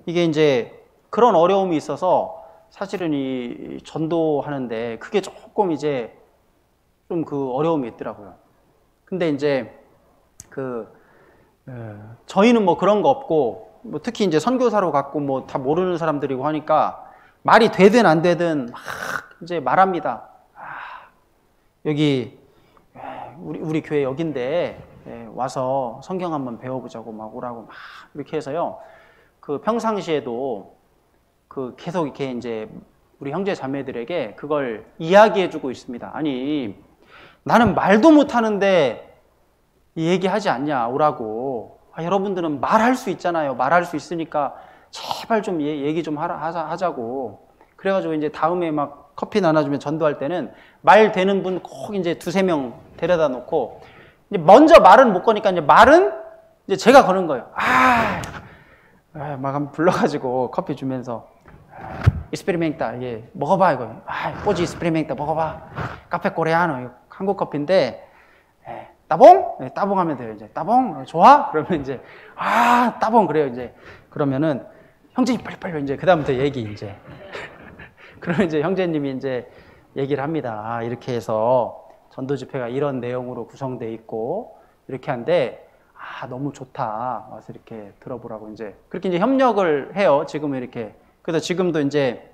이게 이제 그런 어려움이 있어서 사실은 이 전도하는데 그게 조금 이제 좀 그 어려움이 있더라고요. 근데 이제 저희는 뭐 그런 거 없고, 뭐 특히 이제 선교사로 갔고 뭐 다 모르는 사람들이고 하니까 말이 되든 안 되든 막 이제 말합니다. 여기 우리 교회 여긴데 와서 성경 한번 배워보자고 막 오라고 막 이렇게 해서요. 그 평상시에도 그 계속 이렇게 이제 우리 형제 자매들에게 그걸 이야기해주고 있습니다. 아니, 나는 말도 못하는데 얘기하지 않냐 오라고. 여러분들은 말할 수 있잖아요. 말할 수 있으니까 제발 좀 얘기 좀 하자고. 그래가지고 이제 다음에 막 커피 나눠주면 전도할 때는 말 되는 분 꼭 이제 2-3명 데려다 놓고, 이제 먼저 말은 못 거니까 이제 말은 이제 제가 거는 거예요. 막 한번 불러가지고 커피 주면서 이스페리멘타, 이게 먹어봐 이거. 꼬지 이스페리멘타 먹어봐. 카페 코레아노, 한국 커피인데 따봉? 네, 따봉 하면 돼요. 이제 따봉 좋아? 그러면 이제 따봉 그래요. 이제 그러면은 형제님 빨리빨리 이제 그다음부터 얘기 이제. 그러면 이제 형제님이 이제 얘기를 합니다. 이렇게 해서 전도 집회가 이런 내용으로 구성되어 있고 이렇게 한데 너무 좋다. 와서 이렇게 들어보라고 이제 그렇게 이제 협력을 해요. 지금은 이렇게. 그래서 지금도 이제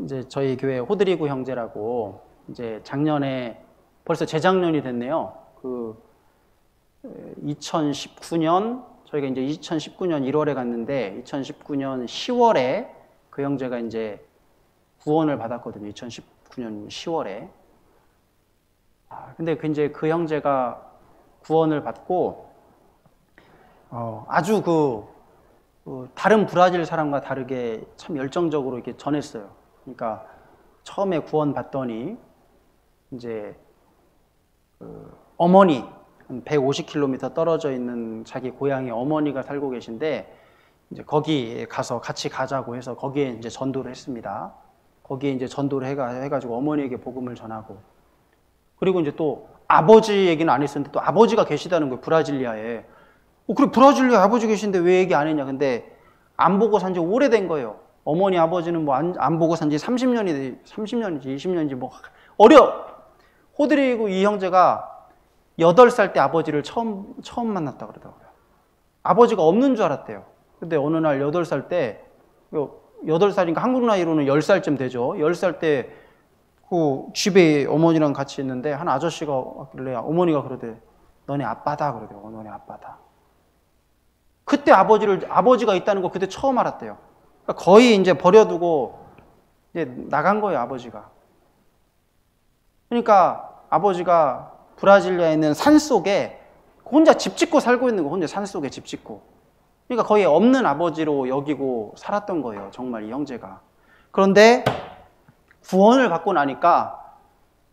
이제 저희 교회 호드리구 형제라고 이제 작년에 벌써 재작년이 됐네요. 2019년 저희가 이제 2019년 1월에 갔는데 2019년 10월에 그 형제가 이제 구원을 받았거든요. 2019년 10월에. 근데 이제 그 형제가 구원을 받고 아주 다른 브라질 사람과 다르게 참 열정적으로 이렇게 전했어요. 그러니까 처음에 구원 받더니 이제 어머니 150km 떨어져 있는 자기 고향에 어머니가 살고 계신데 이제 거기 가서 같이 가자고 해서 거기에 이제 전도를 했습니다. 거기에 이제 전도를 해가지고 어머니에게 복음을 전하고, 그리고 이제 또 아버지 얘기는 안 했었는데 또 아버지가 계시다는 거예요. 브라질리아에. 그래 브라질리아 아버지 계신데 왜 얘기 안 했냐. 근데 안 보고 산 지 오래된 거예요. 어머니 아버지는 뭐 안 보고 산 지 30년인지 20년인지 뭐 호드리고 이 형제가 8살 때 아버지를 처음 만났다 그러더라고요. 아버지가 없는 줄 알았대요. 근데 어느 날 8살 때, 8살인가 한국 나이로는 10살쯤 되죠. 10살 때 그 집에 어머니랑 같이 있는데 한 아저씨가 왔길래 어머니가 그러대. 너네 아빠다 그러대요. 너네 아빠다. 그때 아버지가 있다는 거 그때 처음 알았대요. 그러니까 거의 이제 버려두고 이제 나간 거예요, 아버지가. 그러니까 아버지가 브라질리아에 있는 산 속에 혼자 집 짓고 살고 있는 거, 혼자 산 속에 집 짓고. 그러니까 거의 없는 아버지로 여기고 살았던 거예요, 정말 이 형제가. 그런데 구원을 받고 나니까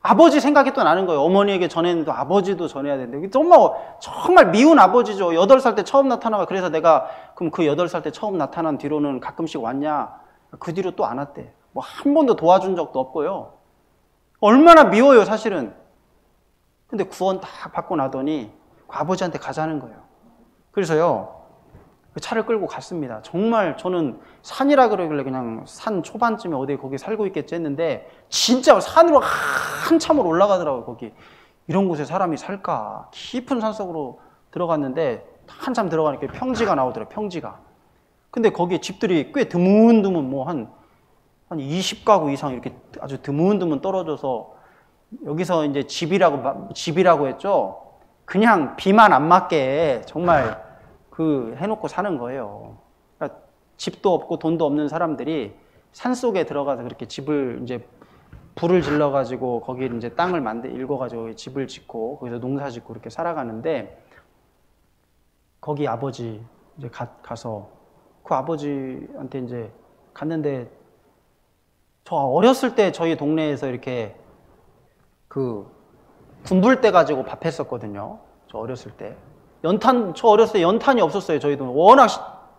아버지 생각이 또 나는 거예요. 어머니에게 전했는데 아버지도 전해야 되는데. 정말 미운 아버지죠. 8살 때 처음 나타나고. 그래서 내가 그럼 그 8살 때 처음 나타난 뒤로는 가끔씩 왔냐? 그 뒤로 또 안 왔대. 뭐 한 번도 도와준 적도 없고요. 얼마나 미워요, 사실은. 근데 구원 딱 받고 나더니 그 아버지한테 가자는 거예요. 그래서요, 그 차를 끌고 갔습니다. 정말 저는 산이라 그러길래 그냥 산 초반쯤에 어디 거기 살고 있겠지 했는데 진짜 산으로 한참을 올라가더라고요, 거기. 이런 곳에 사람이 살까? 깊은 산속으로 들어갔는데 한참 들어가니까 평지가 나오더라고요, 평지가. 근데 거기에 집들이 꽤 드문드문 뭐 한 20가구 이상 이렇게 아주 드문드문 떨어져서 여기서 이제 집이라고 했죠. 그냥 비만 안 맞게 정말 그 해놓고 사는 거예요. 그러니까 집도 없고 돈도 없는 사람들이 산속에 들어가서 그렇게 집을 이제 불을 질러가지고 거기 이제 땅을 읽어가지고 집을 짓고 거기서 농사 짓고 이렇게 살아가는데 거기 아버지 이제 가서 그 아버지한테 이제 갔는데 저 어렸을 때 저희 동네에서 이렇게 그 군불대 가지고 밥 했었거든요. 저 어렸을 때. 저 어렸을 때 연탄이 없었어요. 저희 동네. 워낙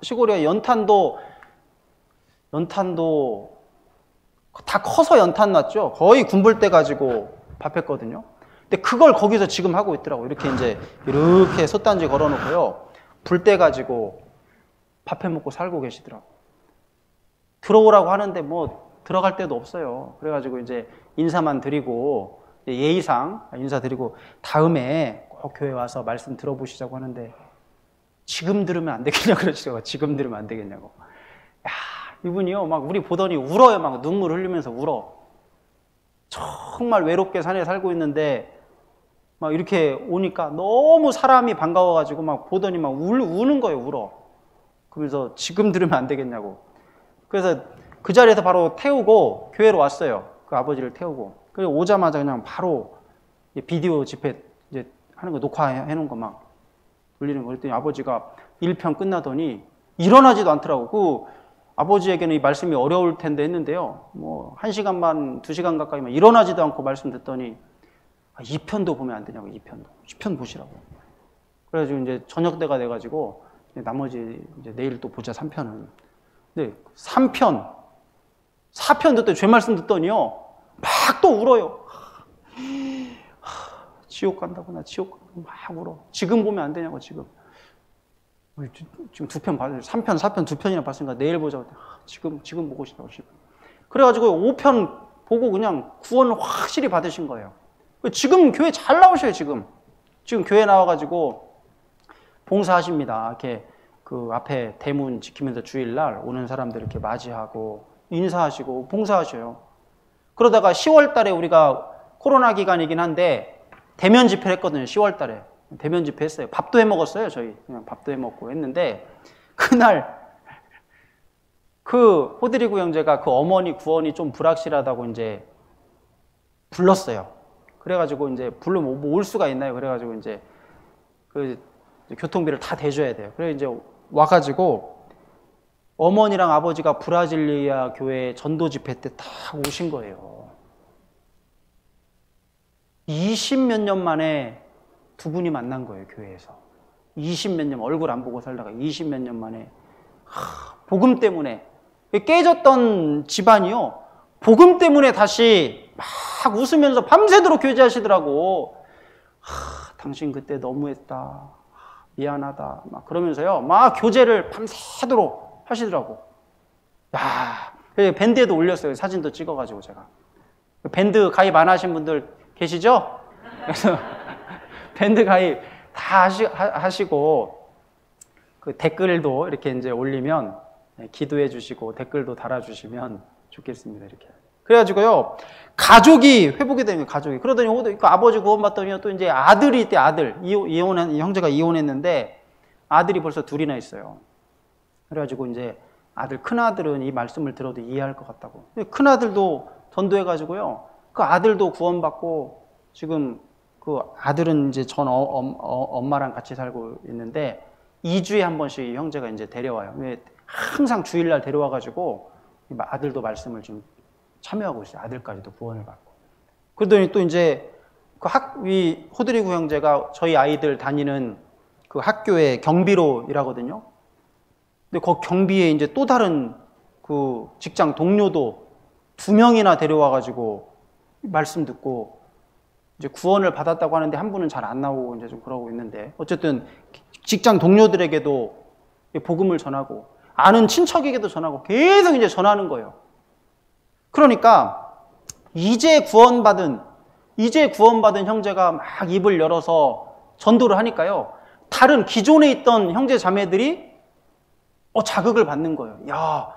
시골이라 연탄도 다 커서 연탄 났죠. 거의 군불대 가지고 밥 했거든요. 근데 그걸 거기서 지금 하고 있더라고요. 이렇게 솥단지 걸어놓고요. 불대 가지고 밥 해 먹고 살고 계시더라고요. 들어오라고 하는데 뭐 들어갈 데도 없어요. 그래가지고 이제 인사만 드리고 예의상 인사드리고 다음에 꼭 교회 와서 말씀 들어보시자고 하는데 지금 들으면 안 되겠냐고 그러시더라고요. 지금 들으면 안 되겠냐고. 야, 이분이요 막 우리 보더니 울어요. 막 눈물 흘리면서 울어. 정말 외롭게 산에 살고 있는데 막 이렇게 오니까 너무 사람이 반가워가지고 막 보더니 막 우는 거예요. 울어. 그러면서 지금 들으면 안 되겠냐고. 그래서 그 자리에서 바로 태우고 교회로 왔어요. 그 아버지를 태우고. 그리고 오자마자 그냥 바로 비디오 집회 이제 하는 거 녹화해 놓은 거 막 돌리는 거. 그랬더니 아버지가 1편 끝나더니 일어나지도 않더라고. 그 아버지에게는 이 말씀이 어려울 텐데 했는데요. 뭐 1시간 반, 2시간 가까이만 일어나지도 않고 말씀 듣더니 2편도 보면 안 되냐고. 2편 보시라고. 그래가지고 이제 저녁 때가 돼가지고 나머지 이제 내일 또 보자 3편은. 근데 3편, 4편 듣더니 죄 말씀 듣더니요. 막 또 울어요. 지옥 간다구나, 지옥 간다고 막 울어. 지금 보면 안 되냐고, 지금. 지금 2편 봤어요. 3편, 4편 2편이나 봤으니까 내일 보자고. 지금 보고 싶다고, 지금. 그래가지고 5편 보고 그냥 구원을 확실히 받으신 거예요. 지금 교회 잘 나오셔요, 지금. 지금 교회 나와가지고 봉사하십니다. 이렇게 그 앞에 대문 지키면서 주일날 오는 사람들 이렇게 맞이하고 인사하시고 봉사하셔요. 그러다가 10월 달에 우리가 코로나 기간이긴 한데 대면 집회를 했거든요. 10월 달에. 대면 집회 했어요. 밥도 해 먹었어요. 저희 그냥 밥도 해 먹고 했는데 그날 그 호드리구 형제가 그 어머니 구원이 좀 불확실하다고 이제 불렀어요. 그래가지고 이제 부르면 올 수가 있나요? 그래가지고 이제 그 교통비를 다 대줘야 돼요. 그래 이제 와가지고 어머니랑 아버지가 브라질리아 교회 전도 집회 때 다 오신 거예요. 20몇 년 만에 두 분이 만난 거예요, 교회에서. 20몇 년, 얼굴 안 보고 살다가 20몇 년 만에 복음 때문에 깨졌던 집안이요. 복음 때문에 다시 막 웃으면서 밤새도록 교제하시더라고. 당신 그때 너무했다. 미안하다. 막 그러면서요. 막 교제를 밤새도록 하시더라고. 야, 밴드에도 올렸어요. 사진도 찍어가지고 제가. 밴드 가입 안 하신 분들 계시죠? 그래서 밴드 가입 다 하시고 그 댓글도 이렇게 이제 올리면 기도해 주시고 댓글도 달아주시면 좋겠습니다. 이렇게. 그래가지고요. 가족이 회복이 되는 거예요. 가족이. 그러더니 그 아버지 구원받더니 또 이제 아들이 있대. 아들. 형제가 이혼했는데 아들이 벌써 둘이나 있어요. 그래가지고 이제 큰아들은 이 말씀을 들어도 이해할 것 같다고. 큰아들도 전도해가지고요. 그 아들도 구원받고 지금 그 아들은 이제 전 엄마랑 같이 살고 있는데 2주에 한 번씩 형제가 이제 데려와요. 항상 주일날 데려와가지고 아들도 말씀을 좀 참여하고 있어요. 아들까지도 구원을 받고. 그러더니 또 이제 이 호드리구 형제가 저희 아이들 다니는 그 학교의 경비로 일하거든요. 근데 그 경비에 이제 또 다른 그 직장 동료도 2명이나 데려와가지고 말씀 듣고 이제 구원을 받았다고 하는데 한 분은 잘 안 나오고 이제 좀 그러고 있는데 어쨌든 직장 동료들에게도 복음을 전하고 아는 친척에게도 전하고 계속 이제 전하는 거예요. 그러니까 이제 구원받은 형제가 막 입을 열어서 전도를 하니까요. 다른 기존에 있던 형제 자매들이 자극을 받는 거예요. 야,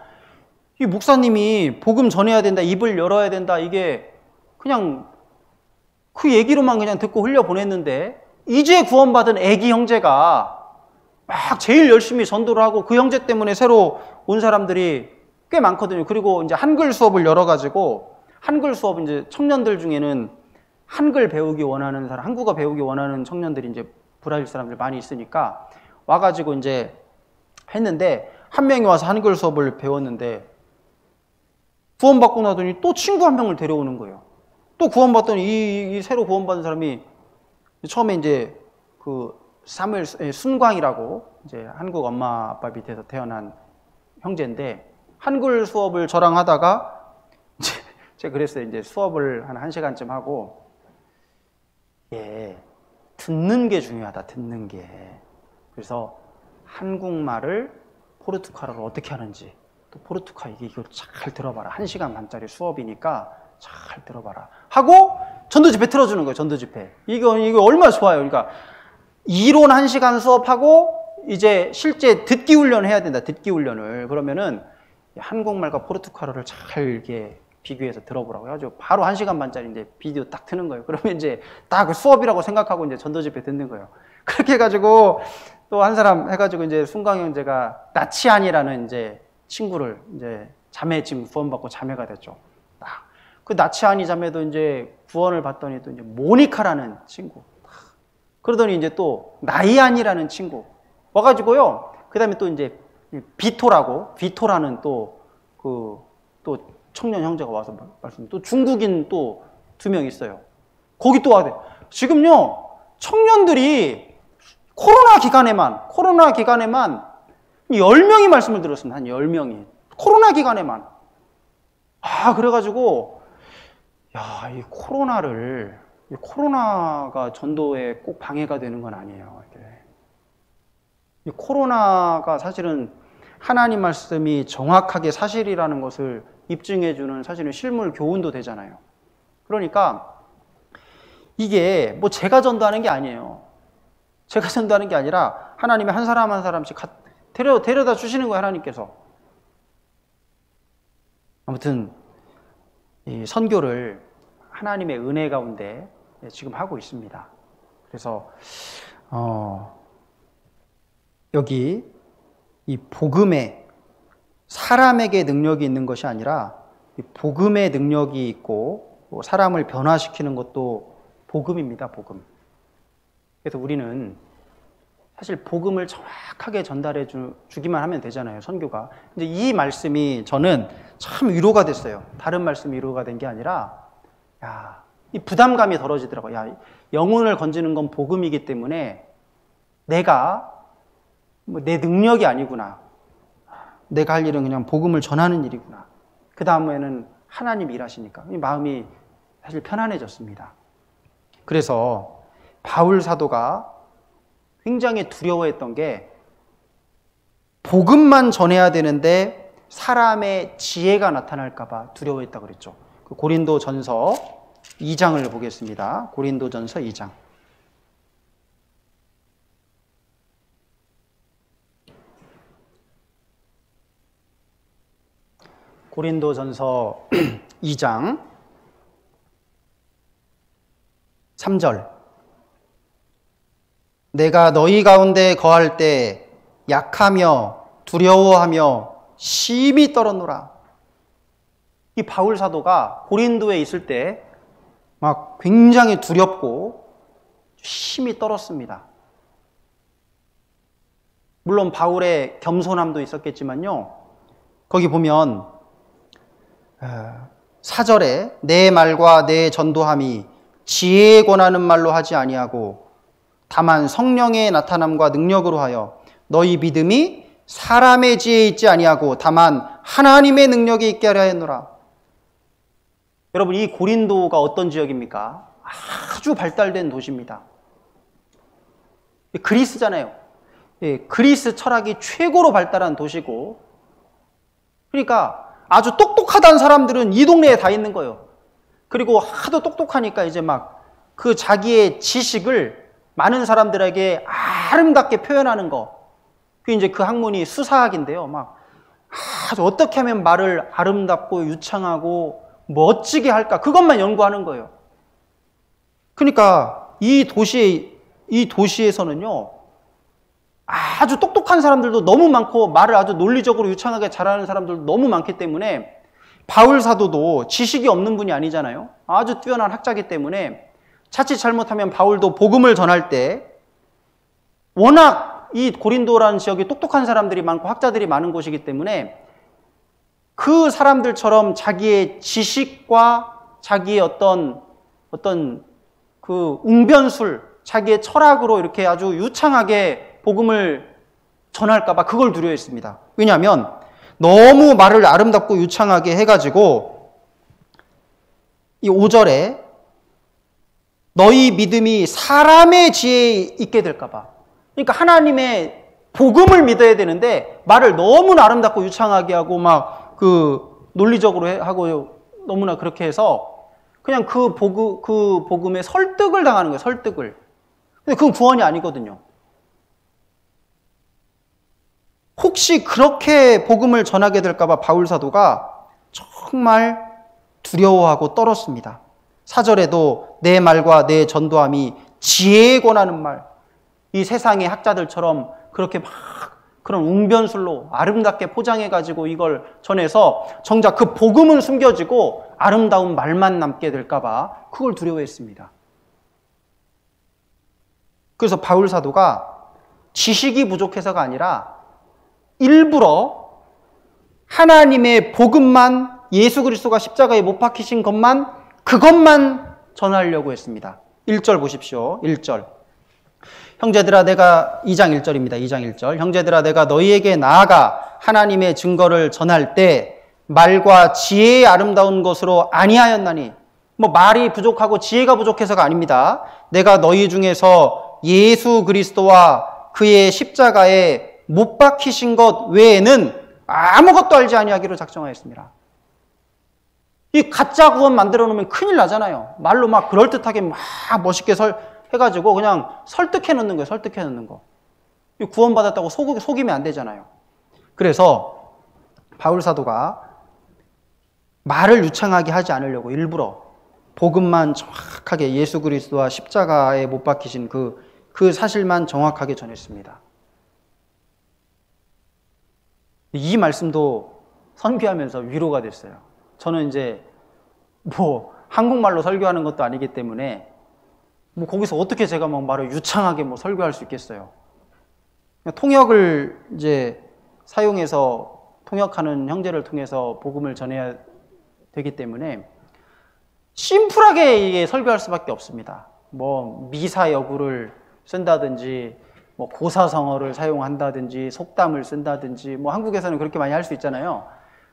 이 목사님이 복음 전해야 된다, 입을 열어야 된다, 이게 그냥 그 얘기로만 그냥 듣고 흘려보냈는데 이제 구원받은 애기 형제가 막 제일 열심히 전도를 하고 그 형제 때문에 새로 온 사람들이 꽤 많거든요. 그리고 이제 한글 수업을 열어가지고 한글 수업 이제 청년들 중에는 한글 배우기 원하는 사람, 한국어 배우기 원하는 청년들이 이제 브라질 사람들 많이 있으니까 와가지고 이제 했는데 한 명이 와서 한글 수업을 배웠는데 구원받고 나더니 또 친구 한 명을 데려오는 거예요. 또 구원받더니 이 새로 구원받은 사람이 처음에 이제 그 사무엘 순광이라고 이제 한국 엄마 아빠 밑에서 태어난 형제인데 한글 수업을 저랑 하다가 제가 그랬어요. 이제 수업을 한 1시간쯤 하고 듣는 게 중요하다. 듣는 게. 그래서 한국말을 포르투갈어로 어떻게 하는지 또 포르투갈 이걸 잘 들어봐라. 1시간 반짜리 수업이니까 잘 들어봐라. 하고 전도 집회 틀어주는 거예요. 전도 집회. 이거 얼마나 좋아요. 그러니까 이론 1시간 수업하고 이제 실제 듣기 훈련을 해야 된다. 듣기 훈련을. 그러면은 한국말과 포르투갈어를 잘 이렇게 비교해서 들어보라고 해가지고 바로 1시간 반짜리 이제 비디오 딱 트는 거예요. 그러면 이제 딱 그 수업이라고 생각하고 이제 전도 집회 듣는 거예요. 그렇게 해가지고 또 한 사람 해가지고 이제 순강 형제가 나치안이라는 이제 친구를 이제 자매 지금 구원받고 자매가 됐죠. 딱 그 나치안이 자매도 이제 구원을 받더니 또 이제 모니카라는 친구. 그러더니 이제 또 나이안이라는 친구 와가지고요. 그 다음에 또 이제 비토라는 또 청년 형제가 와서 말씀. 또 중국인 또 2명 있어요. 거기 또 와야 돼. 지금요 청년들이 코로나 기간에만 10명이 말씀을 들었습니다. 한 10명이 코로나 기간에만. 그래가지고 이 코로나가 전도에 꼭 방해가 되는 건 아니에요. 이 코로나가 사실은 하나님 말씀이 정확하게 사실이라는 것을 입증해주는 사실은 실물 교훈도 되잖아요. 그러니까 이게 뭐 제가 전도하는 게 아니에요. 제가 전도하는 게 아니라 하나님이 한 사람 한 사람씩 데려다 주시는 거예요. 하나님께서. 아무튼 이 선교를 하나님의 은혜 가운데 지금 하고 있습니다. 그래서 여기 이 복음에 사람에게 능력이 있는 것이 아니라 이 복음의 능력이 있고 사람을 변화시키는 것도 복음입니다. 복음. 그래서 우리는 사실 복음을 정확하게 전달해 주기만 하면 되잖아요. 선교가. 이제 이 말씀이 저는 참 위로가 됐어요. 다른 말씀이 위로가 된 게 아니라 이 부담감이 덜어지더라고요. 영혼을 건지는 건 복음이기 때문에 내가 내 능력이 아니구나. 내가 할 일은 그냥 복음을 전하는 일이구나. 그 다음에는 하나님이 일하시니까 마음이 사실 편안해졌습니다. 그래서 바울 사도가 굉장히 두려워했던 게 복음만 전해야 되는데 사람의 지혜가 나타날까 봐 두려워했다고 그랬죠. 고린도전서 2장을 보겠습니다. 고린도전서 2장. 고린도전서 2장 3절. 내가 너희 가운데 거할 때 약하며 두려워하며 심히 떨었노라. 이 바울 사도가 고린도에 있을 때 막 굉장히 두렵고 심히 떨었습니다. 물론 바울의 겸손함도 있었겠지만요. 거기 보면 4절에 내 말과 내 전도함이 지혜에 권하는 말로 하지 아니하고 다만 성령의 나타남과 능력으로 하여 너희 믿음이 사람의 지혜에 있지 아니하고 다만 하나님의 능력에 있게 하려 했노라. 여러분, 이 고린도가 어떤 지역입니까? 아주 발달된 도시입니다. 그리스잖아요. 그리스 철학이 최고로 발달한 도시고, 그러니까 아주 똑똑하다는 사람들은 이 동네에 다 있는 거예요. 그리고 하도 똑똑하니까 이제 막 그 자기의 지식을 많은 사람들에게 아름답게 표현하는 거. 그게 이제 그 학문이 수사학인데요. 막 아주 어떻게 하면 말을 아름답고 유창하고 멋지게 할까? 그것만 연구하는 거예요. 그러니까 이 도시에 이 도시에서는요, 아주 똑똑한 사람들도 너무 많고 말을 아주 논리적으로 유창하게 잘하는 사람들도 너무 많기 때문에 바울 사도도 지식이 없는 분이 아니잖아요. 아주 뛰어난 학자이기 때문에 자칫 잘못하면 바울도 복음을 전할 때 워낙 이 고린도라는 지역이 똑똑한 사람들이 많고 학자들이 많은 곳이기 때문에 그 사람들처럼 자기의 지식과 자기의 어떤 그 웅변술, 자기의 철학으로 이렇게 아주 유창하게 복음을 전할까봐 그걸 두려워했습니다. 왜냐하면 너무 말을 아름답고 유창하게 해가지고 이 5절에 너희 믿음이 사람의 지혜에 있게 될까봐. 그러니까 하나님의 복음을 믿어야 되는데 말을 너무나 아름답고 유창하게 하고 막 그 논리적으로 하고 너무나 그렇게 해서 그냥 그 복음에 설득을 당하는 거예요. 설득을. 근데 그건 구원이 아니거든요. 혹시 그렇게 복음을 전하게 될까봐 바울 사도가 정말 두려워하고 떨었습니다. 4절에도 내 말과 내 전도함이 지혜에 권하는 말, 이 세상의 학자들처럼 그렇게 막 그런 웅변술로 아름답게 포장해가지고 이걸 전해서 정작 그 복음은 숨겨지고 아름다운 말만 남게 될까봐 그걸 두려워했습니다. 그래서 바울 사도가 지식이 부족해서가 아니라 일부러 하나님의 복음만, 예수 그리스도가 십자가에 못 박히신 것만, 그것만 전하려고 했습니다. 1절 보십시오. 1절. 형제들아 내가 2장 1절입니다. 2장 1절. 형제들아 내가 너희에게 나아가 하나님의 증거를 전할 때 말과 지혜의 아름다운 것으로 아니하였나니, 뭐 말이 부족하고 지혜가 부족해서가 아닙니다. 내가 너희 중에서 예수 그리스도와 그의 십자가에 못 박히신 것 외에는 아무것도 알지 아니하기로 작정하였습니다. 이 가짜 구원 만들어 놓으면 큰일 나잖아요. 말로 막 그럴듯하게 막 멋있게 해가지고 그냥 설득해 놓는 거예요. 설득해 놓는 거. 구원받았다고 속이면 안 되잖아요. 그래서 바울 사도가 말을 유창하게 하지 않으려고 일부러 복음만 정확하게 예수 그리스도와 십자가에 못 박히신 그 사실만 정확하게 전했습니다. 이 말씀도 선교하면서 위로가 됐어요. 저는 이제 뭐 한국말로 설교하는 것도 아니기 때문에 뭐 거기서 어떻게 제가 막 말을 유창하게 뭐 설교할 수 있겠어요. 통역을 이제 사용해서 통역하는 형제를 통해서 복음을 전해야 되기 때문에 심플하게 이게 설교할 수밖에 없습니다. 뭐 미사여구를 쓴다든지 뭐 고사성어를 사용한다든지 속담을 쓴다든지 뭐 한국에서는 그렇게 많이 할 수 있잖아요.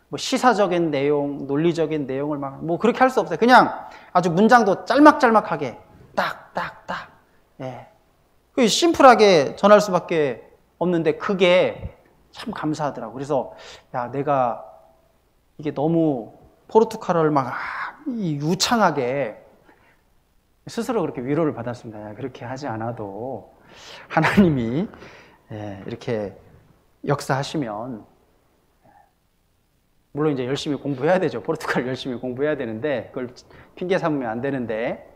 뭐 시사적인 내용, 논리적인 내용을 막 뭐 그렇게 할 수 없어요. 그냥 아주 문장도 짤막짤막하게 딱. 예. 심플하게 전할 수밖에 없는데 그게 참 감사하더라고. 그래서 야, 내가 이게 너무 포르투갈어를 막 유창하게 스스로 그렇게 위로를 받았습니다. 야, 그렇게 하지 않아도 하나님이 이렇게 역사하시면, 물론 이제 열심히 공부해야 되죠. 포르투갈 열심히 공부해야 되는데 그걸 핑계 삼으면 안 되는데,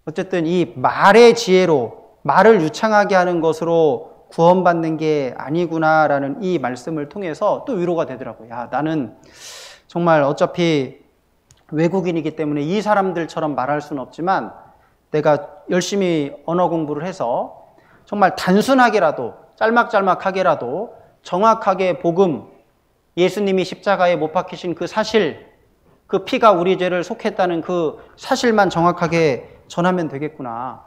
어쨌든 이 말의 지혜로 말을 유창하게 하는 것으로 구원받는 게 아니구나라는 이 말씀을 통해서 또 위로가 되더라고요. 야, 나는 정말 어차피 외국인이기 때문에 이 사람들처럼 말할 수는 없지만 내가 열심히 언어 공부를 해서 정말 단순하게라도 짤막짤막하게라도 정확하게 복음, 예수님이 십자가에 못 박히신 그 사실, 그 피가 우리 죄를 속했다는 그 사실만 정확하게 전하면 되겠구나.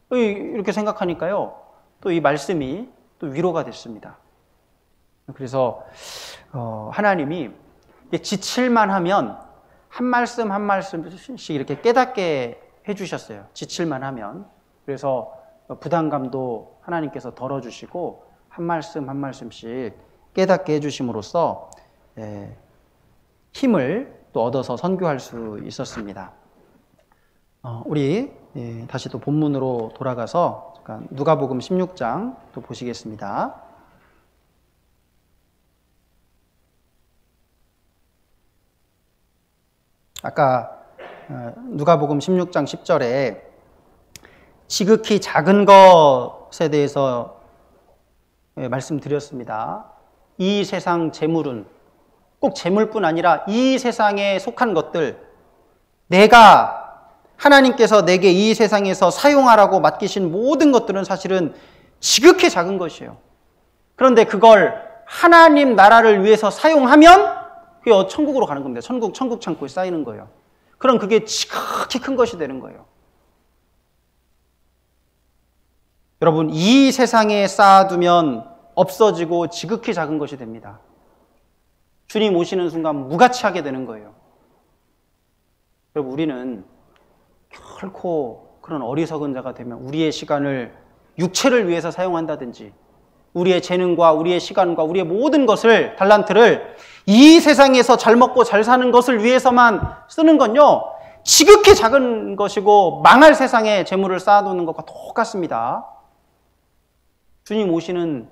이렇게 생각하니까요, 또 이 말씀이 또 위로가 됐습니다. 그래서 하나님이 지칠만 하면 한 말씀 한 말씀씩 이렇게 깨닫게 해주셨어요. 지칠만 하면. 그래서 부담감도 하나님께서 덜어주시고 한 말씀 한 말씀씩 깨닫게 해주심으로써 힘을 또 얻어서 선교할 수 있었습니다. 우리 다시 또 본문으로 돌아가서 잠깐 누가복음 16장 또 보시겠습니다. 아까 누가복음 16장 10절에 지극히 작은 것에 대해서 말씀드렸습니다. 이 세상 재물은 꼭 재물뿐 아니라 이 세상에 속한 것들, 내가 하나님께서 내게 이 세상에서 사용하라고 맡기신 모든 것들은 사실은 지극히 작은 것이에요. 그런데 그걸 하나님 나라를 위해서 사용하면 그게 천국으로 가는 겁니다. 천국 창고에 쌓이는 거예요. 그럼 그게 지극히 큰 것이 되는 거예요. 여러분, 이 세상에 쌓아두면 없어지고 지극히 작은 것이 됩니다. 주님 오시는 순간 무가치하게 되는 거예요. 여러분, 우리는 결코 그런 어리석은 자가 되면 우리의 시간을 육체를 위해서 사용한다든지 우리의 재능과 우리의 시간과 우리의 모든 것을, 달란트를 이 세상에서 잘 먹고 잘 사는 것을 위해서만 쓰는 건요, 지극히 작은 것이고 망할 세상에 재물을 쌓아두는 것과 똑같습니다. 주님 오시는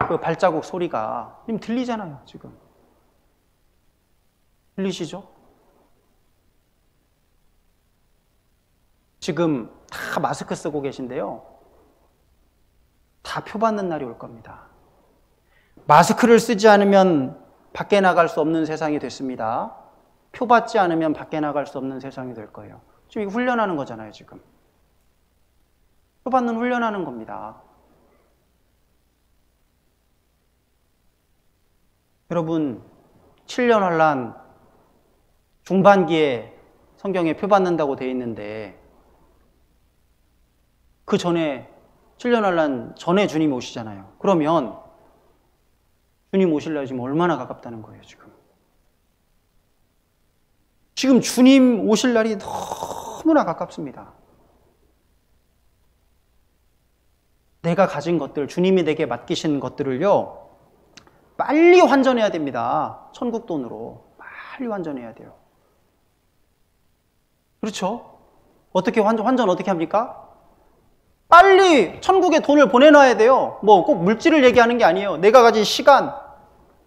그 발자국 소리가 지금 들리잖아요, 지금. 들리시죠? 지금 다 마스크 쓰고 계신데요. 다 표 받는 날이 올 겁니다. 마스크를 쓰지 않으면 밖에 나갈 수 없는 세상이 됐습니다. 표 받지 않으면 밖에 나갈 수 없는 세상이 될 거예요. 지금 이거 훈련하는 거잖아요, 지금. 표 받는 훈련하는 겁니다. 여러분, 7년 환란 중반기에 성경에 표 받는다고 되어 있는데 그 전에 7년 환란 전에 주님이 오시잖아요. 그러면 주님 오실 날 지금 얼마나 가깝다는 거예요, 지금. 지금 주님 오실 날이 너무나 가깝습니다. 내가 가진 것들, 주님이 내게 맡기신 것들을요, 빨리 환전해야 됩니다. 천국 돈으로. 빨리 환전해야 돼요. 그렇죠? 어떻게 환전 어떻게 합니까? 빨리 천국에 돈을 보내놔야 돼요. 뭐 꼭 물질을 얘기하는 게 아니에요. 내가 가진 시간,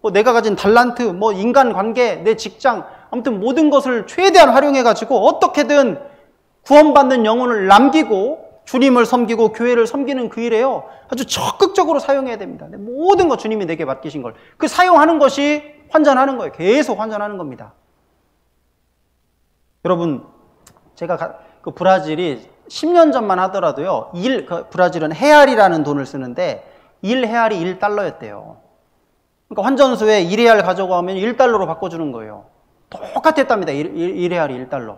뭐 내가 가진 달란트, 뭐 인간관계, 내 직장, 아무튼 모든 것을 최대한 활용해가지고 어떻게든 구원받는 영혼을 남기고 주님을 섬기고 교회를 섬기는 그 일에요, 아주 적극적으로 사용해야 됩니다. 모든 것 주님이 내게 맡기신 걸 그 사용하는 것이 환전하는 거예요. 계속 환전하는 겁니다. 여러분, 제가 그 브라질이 10년 전만 하더라도요, 브라질은 헤알이라는 돈을 쓰는데 1헤알이 1달러였대요. 그러니까 환전소에 1헤알 가져가면 1달러로 바꿔주는 거예요. 똑같았답니다. 1헤알이 1달러.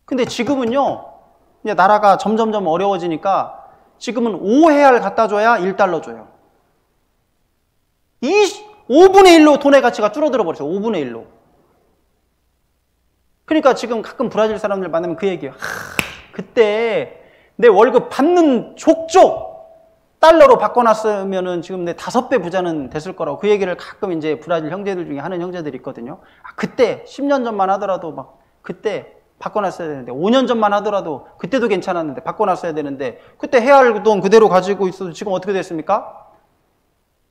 근데 지금은요, 이제 나라가 점점점 어려워지니까 지금은 5헤알 갖다 줘야 1달러 줘요. 5분의 1로 돈의 가치가 줄어들어 버렸어요. 5분의 1로. 그러니까 지금 가끔 브라질 사람들 만나면 그 얘기예요. 그때 내 월급 받는 족족 달러로 바꿔놨으면은 지금 내 5배 부자는 됐을 거라고, 그 얘기를 가끔 이제 브라질 형제들 중에 하는 형제들이 있거든요. 그때 10년 전만 하더라도 막 그때 바꿔놨어야 되는데, 5년 전만 하더라도 그때도 괜찮았는데 바꿔놨어야 되는데, 그때 헤알 돈 그대로 가지고 있어도 지금 어떻게 됐습니까?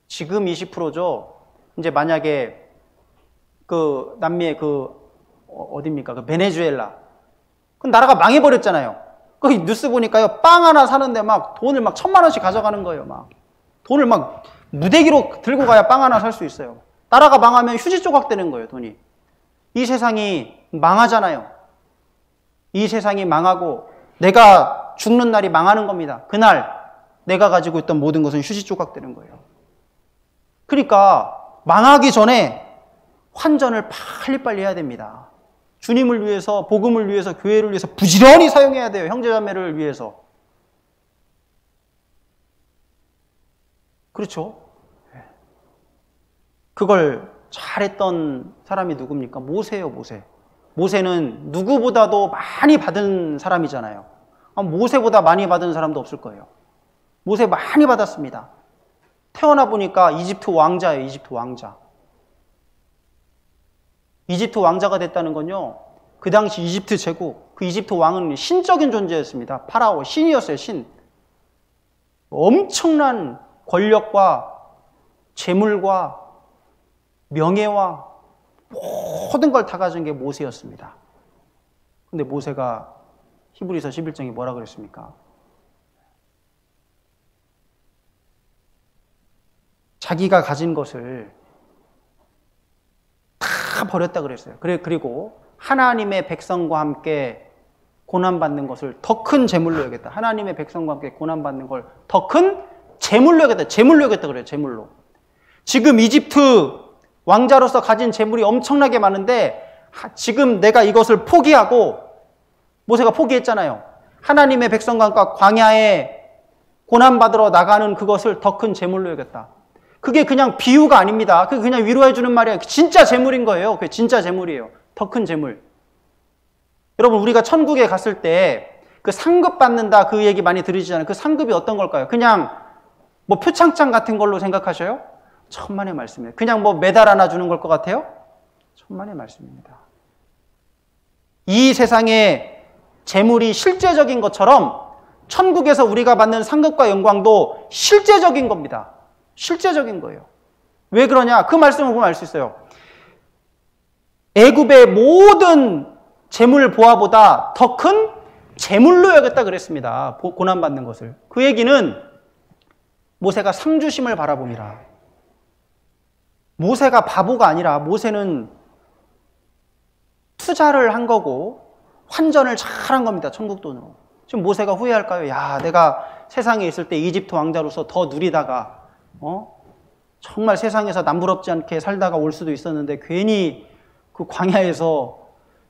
지금 20%죠. 이제 만약에 그 남미의 어딥니까? 그 베네수엘라. 그 나라가 망해버렸잖아요. 그 뉴스 보니까요, 빵 하나 사는데 막 돈을 막 1,000만 원씩 가져가는 거예요. 막 돈을 막 무대기로 들고 가야 빵 하나 살 수 있어요. 나라가 망하면 휴지 조각 되는 거예요, 돈이. 이 세상이 망하잖아요. 이 세상이 망하고 내가 죽는 날이 망하는 겁니다. 그날 내가 가지고 있던 모든 것은 휴지 조각 되는 거예요. 그러니까 망하기 전에 환전을 빨리빨리 해야 됩니다. 주님을 위해서, 복음을 위해서, 교회를 위해서 부지런히 사용해야 돼요. 형제자매를 위해서. 그렇죠? 그걸 잘했던 사람이 누굽니까? 모세예요, 모세. 모세는 누구보다도 많이 받은 사람이잖아요. 모세보다 많이 받은 사람도 없을 거예요. 모세 많이 받았습니다. 태어나 보니까 이집트 왕자예요, 이집트 왕자. 이집트 왕자가 됐다는 건요, 그 당시 이집트 제국, 그 이집트 왕은 신적인 존재였습니다. 파라오, 신이었어요, 신. 엄청난 권력과 재물과 명예와 모든 걸 다 가진 게 모세였습니다. 근데 모세가 히브리서 11장이 뭐라 그랬습니까? 자기가 가진 것을 다 버렸다 그랬어요. 그리고 하나님의 백성과 함께 고난받는 것을 더 큰 재물로 여겼다. 하나님의 백성과 함께 고난받는 걸 더 큰 재물로 여겼다. 재물로 여겼다 그래요. 재물로. 지금 이집트 왕자로서 가진 재물이 엄청나게 많은데 지금 내가 이것을 포기하고 모세가 포기했잖아요. 하나님의 백성과 광야에 고난받으러 나가는 그것을 더 큰 재물로 여겼다. 그게 그냥 비유가 아닙니다. 그게 그냥 위로해 주는 말이에요. 진짜 재물인 거예요. 그게 진짜 재물이에요. 더 큰 재물. 여러분, 우리가 천국에 갔을 때 그 상급 받는다 그 얘기 많이 들으시잖아요. 그 상급이 어떤 걸까요? 그냥 뭐 표창장 같은 걸로 생각하셔요? 천만의 말씀이에요. 그냥 뭐 메달 하나 주는 걸 것 같아요? 천만의 말씀입니다. 이 세상에 재물이 실제적인 것처럼 천국에서 우리가 받는 상급과 영광도 실제적인 겁니다. 실제적인 거예요. 왜 그러냐? 그 말씀을 보면 알 수 있어요. 애굽의 모든 재물 보화보다 더 큰 재물로 여겼다 그랬습니다. 고난받는 것을. 그 얘기는 모세가 상주심을 바라봅니다. 모세가 바보가 아니라 모세는 투자를 한 거고 환전을 잘한 겁니다. 천국 돈으로. 지금 모세가 후회할까요? 야, 내가 세상에 있을 때 이집트 왕자로서 더 누리다가 정말 세상에서 남부럽지 않게 살다가 올 수도 있었는데 괜히 그 광야에서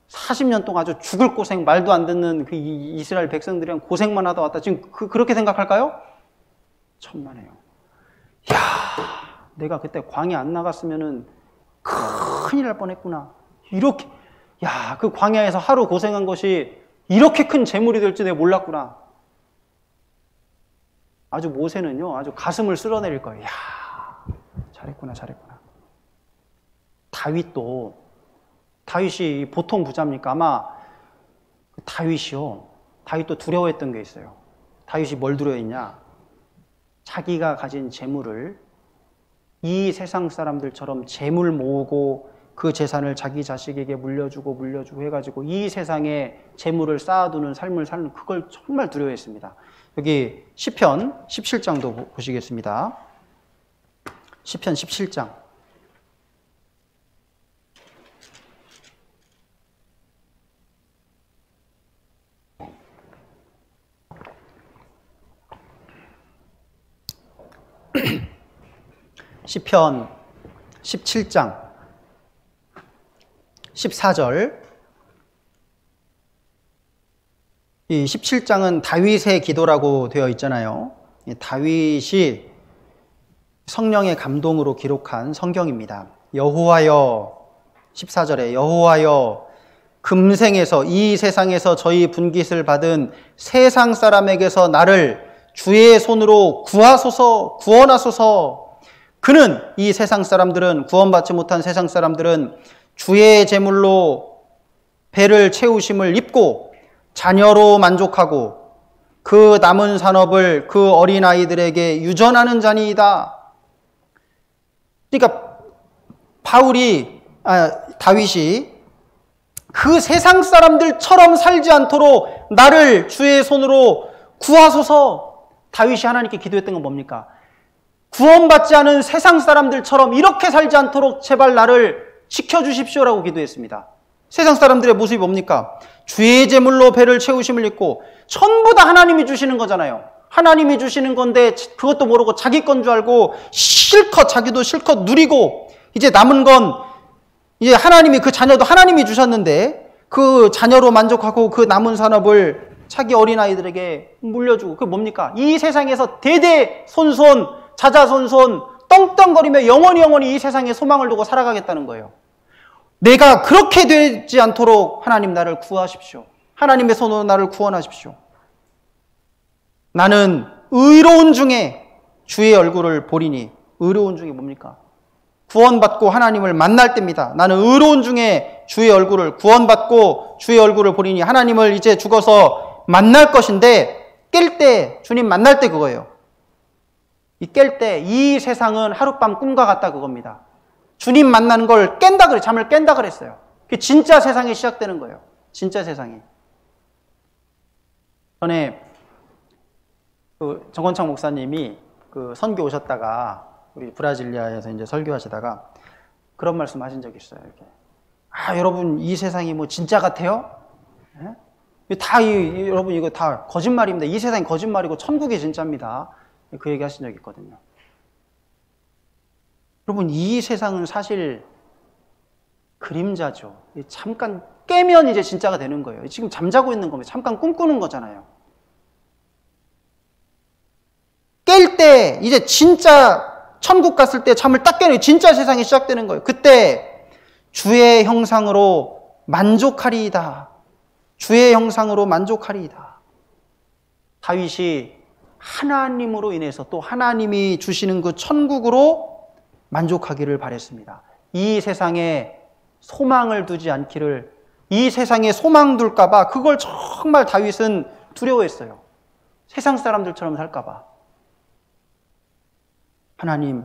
40년 동안 아주 죽을 고생, 말도 안 듣는 그 이스라엘 백성들이랑 고생만 하다 왔다. 지금 그렇게 생각할까요? 천만에요. 야, 내가 그때 광야 안 나갔으면은 큰일 날 뻔했구나. 이렇게, 야, 그 광야에서 하루 고생한 것이 이렇게 큰 재물이 될지 내가 몰랐구나. 아주 모세는요, 아주 가슴을 쓸어내릴 거예요. 야, 잘했구나, 잘했구나. 다윗이 보통 부자입니까? 아마 다윗도 두려워했던 게 있어요. 다윗이 뭘 두려워했냐? 자기가 가진 재물을 이 세상 사람들처럼 재물 모으고 그 재산을 자기 자식에게 물려주고 해가지고 이 세상에 재물을 쌓아두는 삶을 사는 그걸 정말 두려워했습니다. 여기 시편 17장도 보시겠습니다. 시편 17장. 시편 17장 14절. 이 17장은 다윗의 기도라고 되어 있잖아요. 다윗이 성령의 감동으로 기록한 성경입니다. 여호와여, 14절에 여호와여, 금생에서 이 세상에서 저희 분깃을 받은 세상 사람에게서 나를 주의 손으로 구원하소서. 그는, 이 세상 사람들은, 구원받지 못한 세상 사람들은 주의 제물로 배를 채우심을 입고 자녀로 만족하고 그 남은 산업을 그 어린아이들에게 유전하는 자니이다. 그러니까 다윗이 그 세상 사람들처럼 살지 않도록 나를 주의 손으로 구하소서. 다윗이 하나님께 기도했던 건 뭡니까? 구원받지 않은 세상 사람들처럼 이렇게 살지 않도록 제발 나를 지켜주십시오라고 기도했습니다. 세상 사람들의 모습이 뭡니까? 주의 제물로 배를 채우심을 입고 전부 다 하나님이 주시는 거잖아요. 하나님이 주시는 건데 그것도 모르고 자기 건 줄 알고 자기도 실컷 누리고 이제 남은 건 이제 하나님이 그 자녀도 하나님이 주셨는데 그 자녀로 만족하고 그 남은 산업을 자기 어린아이들에게 물려주고 그게 뭡니까? 이 세상에서 대대손손 자자손손 떵떵거리며 영원히 이 세상에 소망을 두고 살아가겠다는 거예요. 내가 그렇게 되지 않도록 하나님 나를 구하십시오. 하나님의 손으로 나를 구원하십시오. 나는 의로운 중에 주의 얼굴을 보리니. 의로운 중에 뭡니까? 구원받고 하나님을 만날 때입니다. 나는 의로운 중에 주의 얼굴을 구원받고 주의 얼굴을 보리니. 하나님을 이제 죽어서 만날 것인데 깰 때, 주님 만날 때 그거예요. 이 깰 때 이 세상은 하룻밤 꿈과 같다 그겁니다. 주님 만나는 걸 깬다 그래. 잠을 깬다 그랬어요. 그게 진짜 세상이 시작되는 거예요. 진짜 세상이. 전에 그 정건창 목사님이 그 선교 오셨다가 우리 브라질리아에서 이제 설교하시다가 그런 말씀 하신 적이 있어요. 이렇게. 아, 여러분, 이 세상이 뭐 진짜 같아요? 예? 여러분, 이거 다 거짓말입니다. 이 세상이 거짓말이고 천국이 진짜입니다. 그 얘기 하신 적이 있거든요. 여러분, 이 세상은 사실 그림자죠. 잠깐 깨면 이제 진짜가 되는 거예요. 지금 잠자고 있는 겁니다. 잠깐 꿈꾸는 거잖아요. 깰 때, 이제 진짜 천국 갔을 때 잠을 딱 깨는 진짜 세상이 시작되는 거예요. 그때 주의 형상으로 만족하리이다. 주의 형상으로 만족하리이다. 다윗이 하나님으로 인해서 또 하나님이 주시는 그 천국으로 만족하기를 바랬습니다. 이 세상에 소망을 두지 않기를, 이 세상에 소망 둘까봐 그걸 정말 다윗은 두려워했어요. 세상 사람들처럼 살까봐. 하나님,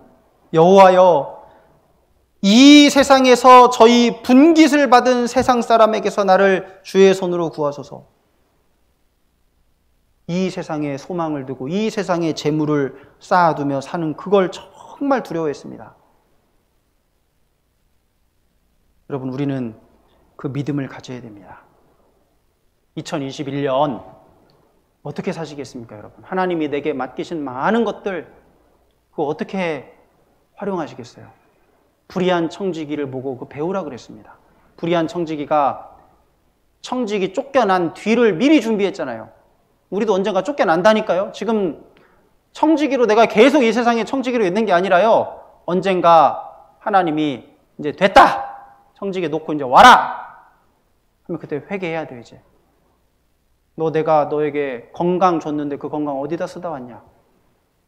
여호와여, 이 세상에서 저희 분깃을 받은 세상 사람에게서 나를 주의 손으로 구하소서. 이 세상에 소망을 두고 이 세상에 재물을 쌓아두며 사는 그걸 정말 두려워했습니다. 여러분, 우리는 그 믿음을 가져야 됩니다. 2021년 어떻게 사시겠습니까, 여러분? 하나님이 내게 맡기신 많은 것들 그거 어떻게 활용하시겠어요? 불의한 청지기를 보고 그 배우라 그랬습니다. 불의한 청지기가 청지기 쫓겨난 뒤를 미리 준비했잖아요. 우리도 언젠가 쫓겨난다니까요. 지금 청지기로 내가 계속 이 세상에 청지기로 있는 게 아니라요. 언젠가 하나님이 이제 됐다! 청지기 놓고 이제 와라! 하면 그때 회개해야 돼요, 이제. 내가 너에게 건강 줬는데 그 건강 어디다 쓰다 왔냐?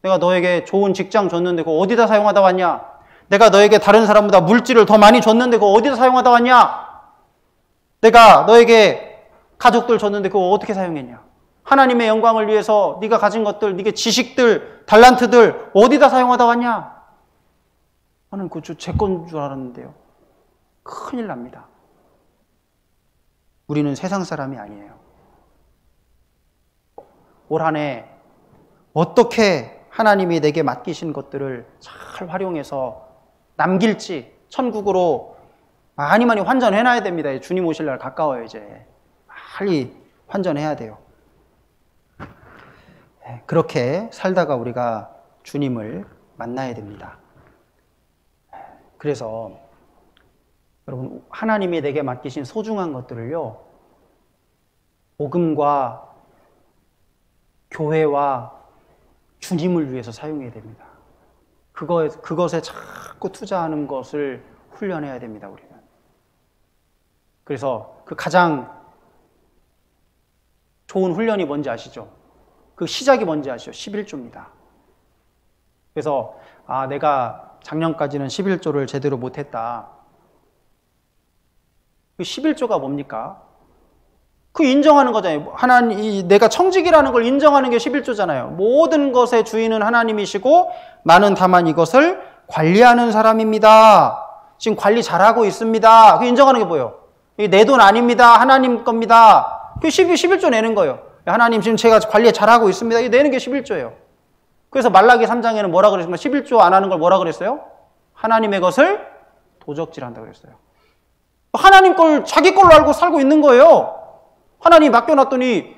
내가 너에게 좋은 직장 줬는데 그거 어디다 사용하다 왔냐? 내가 너에게 다른 사람보다 물질을 더 많이 줬는데 그거 어디다 사용하다 왔냐? 내가 너에게 가족들 줬는데 그거 어떻게 사용했냐? 하나님의 영광을 위해서 네가 가진 것들, 네가 지식들, 달란트들 어디다 사용하다 왔냐? 나는 그거 제 건 줄 알았는데요. 큰일 납니다. 우리는 세상 사람이 아니에요. 올 한 해 어떻게 하나님이 내게 맡기신 것들을 잘 활용해서 남길지 천국으로 많이 환전해놔야 됩니다. 주님 오실 날 가까워요. 이제 빨리 환전해야 돼요. 그렇게 살다가 우리가 주님을 만나야 됩니다. 그래서 여러분, 하나님이 내게 맡기신 소중한 것들을요, 복음과 교회와 주님을 위해서 사용해야 됩니다. 그것에 자꾸 투자하는 것을 훈련해야 됩니다, 우리는. 그래서 그 가장 좋은 훈련이 뭔지 아시죠? 그 시작이 뭔지 아시죠? 11조입니다. 그래서 내가 작년까지는 11조를 제대로 못했다. 그 11조가 뭡니까? 그 인정하는 거잖아요. 하나님, 내가 청지기라는 걸 인정하는 게 11조잖아요. 모든 것의 주인은 하나님이시고 나는 다만 이것을 관리하는 사람입니다. 지금 관리 잘하고 있습니다. 그 인정하는 게 뭐예요? 내 돈 아닙니다. 하나님 겁니다. 그 11조 내는 거예요. 하나님, 지금 제가 관리 잘하고 있습니다. 이거 내는 게 11조예요. 그래서 말라기 3장에는 뭐라 그랬습니까? 11조 안 하는 걸 뭐라 그랬어요? 하나님의 것을 도적질한다고 그랬어요. 하나님 걸 자기 걸로 알고 살고 있는 거예요. 하나님 맡겨놨더니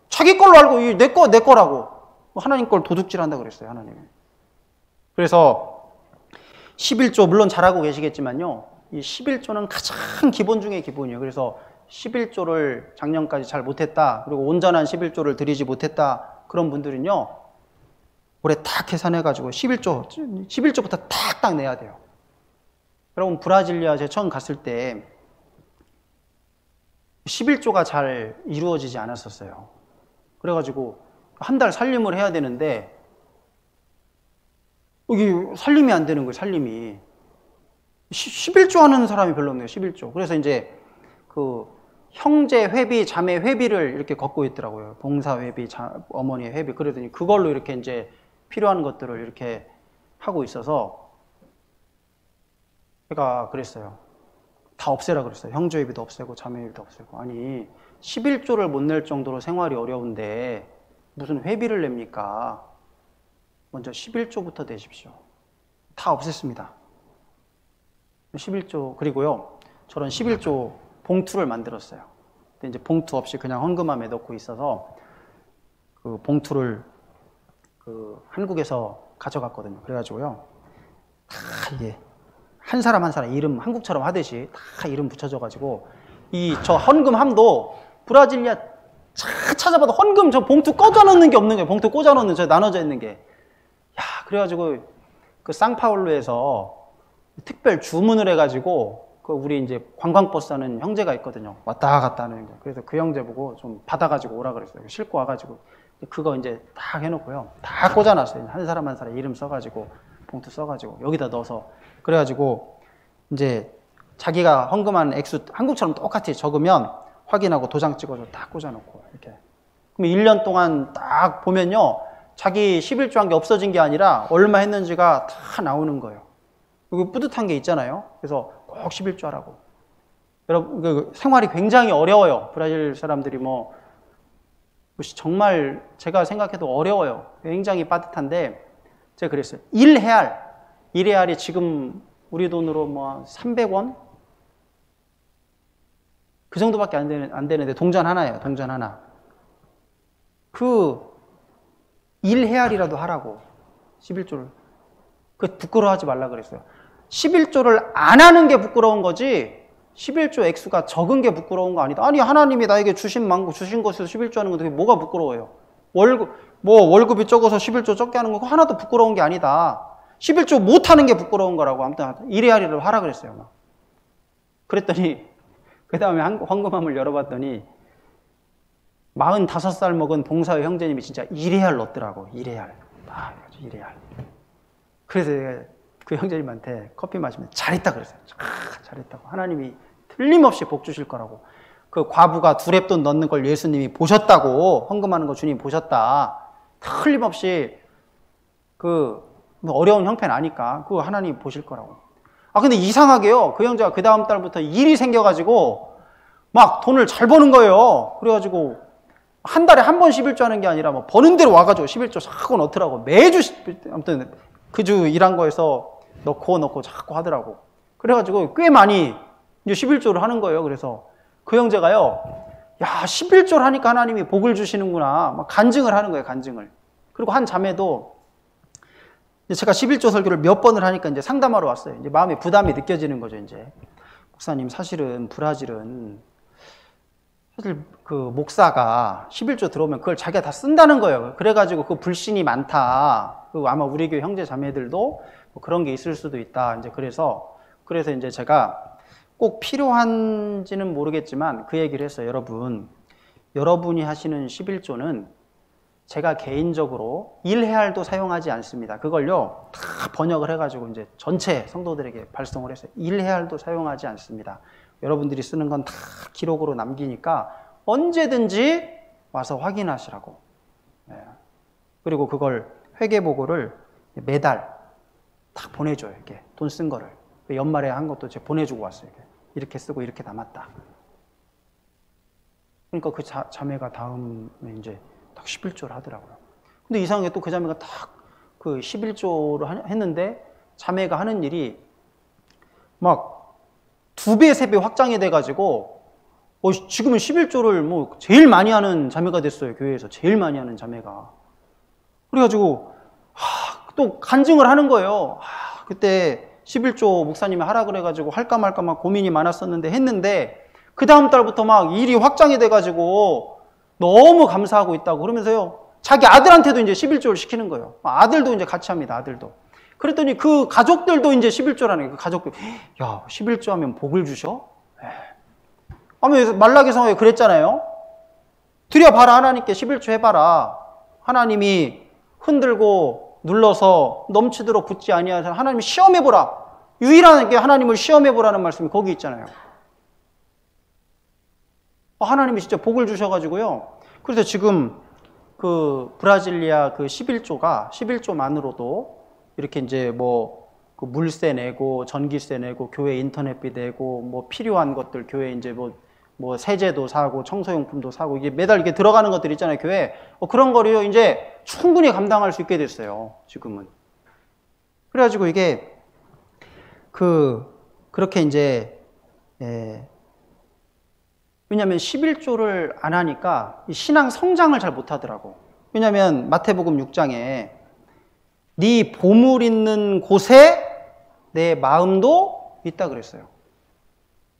자기 걸로 알고 내 거라고 하나님 걸 도둑질한다고 그랬어요. 하나님이. 그래서 11조 물론 잘하고 계시겠지만요, 이 11조는 가장 기본 중에 기본이에요. 그래서 11조를 작년까지 잘 못했다, 그리고 온전한 11조를 드리지 못했다, 그런 분들은요, 올해 딱 계산해가지고 11조부터 딱 내야 돼요. 여러분, 브라질리아 제가 처음 갔을 때 11조가 잘 이루어지지 않았었어요. 그래가지고 한 달 살림을 해야 되는데 여기 살림이 안 되는 거예요. 살림이 11조 하는 사람이 별로 없네요. 11조. 그래서 이제 그 형제 회비, 자매 회비를 이렇게 걷고 있더라고요. 봉사 회비, 어머니의 회비. 그러더니 그걸로 이렇게 이제 필요한 것들을 이렇게 하고 있어서 제가 그랬어요. 다 없애라 그랬어요. 형제예비도 없애고 자매예비도 없애고. 아니 11조를 못 낼 정도로 생활이 어려운데 무슨 회비를 냅니까? 먼저 11조부터 내십시오. 다 없앴습니다. 11조. 그리고요, 저런 11조 봉투를 만들었어요. 근데 이제 봉투 없이 그냥 헌금함에 넣고 있어서 그 봉투를 그 한국에서 가져갔거든요. 그래가지고요, 다 이게 한 사람 한 사람 이름 한국처럼 하듯이 다 이름 붙여져가지고 이 저 헌금함도 브라질리아 찾아봐도 헌금 저 봉투 꽂아 넣는 게 없는 거예요. 봉투 꽂아 넣는 저 나눠져 있는 게. 야, 그래가지고 그 상파울루에서 특별 주문을 해가지고 그 우리 이제 관광버스 하는 형제가 있거든요. 왔다 갔다 하는 거. 그래서 그 형제 보고 좀 받아가지고 오라 그랬어요. 싣고 와가지고 그거 이제 다 해놓고요. 다 꽂아놨어요. 한 사람 한 사람 이름 써가지고 봉투 써가지고 여기다 넣어서 그래가지고 이제 자기가 헌금한 액수 한국처럼 똑같이 적으면 확인하고 도장 찍어서 다 꽂아놓고 이렇게. 그럼 1년 동안 딱 보면요, 자기 11조 한 게 없어진 게 아니라 얼마 했는지가 다 나오는 거예요. 그리고 뿌듯한 게 있잖아요. 그래서 꼭 11조 하라고. 여러분, 그 생활이 굉장히 어려워요. 브라질 사람들이 뭐 정말 제가 생각해도 어려워요. 굉장히 빠듯한데 제가 그랬어요. 1레알이 지금 우리 돈으로 뭐 300원? 그 정도밖에 안 되는데 동전 하나예요. 동전 하나. 그 1레알이라도 하라고. 11조를. 그 부끄러워하지 말라 그랬어요. 11조를 안 하는 게 부끄러운 거지 11조 액수가 적은 게 부끄러운 거 아니다. 아니 하나님이 나에게 주신 것에서 11조 하는 건데 그게 뭐가 부끄러워요. 월급이 적어서 11조 적게 하는 거 하나도 부끄러운 게 아니다. 11조 못 하는 게 부끄러운 거라고. 아무튼 1레알이라도 하라 그랬어요. 막. 그랬더니 그 다음에 헌금함을 열어봤더니 45살 먹은 봉사의 형제님이 진짜 1레알 넣었더라고. 1레알. 아, 1레알. 그래서 제가 그 형제님한테 커피 마시면 잘했다 그랬어요. 잘했다고. 하나님이 틀림없이 복 주실 거라고. 그 과부가 두렙돈 넣는 걸 예수님이 보셨다고. 헌금하는 거 주님 보셨다. 틀림없이 그 어려운 형편 아니까 그 하나님 보실 거라고. 아 근데 이상하게요. 그 형제가 그 다음 달부터 일이 생겨가지고 막 돈을 잘 버는 거예요. 그래가지고 한 달에 한 번 11조 하는 게 아니라 뭐 버는 대로 와가지고 11조 자꾸 넣더라고. 매주 아무튼 그 주 일한 거에서 넣고 자꾸 하더라고. 그래가지고 꽤 많이 이제 11조를 하는 거예요. 그래서 그 형제가요, 야 11조를 하니까 하나님이 복을 주시는구나 막 간증을 하는 거예요. 간증을. 그리고 한 자매도 제가 11조 설교를 몇 번을 하니까 이제 상담하러 왔어요. 이제 마음에 부담이 느껴지는 거죠. 이제 목사님 사실은 브라질은 사실 그 목사가 11조 들어오면 그걸 자기가 다 쓴다는 거예요. 그래가지고 그 불신이 많다. 그리고 아마 우리 교회 형제 자매들도 뭐 그런 게 있을 수도 있다. 이제 그래서 이제 제가 꼭 필요한지는 모르겠지만 그 얘기를 했어요. 여러분이 하시는 11조는 제가 개인적으로 1레알도 사용하지 않습니다. 그걸요 다 번역을 해가지고 이제 전체 성도들에게 발송을 했어요. 1레알도 사용하지 않습니다. 여러분들이 쓰는 건 다 기록으로 남기니까 언제든지 와서 확인하시라고. 네. 그리고 그걸 회계보고를 매달 딱 보내줘요. 이렇게 돈 쓴 거를. 연말에 한 것도 제가 보내주고 왔어요. 이렇게 쓰고 이렇게 남았다. 그러니까 그 자매가 다음에 이제 딱 11조를 하더라고요. 근데 이상하게 또 그 자매가 딱 그 11조를 했는데 자매가 하는 일이 막 2배, 3배 확장이 돼가지고 지금은 11조를 뭐 제일 많이 하는 자매가 됐어요. 교회에서 제일 많이 하는 자매가. 그래가지고 또 간증을 하는 거예요. 그때 11조 목사님이 하라 그래가지고 할까 말까 막 고민이 많았었는데 했는데 그 다음 달부터 막 일이 확장이 돼가지고 너무 감사하고 있다고 그러면서요. 자기 아들한테도 이제 11조를 시키는 거예요. 아들도 이제 같이 합니다. 아들도. 그랬더니 그 가족들도 이제 11조라는 거예요. 그 가족들. 야, 11조 하면 복을 주셔? 아마 말라기 성경에 그랬잖아요. 드려봐라. 하나님께 11조 해봐라. 하나님이 흔들고 눌러서 넘치도록 붓지 아니하셔서 하나님이 시험해보라. 유일하게 하나님을 시험해보라는 말씀이 거기 있잖아요. 하나님이 진짜 복을 주셔가지고요. 그래서 지금 그 브라질리아 그 11조만으로도 이렇게 이제 뭐 그 물세 내고 전기세 내고 교회 인터넷비 내고 뭐 필요한 것들 교회 이제 뭐 세제도 사고 청소용품도 사고 이게 매달 이렇게 들어가는 것들 있잖아요 교회 그런 거를요 이제 충분히 감당할 수 있게 됐어요 지금은. 그래가지고 이게 그렇게 이제 왜냐하면 11조를 안 하니까 신앙 성장을 잘 못하더라고. 왜냐하면 마태복음 6장에 네 보물 있는 곳에 내 마음도 있다 그랬어요.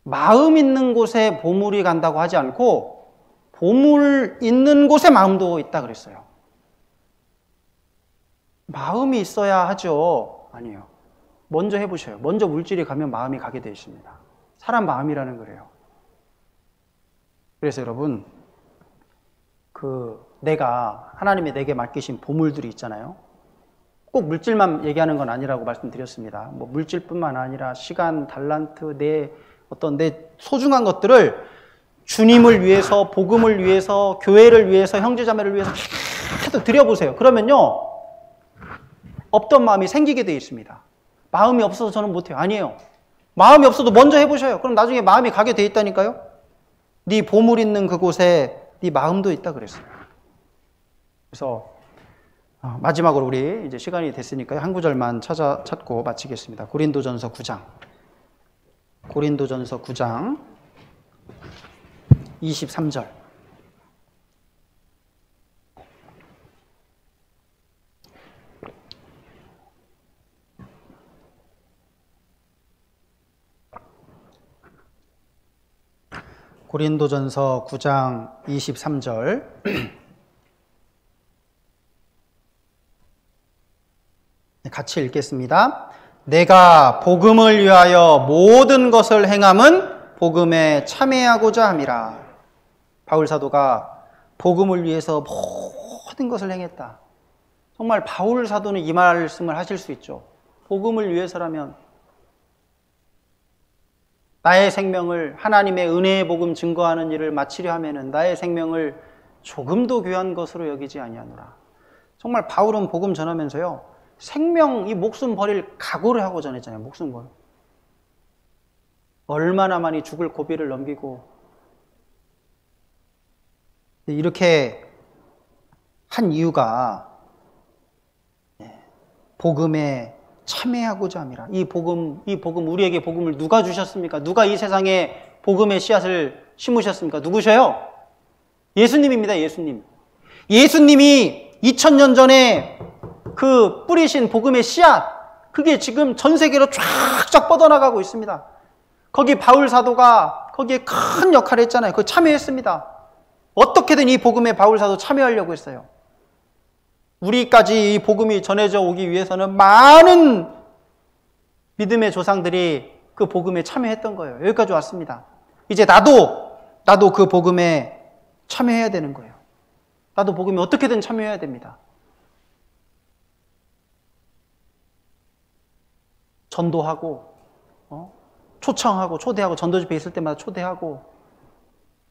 마음 있는 곳에 보물이 간다고 하지 않고 보물 있는 곳에 마음도 있다 그랬어요. 마음이 있어야 하죠? 아니에요. 먼저 해보셔요. 먼저 물질이 가면 마음이 가게 되어 있습니다. 사람 마음이라는 거래요. 그래서 여러분 내가 하나님이 내게 맡기신 보물들이 있잖아요. 꼭 물질만 얘기하는 건 아니라고 말씀드렸습니다. 뭐 물질뿐만 아니라 시간, 달란트, 내 소중한 것들을 주님을 위해서, 복음을 위해서, 교회를 위해서, 형제자매를 위해서 계속 드려보세요. 그러면요 없던 마음이 생기게 되어 있습니다. 마음이 없어서 저는 못해요. 아니에요. 마음이 없어도 먼저 해보셔요. 그럼 나중에 마음이 가게 되어 있다니까요. 네 보물 있는 그곳에 네 마음도 있다 그랬어요. 그래서 마지막으로 우리 이제 시간이 됐으니까요. 한 구절만 찾고 마치겠습니다. 고린도전서 9장. 고린도전서 9장 23절. 고린도전서 9장 23절. 같이 읽겠습니다. 내가 복음을 위하여 모든 것을 행함은 복음에 참여하고자 함이라. 바울 사도가 복음을 위해서 모든 것을 행했다. 정말 바울 사도는 이 말씀을 하실 수 있죠. 복음을 위해서라면 나의 생명을 하나님의 은혜의 복음 증거하는 일을 마치려 하면은 나의 생명을 조금도 귀한 것으로 여기지 아니하노라. 정말 바울은 복음 전하면서요. 생명, 이 목숨 버릴 각오를 하고 전했잖아요. 목숨 버릴. 얼마나 많이 죽을 고비를 넘기고 이렇게 한 이유가 복음에 참여하고자 함이라. 이 복음 우리에게 복음을 누가 주셨습니까? 누가 이 세상에 복음의 씨앗을 심으셨습니까? 누구셔요? 예수님입니다. 예수님. 예수님이 2000년 전에 그 뿌리신 복음의 씨앗, 그게 지금 전 세계로 쫙쫙 뻗어나가고 있습니다. 거기 바울 사도가 거기에 큰 역할을 했잖아요. 그 참여했습니다. 어떻게든 이 복음에 바울 사도 참여하려고 했어요. 우리까지 이 복음이 전해져 오기 위해서는 많은 믿음의 조상들이 그 복음에 참여했던 거예요. 여기까지 왔습니다. 이제 나도 그 복음에 참여해야 되는 거예요. 나도 복음에 어떻게든 참여해야 됩니다. 전도하고 초청하고 초대하고 전도집회 있을 때마다 초대하고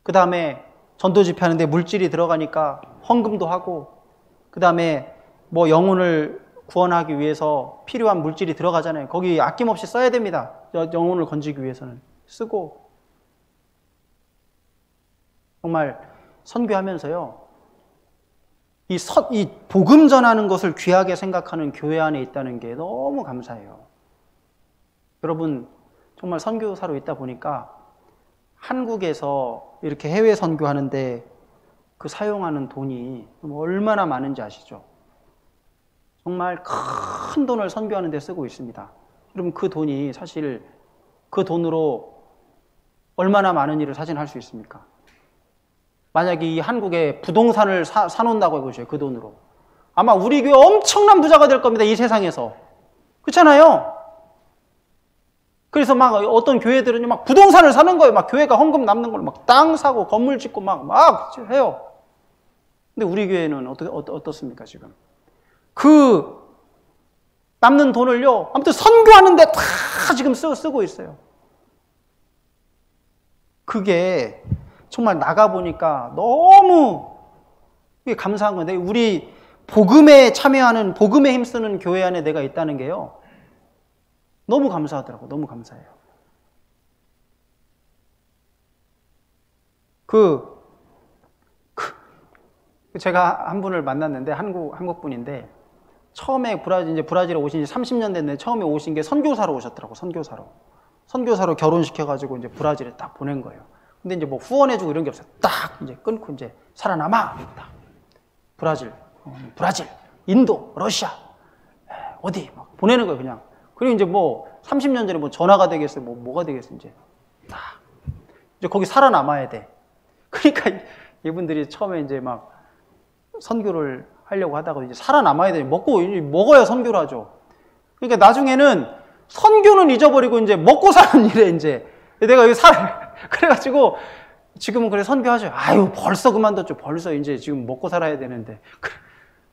그 다음에 전도집회 하는데 물질이 들어가니까 헌금도 하고 그 다음에 뭐 영혼을 구원하기 위해서 필요한 물질이 들어가잖아요. 거기 아낌없이 써야 됩니다. 영혼을 건지기 위해서는 쓰고 정말 선교하면서요. 이 복음 전하는 것을 귀하게 생각하는 교회 안에 있다는 게 너무 감사해요. 여러분 정말 선교사로 있다 보니까 한국에서 이렇게 해외 선교하는데 그 사용하는 돈이 얼마나 많은지 아시죠? 정말 큰 돈을 선교하는 데 쓰고 있습니다. 여러분 그 돈이 사실 그 돈으로 얼마나 많은 일을 사실 할 수 있습니까? 만약에 이 한국에 부동산을 사놓는다고 해보세요. 그 돈으로. 아마 우리 교회 엄청난 부자가 될 겁니다. 이 세상에서. 그렇잖아요? 그래서 막 어떤 교회들은 막 부동산을 사는 거예요. 막 교회가 헌금 남는 걸 막 땅 사고 건물 짓고 막 해요. 근데 우리 교회는 어떻습니까, 지금? 그 남는 돈을요, 아무튼 선교하는데 다 지금 쓰고 있어요. 그게 정말 나가보니까 너무 감사한 건데, 우리 복음에 참여하는, 복음에 힘쓰는 교회 안에 내가 있다는 게요, 너무 감사하더라고요. 너무 감사해요. 제가 한 분을 만났는데 한국 분인데 처음에 브라질에 오신 지 30년 됐는데 처음에 오신 게 선교사로 오셨더라고. 선교사로 결혼시켜가지고 이제 브라질에 딱 보낸 거예요. 근데 이제 뭐 후원해주고 이런 게 없어요. 딱 이제 끊고 이제 살아남아. 딱. 브라질, 인도, 러시아, 어디 막 보내는 거예요, 그냥. 그리고 이제 뭐 30년 전에 뭐 전화가 되겠어요, 뭐가 되겠어요, 이제. 딱. 이제 거기 살아남아야 돼. 그러니까 이분들이 처음에 이제 막 선교를 하려고 하다가 이제 살아남아야 돼. 먹어야 선교를 하죠. 그러니까 나중에는 선교는 잊어버리고 이제 먹고 사는 일에 이제 내가 여기 그래가지고 지금은 그래 선교하죠. 아유, 벌써 그만뒀죠. 벌써 이제 지금 먹고 살아야 되는데.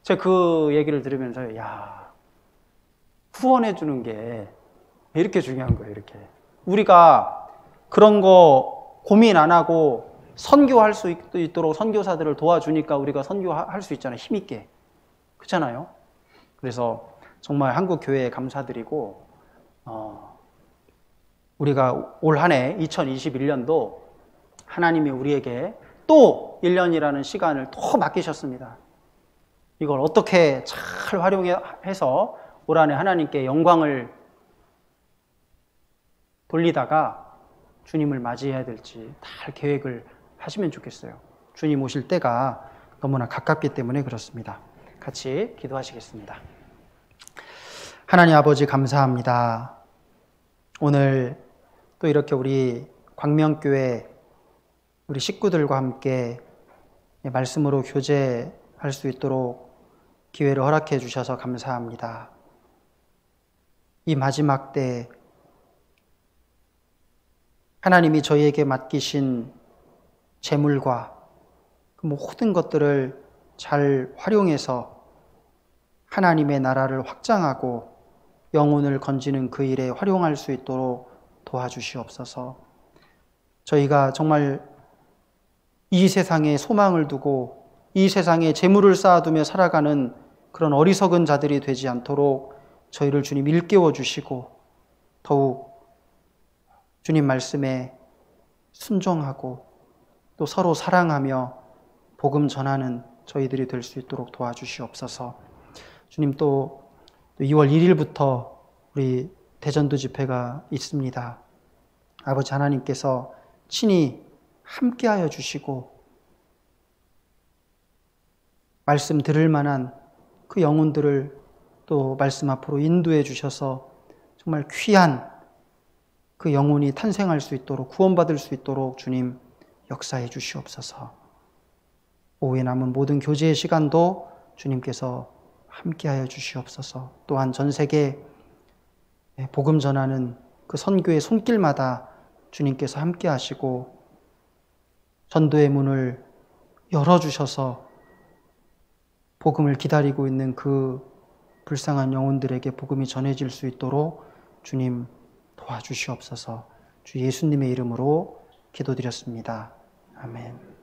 제가 그 얘기를 들으면서, 야, 후원해주는 게 이렇게 중요한 거예요, 이렇게. 우리가 그런 거 고민 안 하고 선교할 수 있도록 선교사들을 도와주니까 우리가 선교할 수 있잖아요, 힘있게. 그렇잖아요? 그래서 정말 한국 교회에 감사드리고, 우리가 올 한 해 2021년도 하나님이 우리에게 또 1년이라는 시간을 또 맡기셨습니다. 이걸 어떻게 잘 활용해서 올 한 해 하나님께 영광을 돌리다가 주님을 맞이해야 될지 잘 계획을 하시면 좋겠어요. 주님 오실 때가 너무나 가깝기 때문에 그렇습니다. 같이 기도하시겠습니다. 하나님 아버지 감사합니다. 오늘 또 이렇게 우리 광명교회 우리 식구들과 함께 말씀으로 교제할 수 있도록 기회를 허락해 주셔서 감사합니다. 이 마지막 때 하나님이 저희에게 맡기신 재물과 그 모든 것들을 잘 활용해서 하나님의 나라를 확장하고 영혼을 건지는 그 일에 활용할 수 있도록 도와주시옵소서. 저희가 정말 이 세상에 소망을 두고 이 세상에 재물을 쌓아두며 살아가는 그런 어리석은 자들이 되지 않도록 저희를 주님 일깨워 주시고 더욱 주님 말씀에 순종하고 또 서로 사랑하며 복음 전하는 저희들이 될 수 있도록 도와주시옵소서. 주님 또 2월 1일부터 우리 대전도 집회가 있습니다. 아버지 하나님께서 친히 함께하여 주시고 말씀 들을 만한 그 영혼들을 또 말씀 앞으로 인도해 주셔서 정말 귀한 그 영혼이 탄생할 수 있도록 구원받을 수 있도록 주님 역사해 주시옵소서. 오후에 남은 모든 교제의 시간도 주님께서 함께하여 주시옵소서. 또한 전 세계 복음 전하는 그 선교의 손길마다 주님께서 함께하시고 전도의 문을 열어주셔서 복음을 기다리고 있는 그 불쌍한 영혼들에게 복음이 전해질 수 있도록 주님 도와주시옵소서. 주 예수님의 이름으로 기도드렸습니다. 아멘.